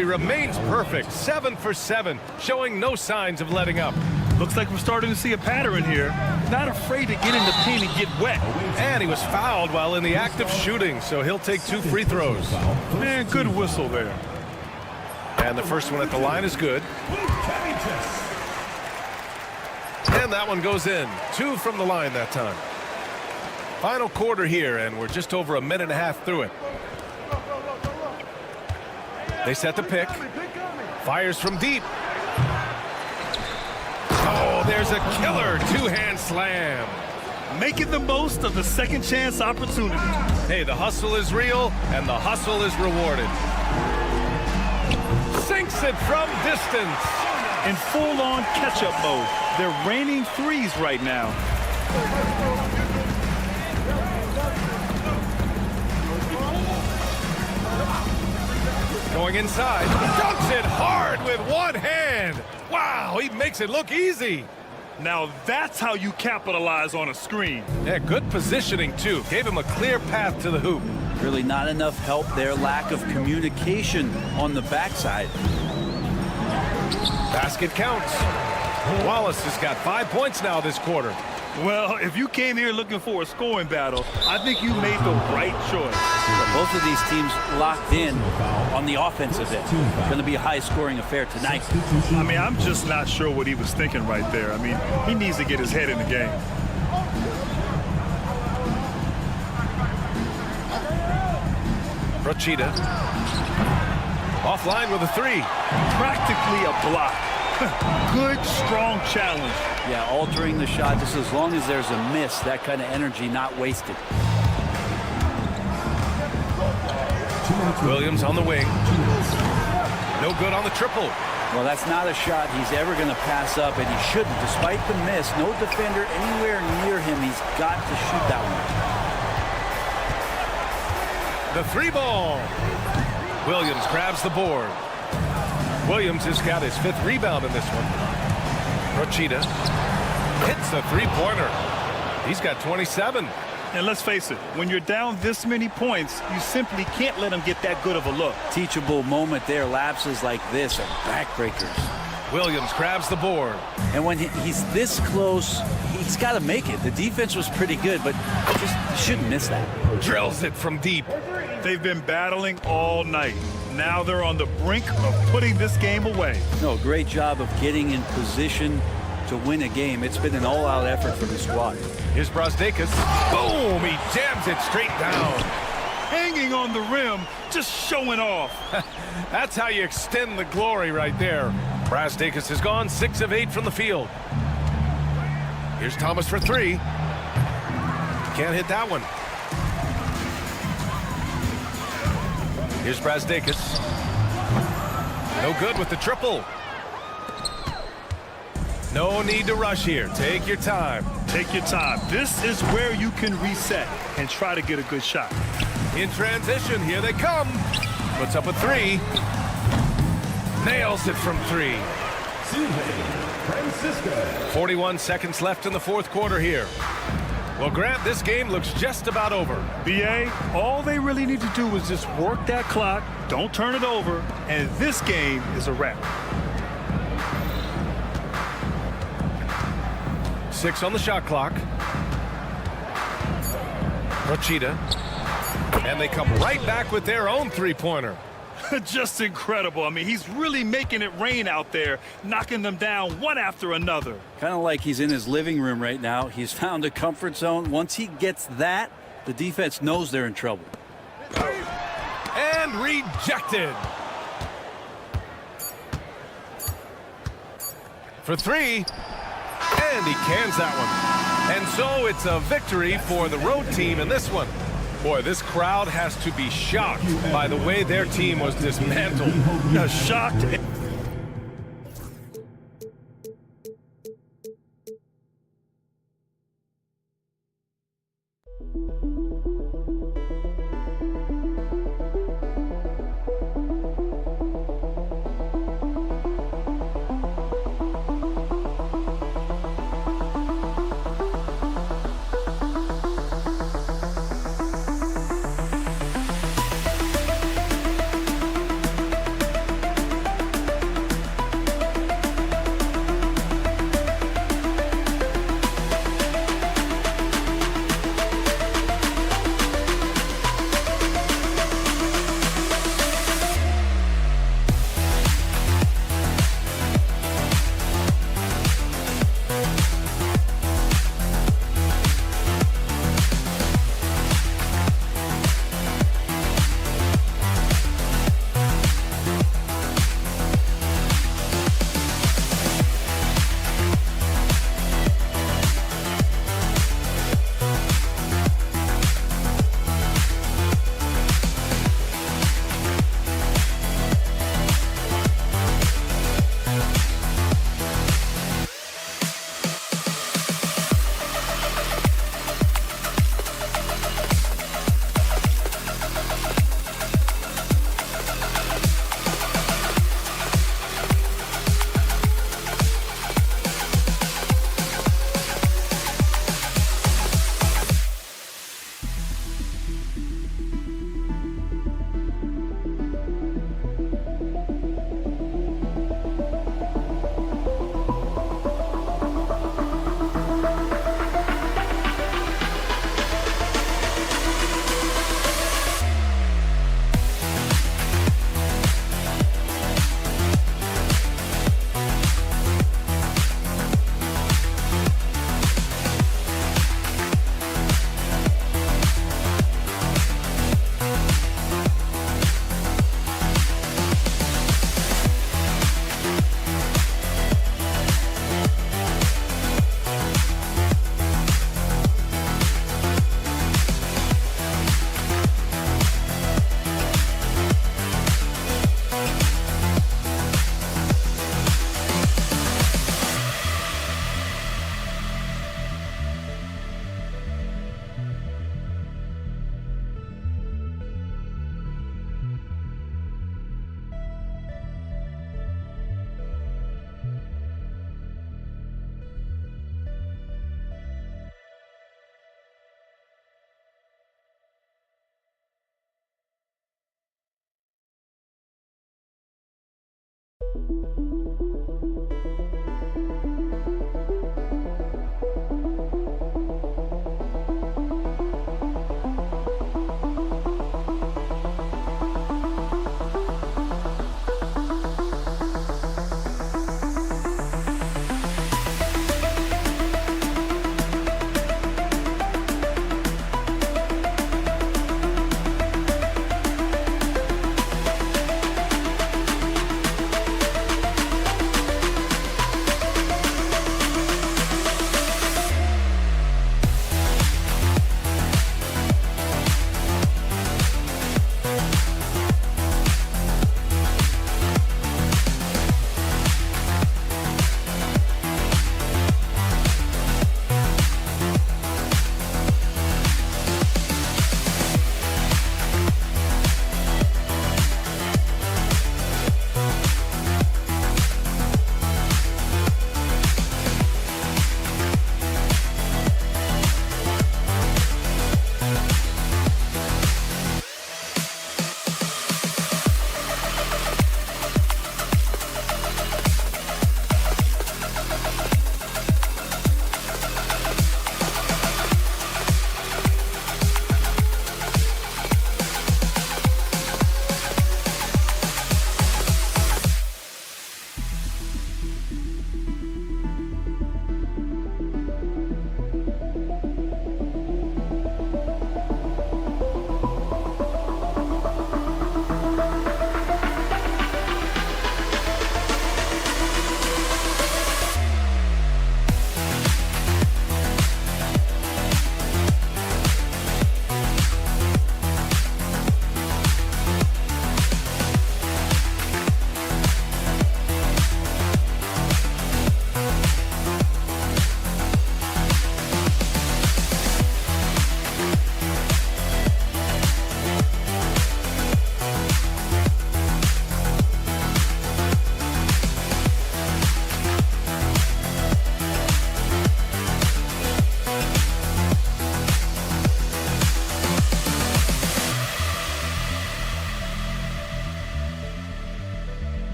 he remains perfect. 7 for 7, showing no signs of letting up. Looks like we're starting to see a pattern here. Not afraid to get in the paint and get wet. And he was fouled while in the act of shooting, so he'll take 2 free throws. Man, good whistle there. And the first one at the line is good. And that one goes in. 2 from the line that time. Final quarter here, and we're just over a minute and a half through it. They set the pick. Fires from deep. Oh, there's a killer 2-hand slam. Making the most of the second chance opportunity. Hey, the hustle is real, and the hustle is rewarded. Sinks it from distance. In full-on catch-up mode. They're raining threes right now. Going inside, dunks it hard with one hand. Wow, he makes it look easy. Now that's how you capitalize on a screen. Yeah, good positioning too. Gave him a clear path to the hoop. Really not enough help there. Lack of communication on the backside. Basket counts. Wallace has got 5 points now this quarter. Well, if you came here looking for a scoring battle, I think you made the right choice. Both of these teams locked in on the offensive end. Going to be a high-scoring affair tonight. I mean, I'm just not sure what he was thinking right there. I mean, he needs to get his head in the game. Rochita. Offline with a 3. Practically a block. Good, strong challenge. Yeah, altering the shot just as long as there's a miss. That kind of energy not wasted. Williams on the wing. No good on the triple. Well, that's not a shot he's ever going to pass up, and he shouldn't. Despite the miss, no defender anywhere near him. He's got to shoot that The one. 3 ball. Williams grabs the board. Williams has got his 5th rebound in this one. Rochita hits the 3-pointer. He's got 27. And let's face it, when you're down this many points, you simply can't let him get that good of a look. Teachable moment there. Lapses like this are backbreakers. Williams grabs the board. And when he's this close, he's got to make it. The defense was pretty good, but just shouldn't miss that. Drills it from deep. They've been battling all night. Now they're on the brink of putting this game away. No, great job of getting in position to win a game. It's been an all-out effort from the squad. Here's Brasdeikis. Boom! He jams it straight down. Hanging on the rim, just showing off. That's how you extend the glory right there. Brasdeikis has gone 6 of 8 from the field. Here's Thomas for 3. Can't hit that one. Here's Brasdeikis. No good with the triple. No need to rush here. Take your time. Take your time. This is where you can reset and try to get a good shot. In transition, here they come. Puts up a 3. Nails it from 3. 41 seconds left in the 4th quarter here. Well, Grant, this game looks just about over. BA, all they really need to do is just work that clock, don't turn it over, and this game is a wrap. 6 on the shot clock. Rochita. And they come right back with their own 3-pointer. Just incredible. I mean, he's really making it rain out there, knocking them down one after another. Kind of like he's in his living room right now. He's found a comfort zone. Once he gets that, the defense knows they're in trouble. And rejected. For 3. And he cans that one. And so it's a victory for the road team in this one. Boy, this crowd has to be shocked by the way their team was dismantled. Shocked.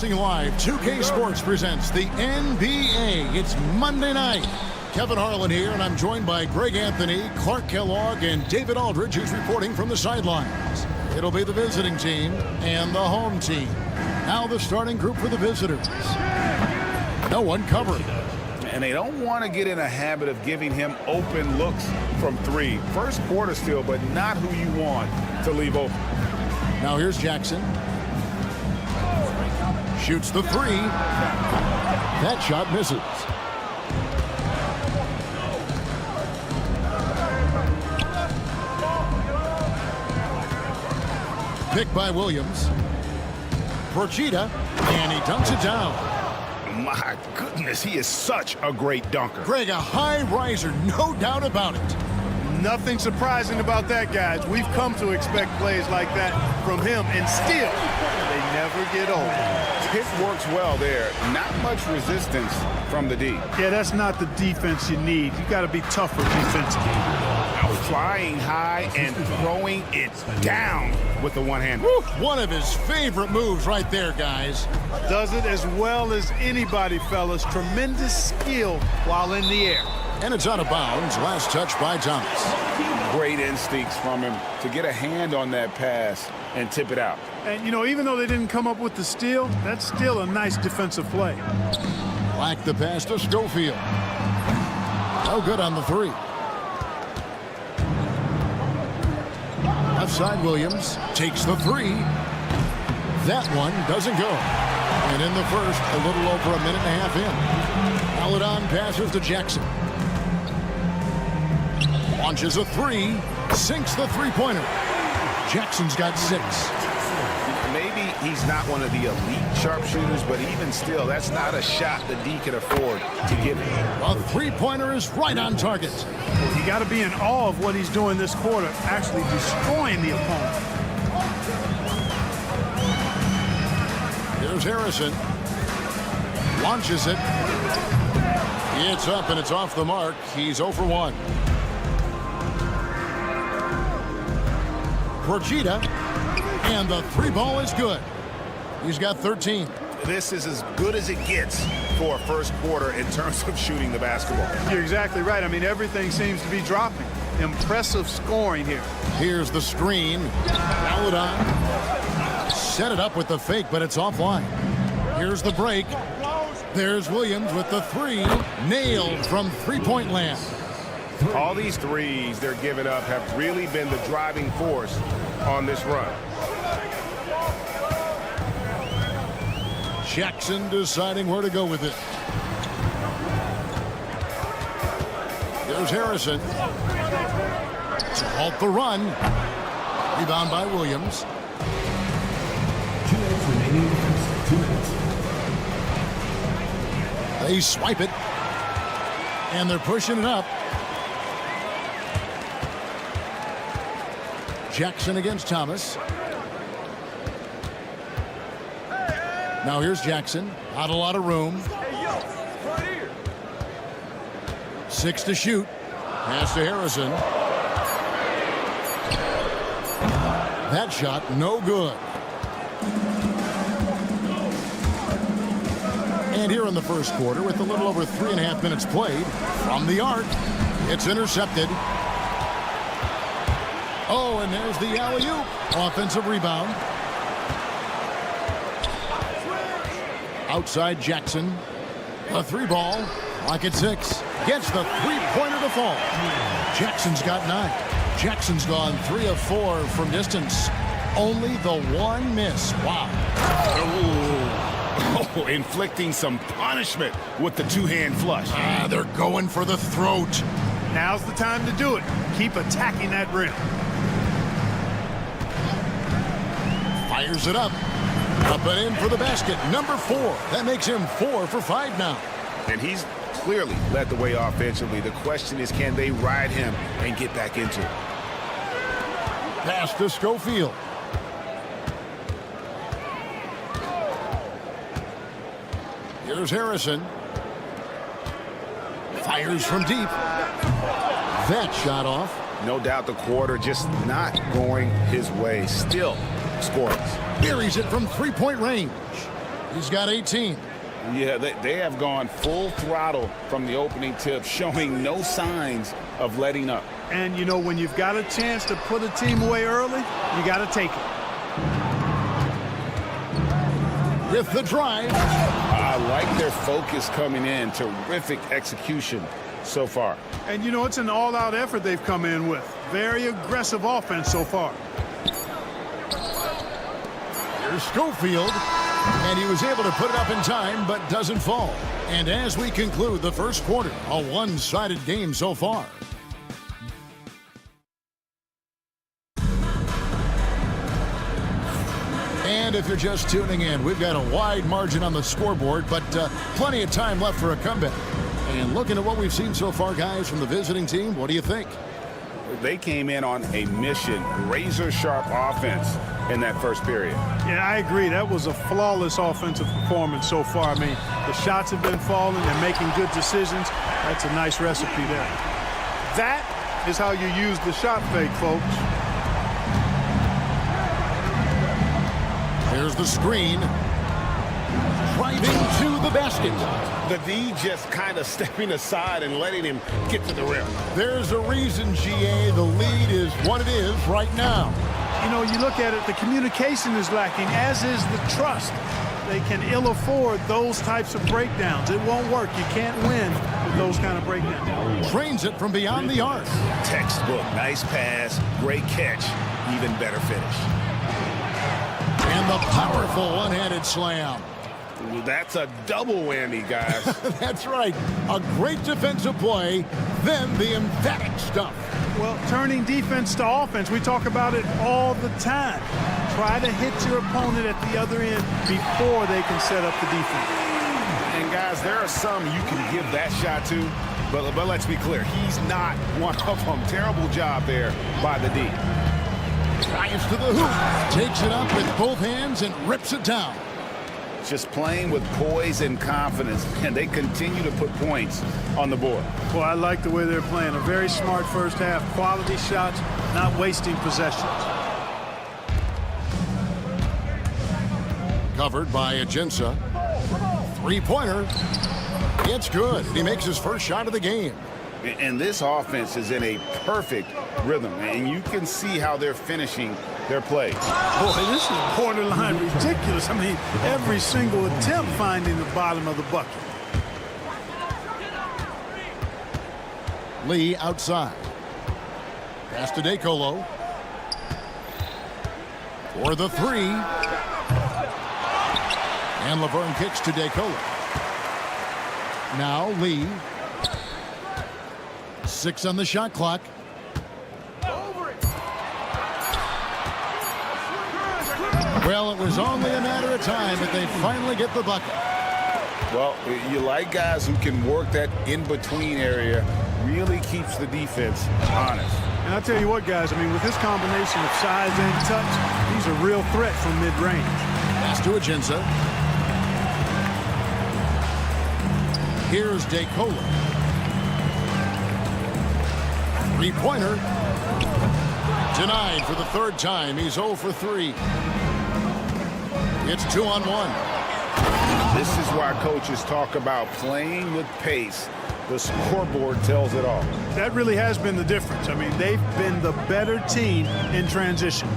Live, 2K Sports presents the NBA. It's Monday night. Kevin Harlan here, and I'm joined by Greg Anthony, Clark Kellogg, and David Aldridge, who's reporting from the sidelines. It'll be the visiting team and the home team. Now the starting group for the visitors. No one covered. And they don't want to get in a habit of giving him open looks from three. First quarter still, but not who you want to leave open. Now here's Jackson. Shoots the three. That shot misses. Picked by Williams. Procida, and he dunks it down. My goodness, he is such a great dunker. Greg, a high riser, no doubt about it. Nothing surprising about that, guys. We've come to expect plays like that from him, and still, they never get old. Pick works well there. Not much resistance from the D. Yeah, that's not the defense you need. You got to be tougher defensively. Now flying high and throwing it down with the one hand. One of his favorite moves right there, guys. Does it as well as anybody, fellas. Tremendous skill while in the air. And it's out of bounds. Last touch by Thomas. Great instincts from him to get a hand on that pass and tip it out. And, you know, even though they didn't come up with the steal, that's still a nice defensive play. Like the pass to Schofield. No good on the three. Left side, Williams takes the three. That one doesn't go. And in the first, a little over a minute and a half in. Alba passes to Jackson. Launches a three. Sinks the three-pointer. Jackson's got 6. Maybe he's not one of the elite sharpshooters, but even still, that's not a shot the D can afford to give him. A three-pointer is right on target. You got to be in awe of what he's doing this quarter, actually destroying the opponent. Here's Harrison. Launches it. It's up and it's off the mark. He's 0 for 1. Procida, and the three ball is good. He's got 13. This is as good as it gets for a first quarter in terms of shooting the basketball. You're exactly right. I mean, everything seems to be dropping. Impressive scoring here. Here's the screen. Alba set it up with the fake, but it's offline. Here's the break. There's Williams with the three. Nailed from three-point land. All these threes they're giving up have really been the driving force on this run. Jackson deciding where to go with it. There's Harrison. To halt the run. Rebound by Williams. 2 minutes remaining. 2 minutes. They swipe it. And they're pushing it up. Jackson against Thomas. Now here's Jackson. Not a lot of room. 6 to shoot. Pass to Harrison. That shot no good. And here in the first quarter, with a little over 3.5 minutes played, from the arc, it's intercepted. Oh, and there's the alley-oop. Offensive rebound. Outside Jackson. A three ball. Lock at 6. Gets the three-pointer to fall. Jackson's got 9. Jackson's gone 3 of 4 from distance. Only the one miss. Wow. Oh, inflicting some punishment with the two-hand flush. They're going for the throat. Now's the time to do it. Keep attacking that rim. Fires it up. Up and in for the basket. Number 4. That makes him 4 for 5 now. And he's clearly led the way offensively. The question is, can they ride him and get back into it? Pass to Schofield. Here's Harrison. Fires from deep. That shot off. No doubt the quarter just not going his way. Still scores. Buries it from three-point range. He's got 18. Yeah, they have gone full throttle from the opening tip, showing no signs of letting up. And, you know, when you've got a chance to put a team away early, you got to take it. With the drive. I like their focus coming in. Terrific execution so far. And, you know, it's an all-out effort they've come in with. Very aggressive offense so far. Here's Schofield. And he was able to put it up in time, but doesn't fall. And as we conclude the first quarter, a one-sided game so far. And if you're just tuning in, we've got a wide margin on the scoreboard, but plenty of time left for a comeback. And looking at what we've seen so far, guys, from the visiting team, what do you think? They came in on a mission, razor-sharp offense in that first period. Yeah, I agree. That was a flawless offensive performance so far. I mean, the shots have been falling. They're making good decisions. That's a nice recipe there. That is how you use the shot fake, folks. There's the screen. Driving to the basket. The D just kind of stepping aside and letting him get to the rim. There's a reason, GA, the lead is what it is right now. You know, you look at it, the communication is lacking, as is the trust. They can ill afford those types of breakdowns. It won't work. You can't win with those kind of breakdowns. Trains it from beyond the arc. Textbook, nice pass, great catch, even better finish. And the powerful one-handed slam. That's a double whammy, guys. That's right. A great defensive play, then the emphatic stuff. Well, turning defense to offense, we talk about it all the time. Try to hit your opponent at the other end before they can set up the defense. And, guys, there are some you can give that shot to, but let's be clear, he's not one of them. Terrible job there by the D. Drives to the hoop, takes it up with both hands and rips it down. Just playing with poise and confidence, and they continue to put points on the board. Well, I like the way they're playing. A very smart first half. Quality shots, not wasting possessions. Covered by Aginsa. Three-pointer. It's good. He makes his first shot of the game. And this offense is in a perfect rhythm, and you can see how they're finishing their play. Boy, this is borderline ridiculous. I mean, every single attempt finding the bottom of the bucket. Lee outside. Pass to DeColo. For the three. And Laverne kicks to DeColo. Now Lee. 6 on the shot clock. Well, it was only a matter of time, but they finally get the bucket. Well, you like guys who can work that in-between area, really keeps the defense honest. And I'll tell you what, guys, I mean, with this combination of size and touch, he's a real threat from mid-range. Pass to Aginsa. Here's DeColo. Three-pointer. Denied for the third time. He's 0 for 3. It's 2-on-1. This is why coaches talk about playing with pace. The scoreboard tells it all. That really has been the difference. I mean, they've been the better team in transition.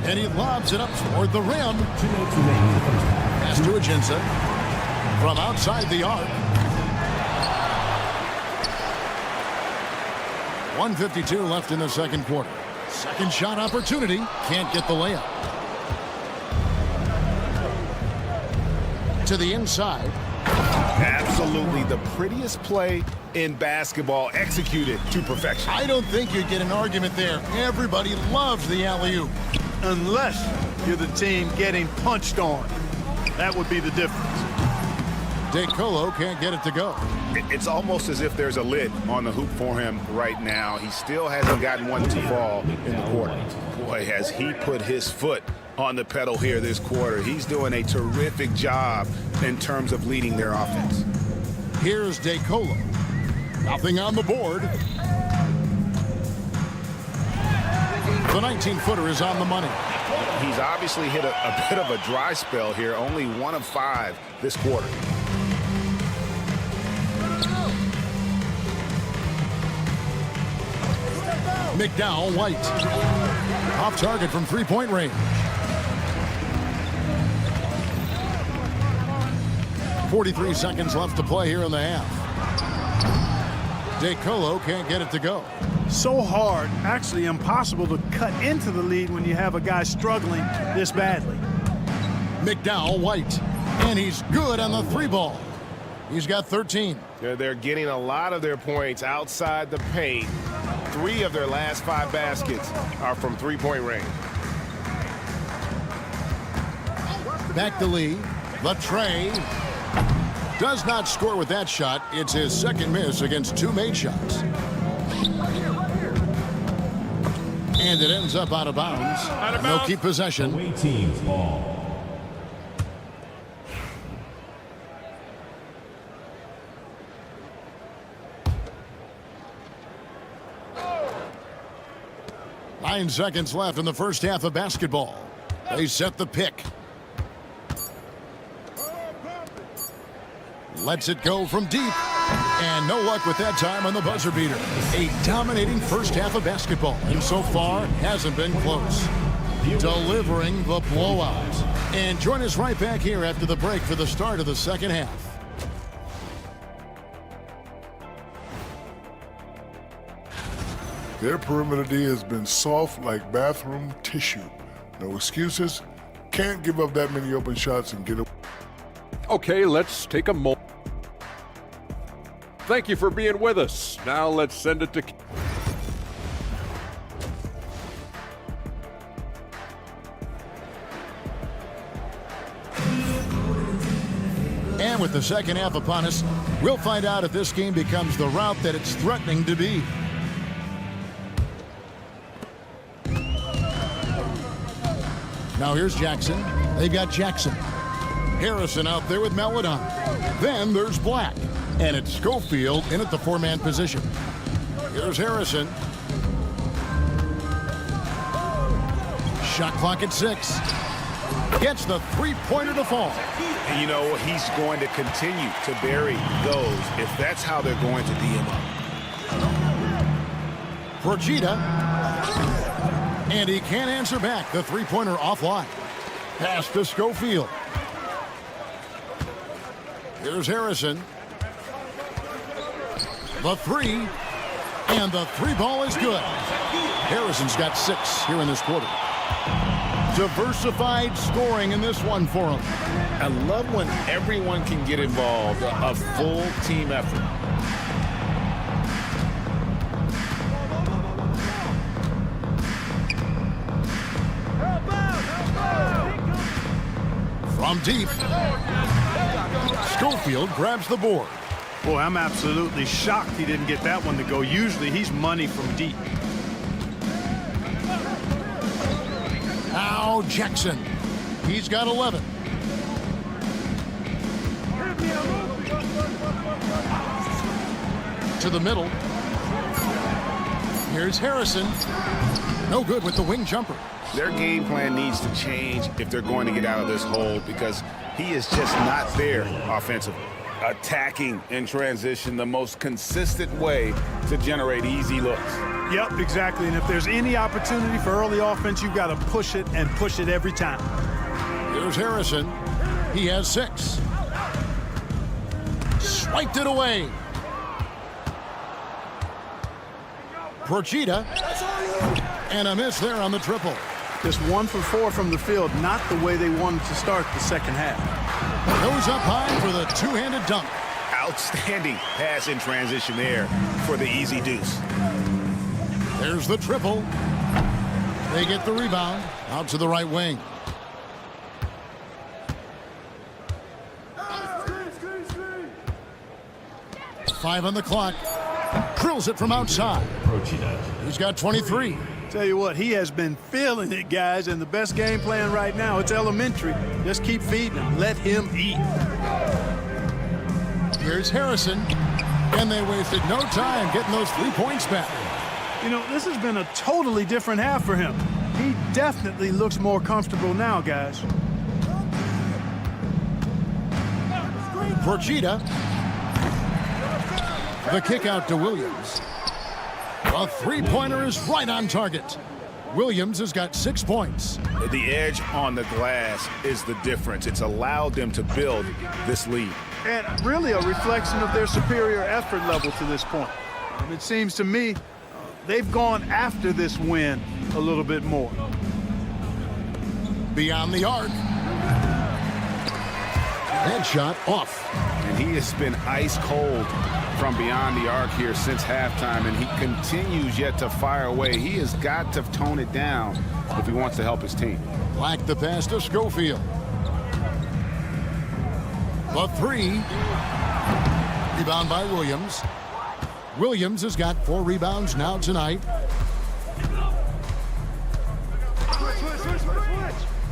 And he lobs it up toward the rim. Pass to Aginsa. From outside the arc. 1:52 left in the second quarter. Second shot opportunity. Can't get the layup. To the inside. Absolutely the prettiest play in basketball, executed to perfection. I don't think you'd get an argument there. Everybody loves the alley-oop. Unless you're the team getting punched on. That would be the difference. DeColo can't get it to go. It's almost as if there's a lid on the hoop for him right now. He still hasn't gotten one to fall in the quarter. Boy, has he put his foot on the pedal here this quarter. He's doing a terrific job in terms of leading their offense. Here's DeColo. Nothing on the board. The 19-footer is on the money. He's obviously hit a bit of a dry spell here. Only 1 of 5 this quarter. McDowell White. Off target from three-point range. 43 seconds left to play here in the half. DeColo can't get it to go. So hard, actually impossible to cut into the lead when you have a guy struggling this badly. McDowell White. And he's good on the 3-ball. He's got 13. They're getting a lot of their points outside the paint. 3 of their last 5 baskets are from three-point range. Back to Lee. Latre does not score with that shot. It's his second miss against 2 made shots. And it ends up out of bounds. They'll keep possession. Away team's ball. Nine seconds left in the first half of basketball. They set the pick. Lets it go from deep. And no luck with that time on the buzzer beater. A dominating first half of basketball. And so far, hasn't been close. Delivering the blowout. And join us right back here after the break for the start of the second half. Their perimeter D has been soft like bathroom tissue. No excuses. Can't give up that many open shots and get it. Okay, let's take a moment. Thank you for being with us. Now let's send it to... And with the second half upon us, we'll find out if this game becomes the route that it's threatening to be. Now here's Jackson. They've got Jackson. Harrison out there with Melodon. Then there's Black. And it's Schofield in at the 4-man position. Here's Harrison. Shot clock at 6. Gets the 3-pointer to fall. And you know, he's going to continue to bury those if that's how they're going to D him up. Procida. And he can't answer back. The 3-pointer offline. Pass to Schofield. Here's Harrison. The 3. And the 3-ball is good. Harrison's got 6 here in this quarter. Diversified scoring in this one for him. I love when everyone can get involved, a full team effort. From deep, Schofield grabs the board. Boy, I'm absolutely shocked he didn't get that one to go. Usually he's money from deep. Now Jackson. He's got 11. To the middle. Here's Harrison. No good with the wing jumper. Their game plan needs to change if they're going to get out of this hole because he is just not there offensively. Attacking in transition, the most consistent way to generate easy looks. Yep, exactly. And if there's any opportunity for early offense, you've got to push it and push it every time. Here's Harrison. He has 6. Swiped it away. Procida. And a miss there on the triple. Just 1 for 4 from the field, not the way they wanted to start the second half. Goes up high for the two-handed dunk. Outstanding pass in transition there for the easy deuce. There's the triple. They get the rebound out to the right wing. Five on the clock. Drills it from outside. He's got 23. Tell you what, he has been feeling it, guys, and the best game plan right now, it's elementary. Just keep feeding him. Let him eat. Here's Harrison, and they wasted no time getting those 3 points back. You know, this has been a totally different half for him. He definitely looks more comfortable now, guys. Fertitta. The kick out to Williams. A three-pointer is right on target. Williams has got 6 points. The edge on the glass is the difference. It's allowed them to build this lead. And really a reflection of their superior effort level to this point. And it seems to me they've gone after this win a little bit more. Beyond the arc. Headshot off. And he has been ice cold from beyond the arc here since halftime, and he continues yet to fire away. He has got to tone it down if he wants to help his team. Black the pass to Schofield. The three. Rebound by Williams. Williams has got 4 rebounds now tonight.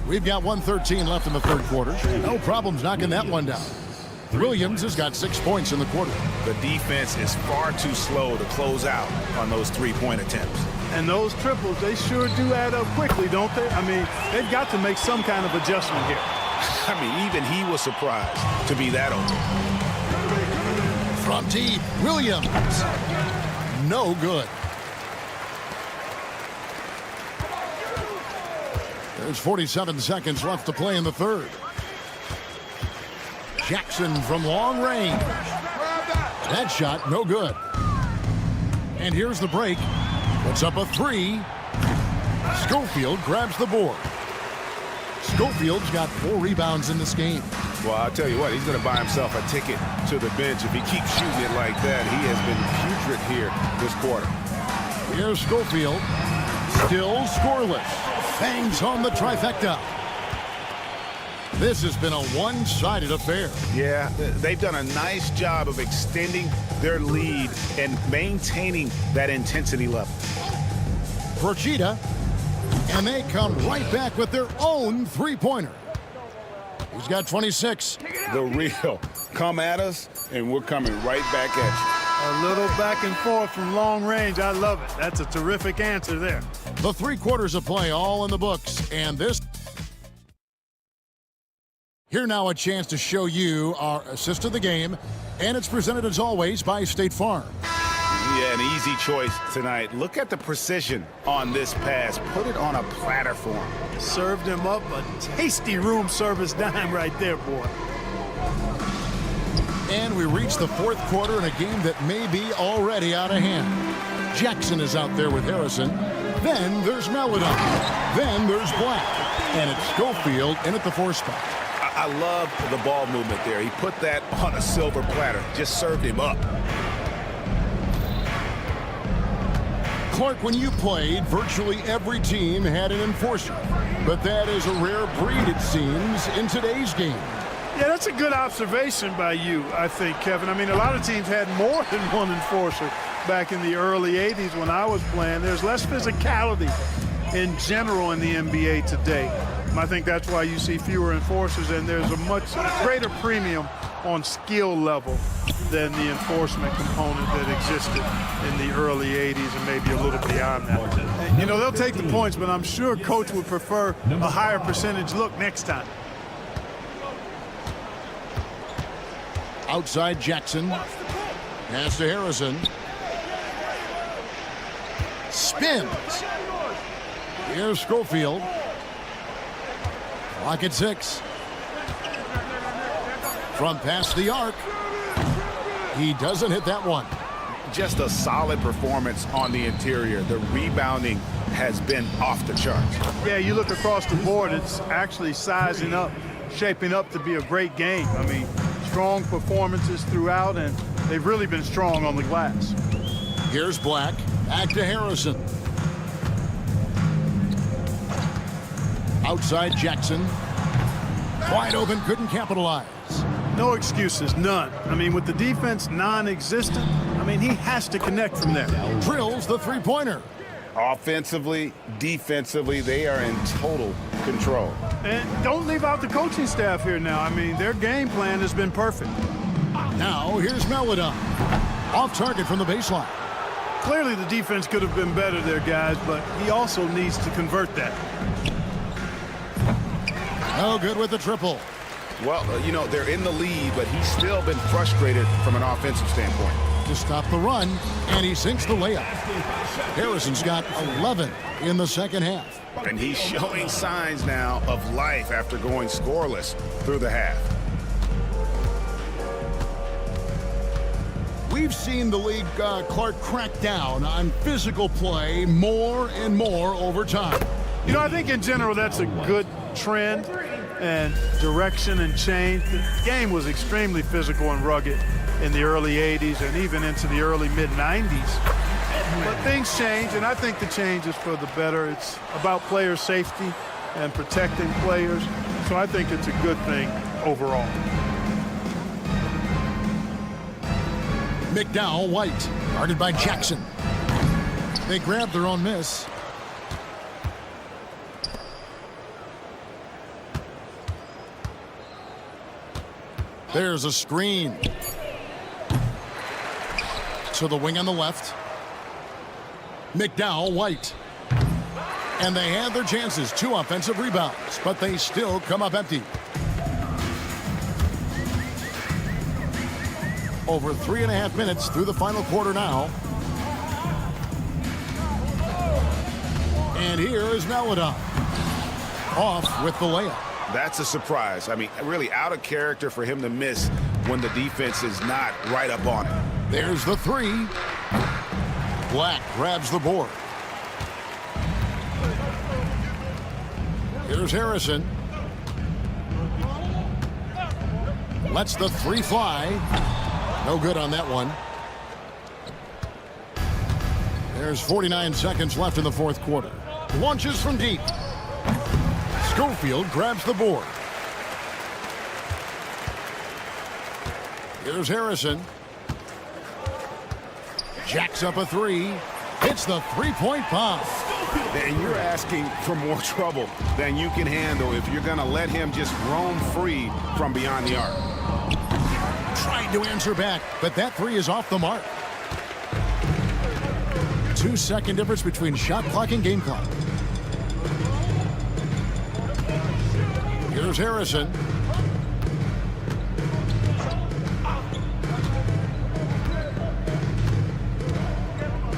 We've got 1:13 left in the third quarter. No problems knocking that one down. Williams has got 6 points in the quarter. The defense is far too slow to close out on those three-point attempts. And those triples, they sure do add up quickly, don't they? I mean, they've got to make some kind of adjustment here. I mean, even he was surprised to be that open. From deep, Williams. No good. There's 47 seconds left to play in the third. Jackson from long range. That shot, no good. And here's the break. Puts up a 3. Schofield grabs the board. Schofield's got 4 rebounds in this game. Well, I'll tell you what, he's going to buy himself a ticket to the bench if he keeps shooting it like that. He has been putrid here this quarter. Here's Schofield. Still scoreless. Bangs on the trifecta. This has been a one-sided affair. Yeah, they've done a nice job of extending their lead and maintaining that intensity level. Fertitta, and they come right back with their own three-pointer. He's got 26. The real. Come at us, and we're coming right back at you. A little back and forth from long range. I love it. That's a terrific answer there. The 3 quarters of play all in the books, and this. Here now a chance to show you our assist of the game, and it's presented as always by State Farm. Yeah, an easy choice tonight. Look at the precision on this pass. Put it on a platter for him. Served him up a tasty room service dime right there, boy. And we reach the fourth quarter in a game that may be already out of hand. Jackson is out there with Harrison. Then there's Melodon. Then there's Black. And it's Schofield in at the 4 spot. I love the ball movement there. He put that on a silver platter. Just served him up. Clark, when you played, virtually every team had an enforcer. But that is a rare breed, it seems, in today's game. Yeah, that's a good observation by you, I think, Kevin. I mean, a lot of teams had more than one enforcer back in the early 80s when I was playing. There's less physicality in general in the NBA today. I think that's why you see fewer enforcers, and there's a much greater premium on skill level than the enforcement component that existed in the early 80s and maybe a little beyond that. You know, they'll take the points, but I'm sure Coach would prefer a higher percentage look next time. Outside Jackson. Pass to Harrison. Spins. Here's Schofield. Clock at 6. From past the arc. He doesn't hit that one. Just a solid performance on the interior. The rebounding has been off the charts. Yeah, you look across the board, it's actually sizing up, shaping up to be a great game. I mean, strong performances throughout, and they've really been strong on the glass. Here's Black. Back to Harrison. Outside Jackson. Wide open, couldn't capitalize. No excuses, none. I mean, with the defense non-existent, I mean, he has to connect from there. Drills the three-pointer. Offensively, defensively, they are in total control. And don't leave out the coaching staff here now. I mean, their game plan has been perfect. Now, here's Melodon. Off target from the baseline. Clearly the defense could have been better there, guys, but he also needs to convert that. No good with the triple. Well, you know, they're in the lead, but he's still been frustrated from an offensive standpoint. To stop the run, and he sinks the layup. Harrison's got 11 in the second half. And he's showing signs now of life after going scoreless through the half. We've seen the league, Clark, crack down on physical play more and more over time. You know, I think in general that's a good trend and direction and change. The game was extremely physical and rugged in the early 80s and even into the early mid-90s. But things change, and I think the change is for the better. It's about player safety and protecting players, so I think it's a good thing overall. McDowell White, guarded by Jackson. They grab their own miss. There's a screen. To the wing on the left. McDowell White. And they had their chances. 2 offensive rebounds, but they still come up empty. Over 3.5 minutes through the final quarter now. And here is Meladon. Off with the layup. That's a surprise. I mean, really out of character for him to miss when the defense is not right up on it. There's the 3. Black grabs the board. Here's Harrison. Lets the 3 fly. No good on that one. There's 49 seconds left in the fourth quarter. Launches from deep. Schofield grabs the board. Here's Harrison. Jacks up a 3. Hits the three-point bomb. And you're asking for more trouble than you can handle if you're going to let him just roam free from beyond the arc. Trying to answer back, but that 3 is off the mark. 2-second difference between shot clock and game clock. Here's Harrison.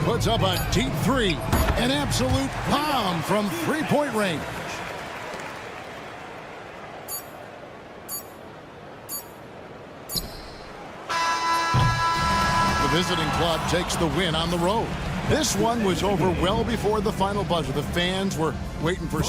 Puts up a deep 3. An absolute bomb from three-point range. The visiting club takes the win on the road. This one was over well before the final buzzer. The fans were waiting for...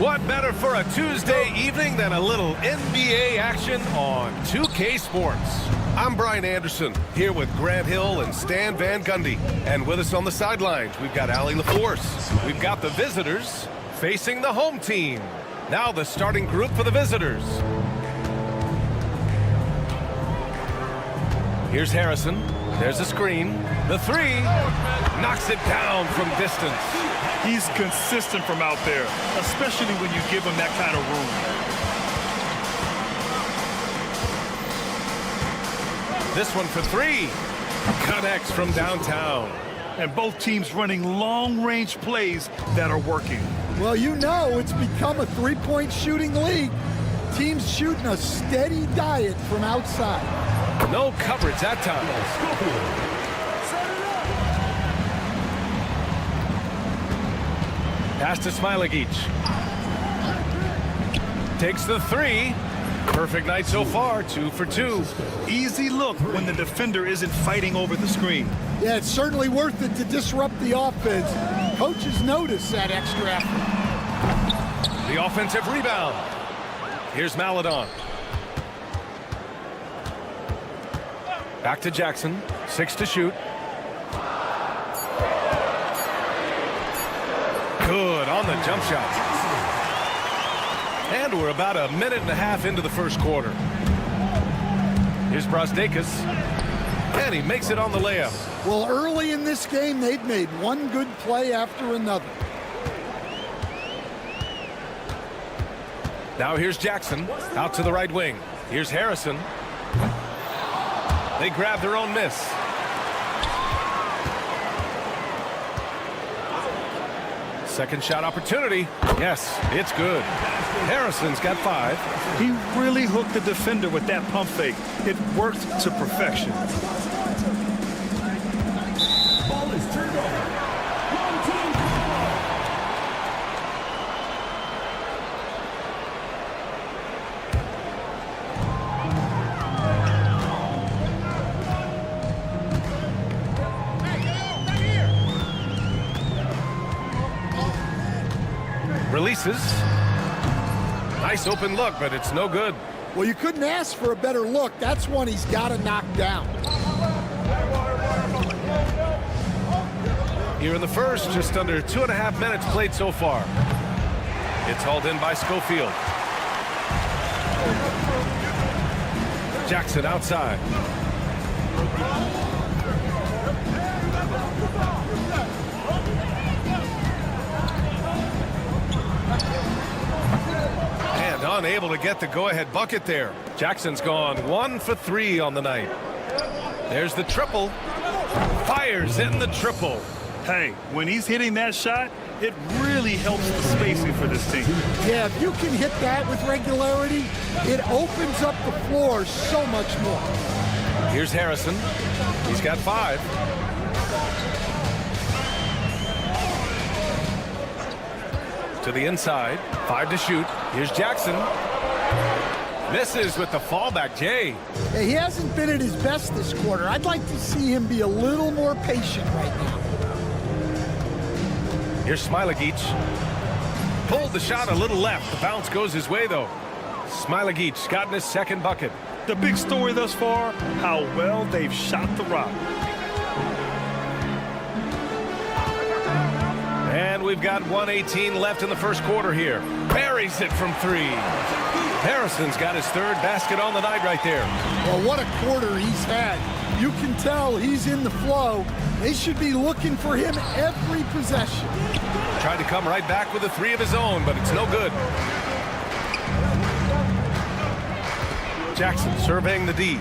What better for a Tuesday evening than a little NBA action on 2K Sports? I'm Brian Anderson, here with Grant Hill and Stan Van Gundy. And with us on the sidelines, we've got Allie LaForce. We've got the visitors facing the home team. Now the starting group for the visitors. Here's Harrison. There's a screen. The three knocks it down from distance. He's consistent from out there, especially when you give him that kind of room. This one for three. Connects from downtown. And both teams running long-range plays that are working. Well, you know it's become a three-point shooting league. Teams shooting a steady diet from outside. No coverage that time. Pass to Smilagic. Takes the three. Perfect night so far, 2 for 2. Easy look when the defender isn't fighting over the screen. Yeah, it's certainly worth it to disrupt the offense. Coaches notice that extra effort. The offensive rebound. Here's Maladon. Back to Jackson. 6 to shoot. Good on the jump shot. And we're about a minute and a half into the first quarter. Here's Brasdeikis. And he makes it on the layup. Well, early in this game, they've made one good play after another. Now here's Jackson. Out to the right wing. Here's Harrison. They grab their own miss. Second shot opportunity. Yes, it's good. Harrison's got 5. He really hooked the defender with that pump fake. It worked to perfection. Ball is turned over. Wrong team Releases. Nice open look, but it's no good. Well, you couldn't ask for a better look. That's one he's got to knock down. Here in the first, just under 2.5 minutes played so far. It's hauled in by Schofield. Jackson outside. Unable to get the go-ahead bucket there. Jackson's gone 1 for 3 on the night. There's the triple. Fires in the triple. Hey, when he's hitting that shot, it really helps the spacing for this team. Yeah, if you can hit that with regularity, it opens up the floor so much more. Here's Harrison. He's got 5. To the inside. 5 to shoot. Here's Jackson. Misses with the fallback, Jay. Yeah, he hasn't been at his best this quarter. I'd like to see him be a little more patient right now. Here's Smilagic. Pulled the shot a little left. The bounce goes his way, though. Smilagic gotten his second bucket. The big story thus far, how well they've shot the rock. And we've got 1:18 left in the first quarter here. Buries it from three. Harrison's got his third basket on the night right there. Well, what a quarter he's had. You can tell he's in the flow. They should be looking for him every possession. Tried to come right back with a three of his own, but it's no good. Jackson surveying the D.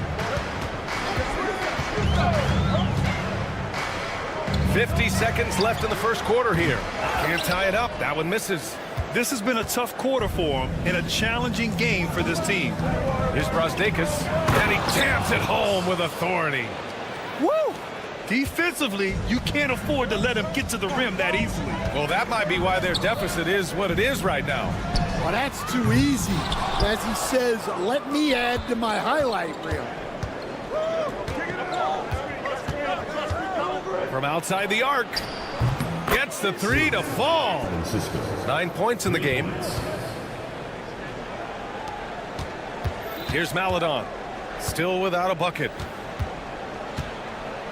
50 seconds left in the first quarter here. Can't tie it up. That one misses. This has been a tough quarter for him and a challenging game for this team. Here's Brasdeikis, and he jams it home with authority. Woo! Defensively, you can't afford to let him get to the rim that easily. Well, that might be why their deficit is what it is right now. Well, that's too easy. As he says, let me add to my highlight reel. From outside the arc. Gets the three to fall. 9 points in the game. Here's Maledon. Still without a bucket.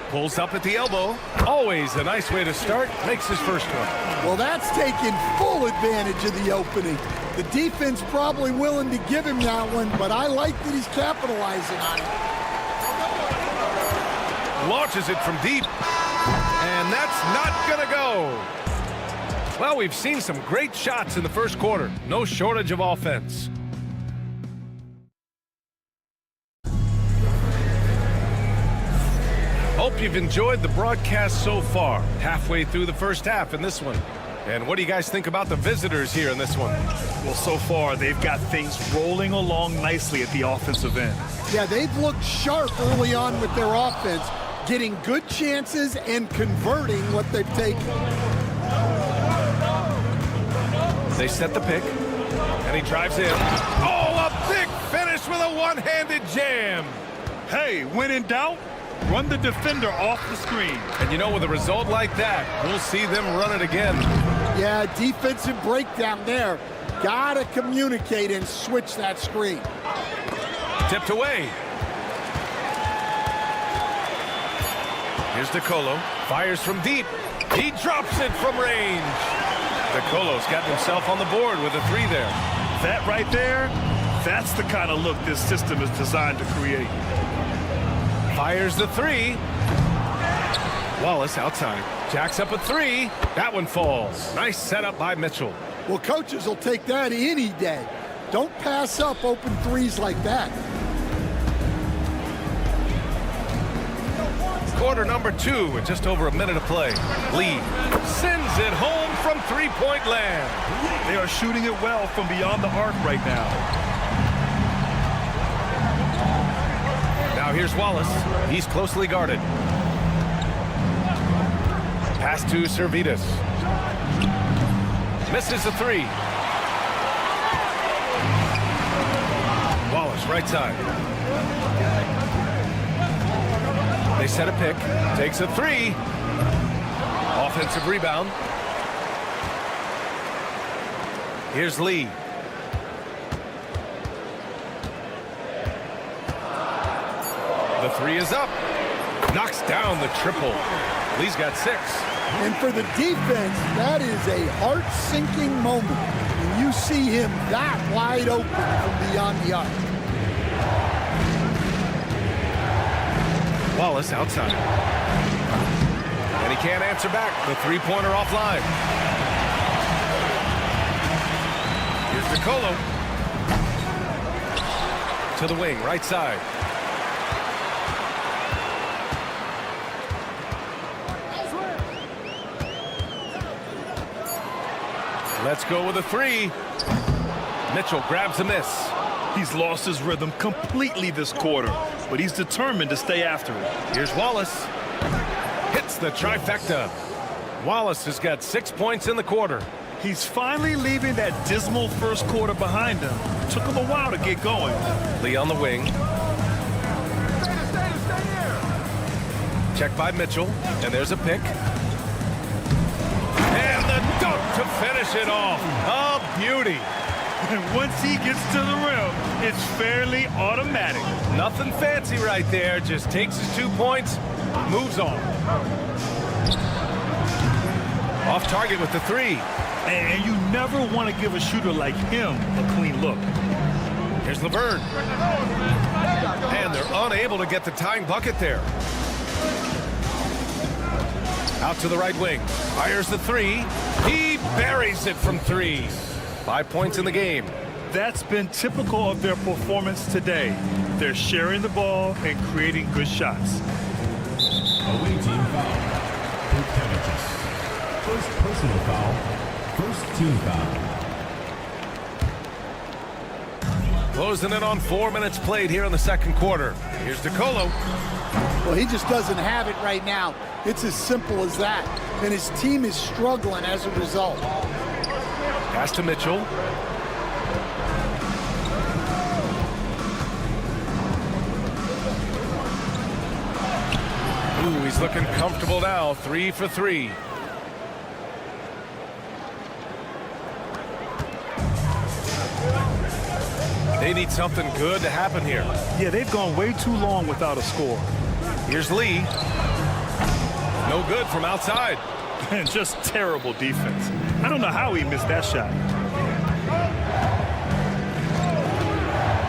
Pulls up at the elbow. Always a nice way to start. Makes his first one. Well, that's taking full advantage of the opening. The defense probably willing to give him that one, but I like that he's capitalizing on it. Launches it from deep. And that's not gonna go. Well, we've seen some great shots in the first quarter. No shortage of offense. Hope you've enjoyed the broadcast so far. Halfway through the first half in this one. And what do you guys think about the visitors here in this one? Well, so far, they've got things rolling along nicely at the offensive end. Yeah, they've looked sharp early on with their offense, getting good chances and converting what they've taken. They set the pick, and he drives in. Oh, a big finish with a one-handed jam. Hey, when in doubt, run the defender off the screen. And you know, with a result like that, we'll see them run it again. Yeah, defensive breakdown there. Gotta communicate and switch that screen. Tipped away. Here's DeColo. Fires from deep. He drops it from range. DeColo's got himself on the board with a three there. That right there, that's the kind of look this system is designed to create. Fires the three. Wallace outside. Jacks up a three. That one falls. Nice setup by Mitchell. Well, coaches will take that any day. Don't pass up open threes like that. Quarter number 2 with just over a minute of play. Lee sends it home from three-point land. They are shooting it well from beyond the arc right now. Now here's Wallace. He's closely guarded. Pass to Servetus. Misses the three. Wallace right side. They set a pick. Takes a three. Offensive rebound. Here's Lee. The three is up. Knocks down the triple. Lee's got 6. And for the defense, that is a heart-sinking moment when you see him that wide open from beyond the arc. Wallace outside. And he can't answer back. The three-pointer offline. Here's DeColo. To the wing, right side. Let's go with a three. Mitchell grabs a miss. He's lost his rhythm completely this quarter, but he's determined to stay after it. Here's Wallace. Hits the trifecta. Wallace has got 6 points in the quarter. He's finally leaving that dismal first quarter behind him. Took him a while to get going. Lee on the wing. Check by Mitchell, and there's a pick. And the dunk to finish it off. A beauty. And once he gets to the rim, it's fairly automatic. Nothing fancy right there. Just takes his 2 points, moves on. Off target with the three. And you never want to give a shooter like him a clean look. Here's Laverne. And they're unable to get the tying bucket there. Out to the right wing. Fires the three. He buries it from three. 5 points in the game. That's been typical of their performance today. They're sharing the ball and creating good shots. Away team foul. Bogdanovich. First personal foul. First team foul. Closing in on 4 minutes played here in the second quarter. Here's DeColo. Well, he just doesn't have it right now. It's as simple as that. And his team is struggling as a result. Pass to Mitchell. Ooh, he's looking comfortable now. 3 for 3. They need something good to happen here. Yeah, they've gone way too long without a score. Here's Lee. No good from outside. And just terrible defense. I don't know how he missed that shot.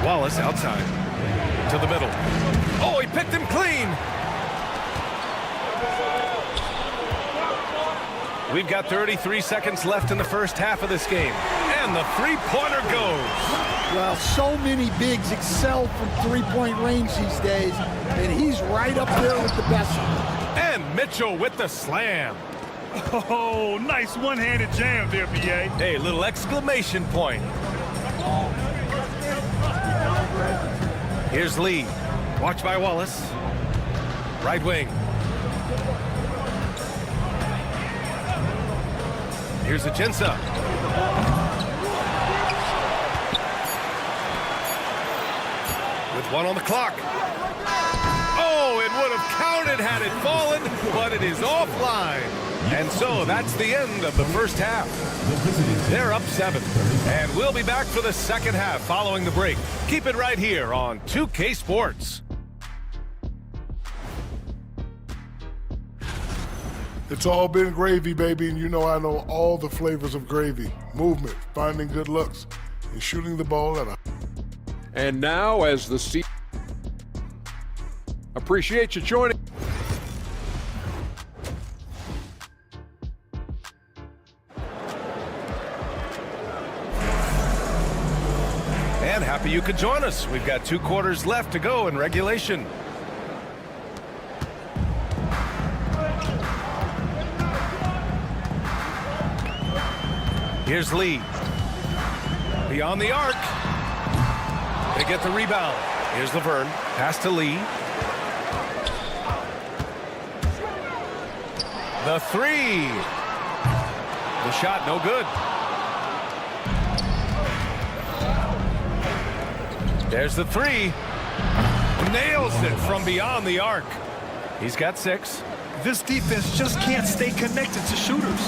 Wallace outside. To the middle. Oh, he picked him clean. We've got 33 seconds left in the first half of this game. And the three-pointer goes. Well, so many bigs excel from three-point range these days, and he's right up there with the best. And Mitchell with the slam. Oh, nice one-handed jam there, B.A. Hey, little exclamation point. Here's Lee. Watched by Wallace. Right wing. Here's Ajinça. With 1 on the clock. Oh, it would have counted had it fallen, but it is offline. And so that's the end of the first half. They're up 7. And we'll be back for the second half following the break. Keep it right here on 2K Sports. It's all been gravy, baby, and you know I know all the flavors of gravy. Movement, finding good looks, and shooting the ball at a... And now, as the season... Appreciate you joining. And happy you could join us. We've got 2 quarters left to go in regulation. Here's Lee. Beyond the arc. They get the rebound. Here's Laverne. Pass to Lee. The three. The shot no good. There's the three. Nails it from beyond the arc. He's got 6. This defense just can't stay connected to shooters.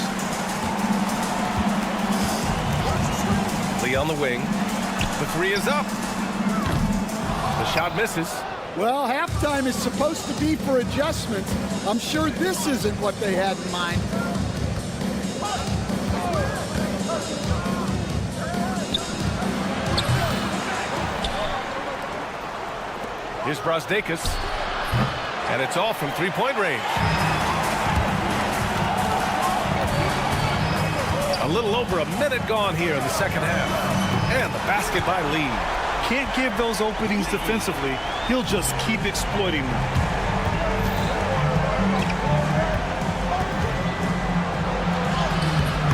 Lee on the wing. The three is up. The shot misses. Well, halftime is supposed to be for adjustments. I'm sure this isn't what they had in mind. Here's Brosdakis. And it's all from three-point range. A little over a minute gone here in the second half. And the basket by Lee. Can't give those openings defensively. He'll just keep exploiting them.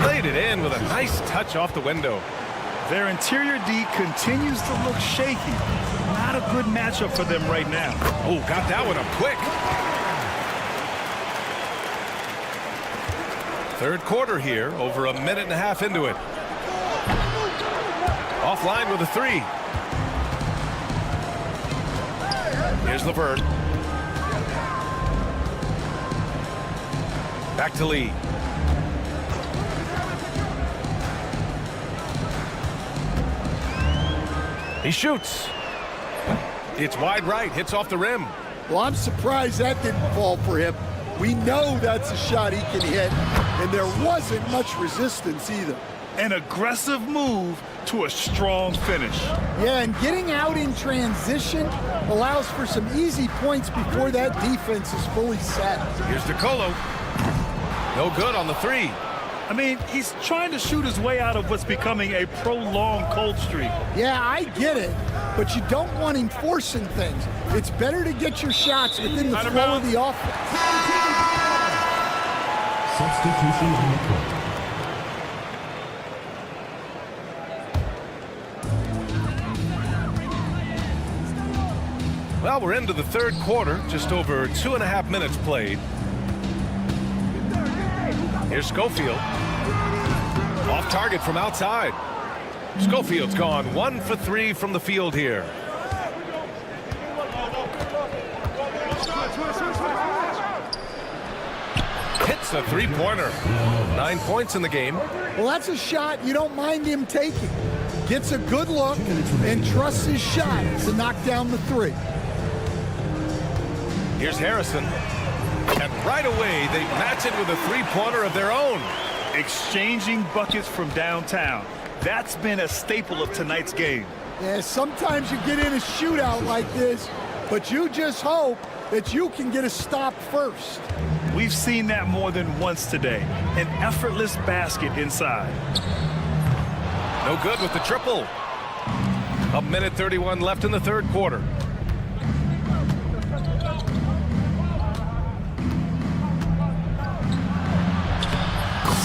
Laid it in with a nice touch off the window. Their interior D continues to look shaky. Not a good matchup for them right now. Oh, got that one up quick. Third quarter here, over a minute and a half into it. Offline with a three. Here's Levert. Back to Lee. He shoots. It's wide right, hits off the rim. Well, I'm surprised that didn't fall for him. We know that's a shot he can hit, and there wasn't much resistance either. An aggressive move to a strong finish. Yeah, and getting out in transition allows for some easy points before that defense is fully set. Here's DeColo. No good on the three. I mean, he's trying to shoot his way out of what's becoming a prolonged cold streak. Yeah, I get it, but you don't want him forcing things. It's better to get your shots within the flow of the offense. Substitution on the court. Well, we're into the third quarter, just over 2.5 minutes played. Here's Schofield. Off target from outside. Schofield's gone 1 for 3 from the field here. Hits a three-pointer. 9 points in the game. Well, that's a shot you don't mind him taking. Gets a good look and trusts his shot to knock down the three. Here's Harrison. And right away, they match it with a three-pointer of their own. Exchanging buckets from downtown. That's been a staple of tonight's game. Yeah, sometimes you get in a shootout like this, but you just hope that you can get a stop first. We've seen that more than once today. An effortless basket inside. No good with the triple. 1:31 left in the third quarter.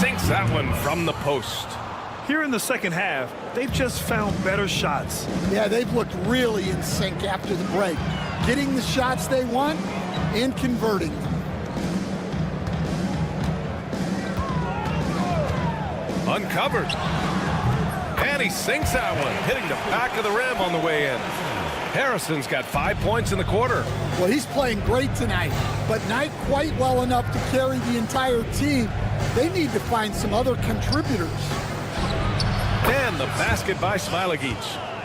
Sinks that one from the post. Here in the second half, they've just found better shots. Yeah, they've looked really in sync after the break. Getting the shots they want and converting them. Uncovered. And he sinks that one, hitting the back of the rim on the way in. Harrison's got 5 points in the quarter. Well, he's playing great tonight, but not quite well enough to carry the entire team. They need to find some other contributors. And the basket by Smilagic.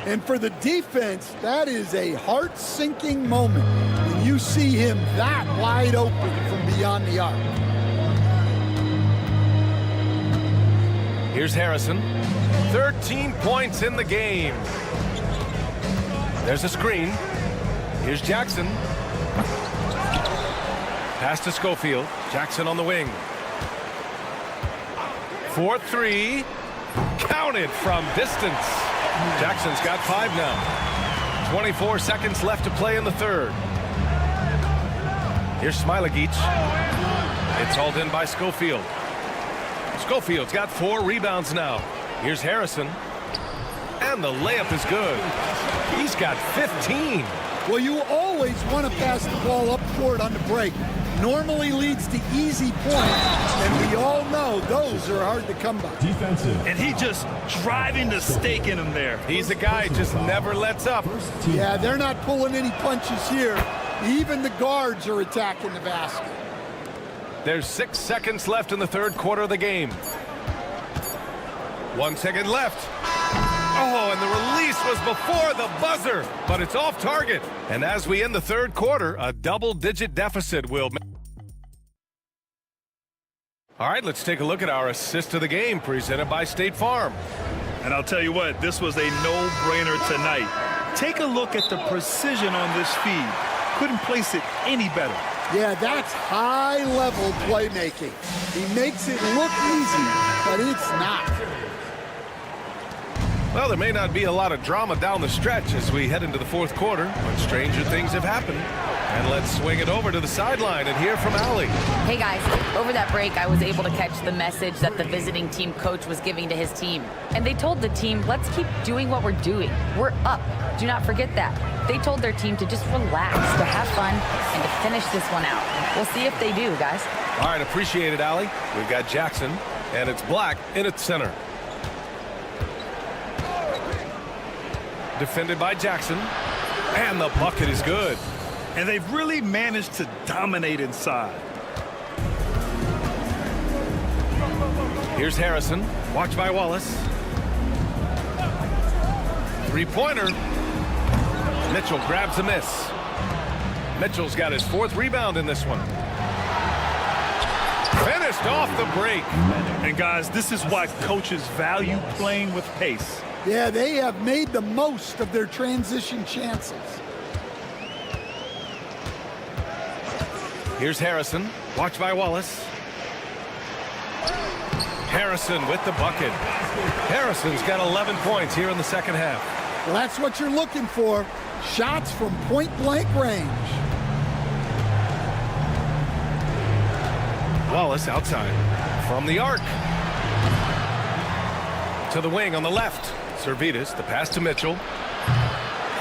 And for the defense, that is a heart-sinking moment when you see him that wide open from beyond the arc. Here's Harrison. 13 points in the game. There's a screen. Here's Jackson. Pass to Schofield. Jackson on the wing. 4-3. Counted from distance. Jackson's got 5 now. 24 seconds left to play in the third. Here's Smilagic. It's hauled in by Schofield. Schofield's got 4 rebounds now. Here's Harrison. And the layup is good. He's got 15. Well, you always want to pass the ball up court on the break. Normally leads to easy points, and we all know those are hard to come by. Defensive. And he just driving the stake in him there. He's a guy who just never lets up. Yeah, they're not pulling any punches here. Even the guards are attacking the basket. There's 6 seconds left in the third quarter of the game. 1 second left. Oh, and the release was before the buzzer, but it's off target. And as we end the third quarter, a double-digit deficit will... All right, let's take a look at our assist of the game presented by State Farm. And I'll tell you what, this was a no-brainer tonight. Take a look at the precision on this feed. Couldn't place it any better. Yeah, that's high-level playmaking. He makes it look easy, but it's not. Well, there may not be a lot of drama down the stretch as we head into the fourth quarter, but stranger things have happened. And let's swing it over to the sideline and hear from Allie. Hey guys, over that break, I was able to catch the message that the visiting team coach was giving to his team. And they told the team, let's keep doing what we're doing. We're up. Do not forget that. They told their team to just relax, to have fun, and to finish this one out. We'll see if they do, guys. All right, appreciate it, Allie. We've got Jackson, and it's Black in its center. Defended by Jackson, and the bucket is good. And they've really managed to dominate inside. Here's Harrison, watched by Wallace. Three-pointer. Mitchell grabs a miss. Mitchell's got his 4th rebound in this one. Finished off the break. And guys, this is why coaches value playing with pace. Yeah, they have made the most of their transition chances. Here's Harrison, watched by Wallace. Harrison with the bucket. Harrison's got 11 points here in the second half. Well, that's what you're looking for. Shots from point-blank range. Wallace outside from the arc. To the wing on the left. Servetus, the pass to Mitchell.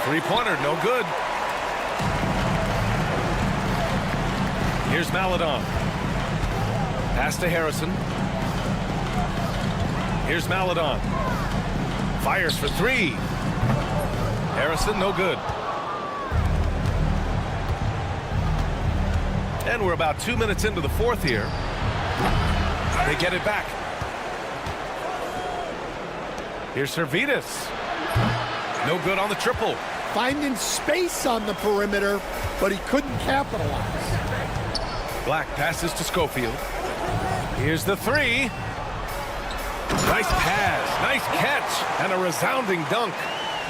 Three-pointer, no good. Here's Maladon. Pass to Harrison. Here's Maladon. Fires for 3. Harrison, no good. And we're about 2 minutes into the 4th here. They get it back. Here's Servetus. No good on the triple. Finding space on the perimeter, but he couldn't capitalize. Black passes to Schofield. Here's the 3. Nice pass, nice catch, and a resounding dunk.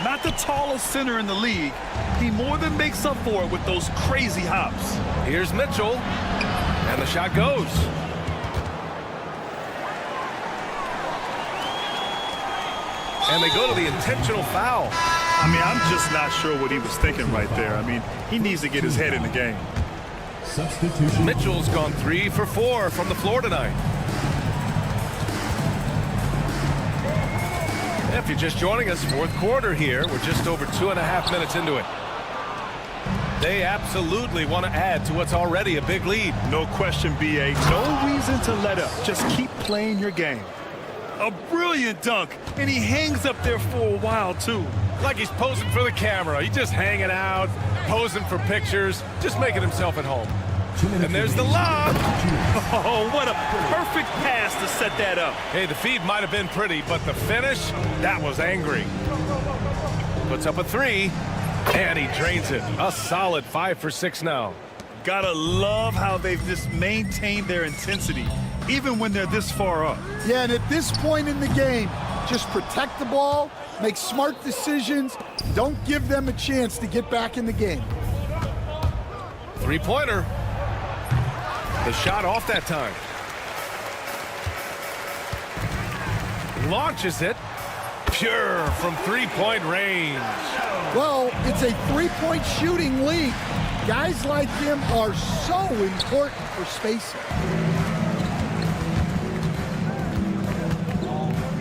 Not the tallest center in the league. He more than makes up for it with those crazy hops. Here's Mitchell, and the shot goes. And they go to the intentional foul. I mean, I'm just not sure what he was thinking right there. I mean, he needs to get his head in the game. Substitution. Mitchell's gone 3 for 4 from the floor tonight. If you're just joining us, 4th quarter here. We're just over 2.5 minutes into it. They absolutely want to add to what's already a big lead. No question, B.A. No reason to let up. Just keep playing your game. A brilliant dunk, and he hangs up there for a while, too. Like he's posing for the camera. He's just hanging out, posing for pictures, just making himself at home. And there's the lob. Oh, what a perfect pass to set that up. Hey, the feed might have been pretty, but the finish, that was angry. Puts up a 3, and he drains it. A solid 5 for 6 now. Gotta love how they've just maintained their intensity, even when they're this far up. Yeah, and at this point in the game, just protect the ball, make smart decisions, don't give them a chance to get back in the game. Three-pointer. The shot off that time. Launches it. Pure from three-point range. Well, it's a three-point shooting league. Guys like him are so important for spacing.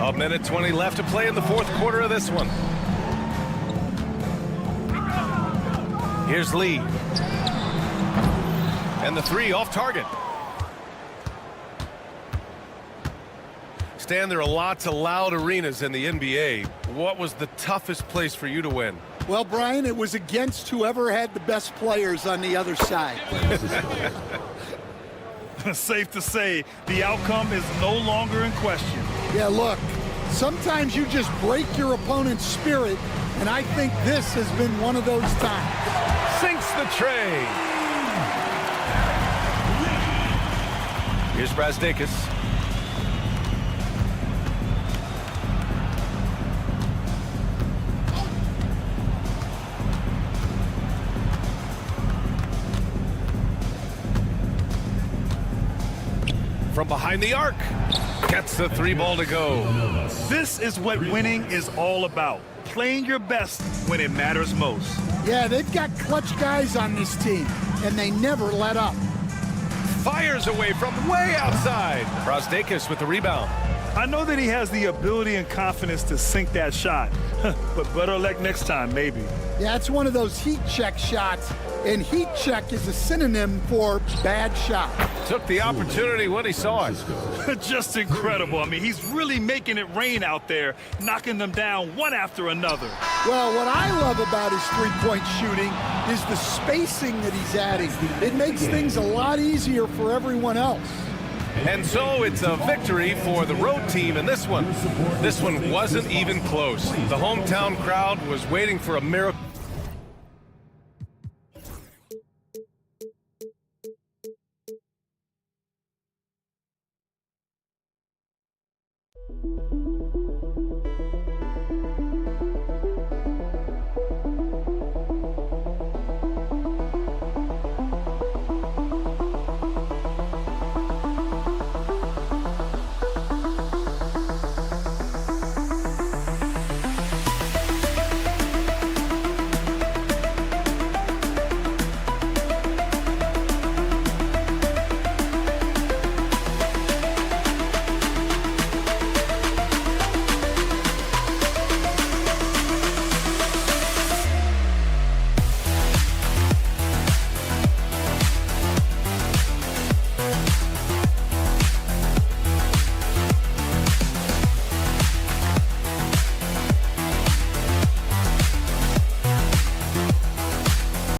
A minute 20 left to play in the 4th quarter of this one. Here's Lee. And the 3 off target. Stan, there are lots of loud arenas in the NBA. What was the toughest place for you to win? Well, Brian, it was against whoever had the best players on the other side. Safe to say, the outcome is no longer in question. Yeah, look, sometimes you just break your opponent's spirit, and I think this has been one of those times. Sinks the tray. Here's Brazdakis. From behind the arc, gets the 3 ball to go. This is what winning is all about. Playing your best when it matters most. Yeah, they've got clutch guys on this team. and they never let up. Fires away from way outside. Brosdakis with the rebound. I know that he has the ability and confidence to sink that shot, but better luck next time, maybe. Yeah, it's one of those heat check shots, and heat check is a synonym for bad shot. Took the opportunity when he saw it. Just incredible. I mean, he's really making it rain out there, knocking them down one after another. Well, what I love about his three-point shooting is the spacing that he's adding. It makes things a lot easier for everyone else. And so it's a victory for the road team in this one. This one wasn't even close. The hometown crowd was waiting for a miracle.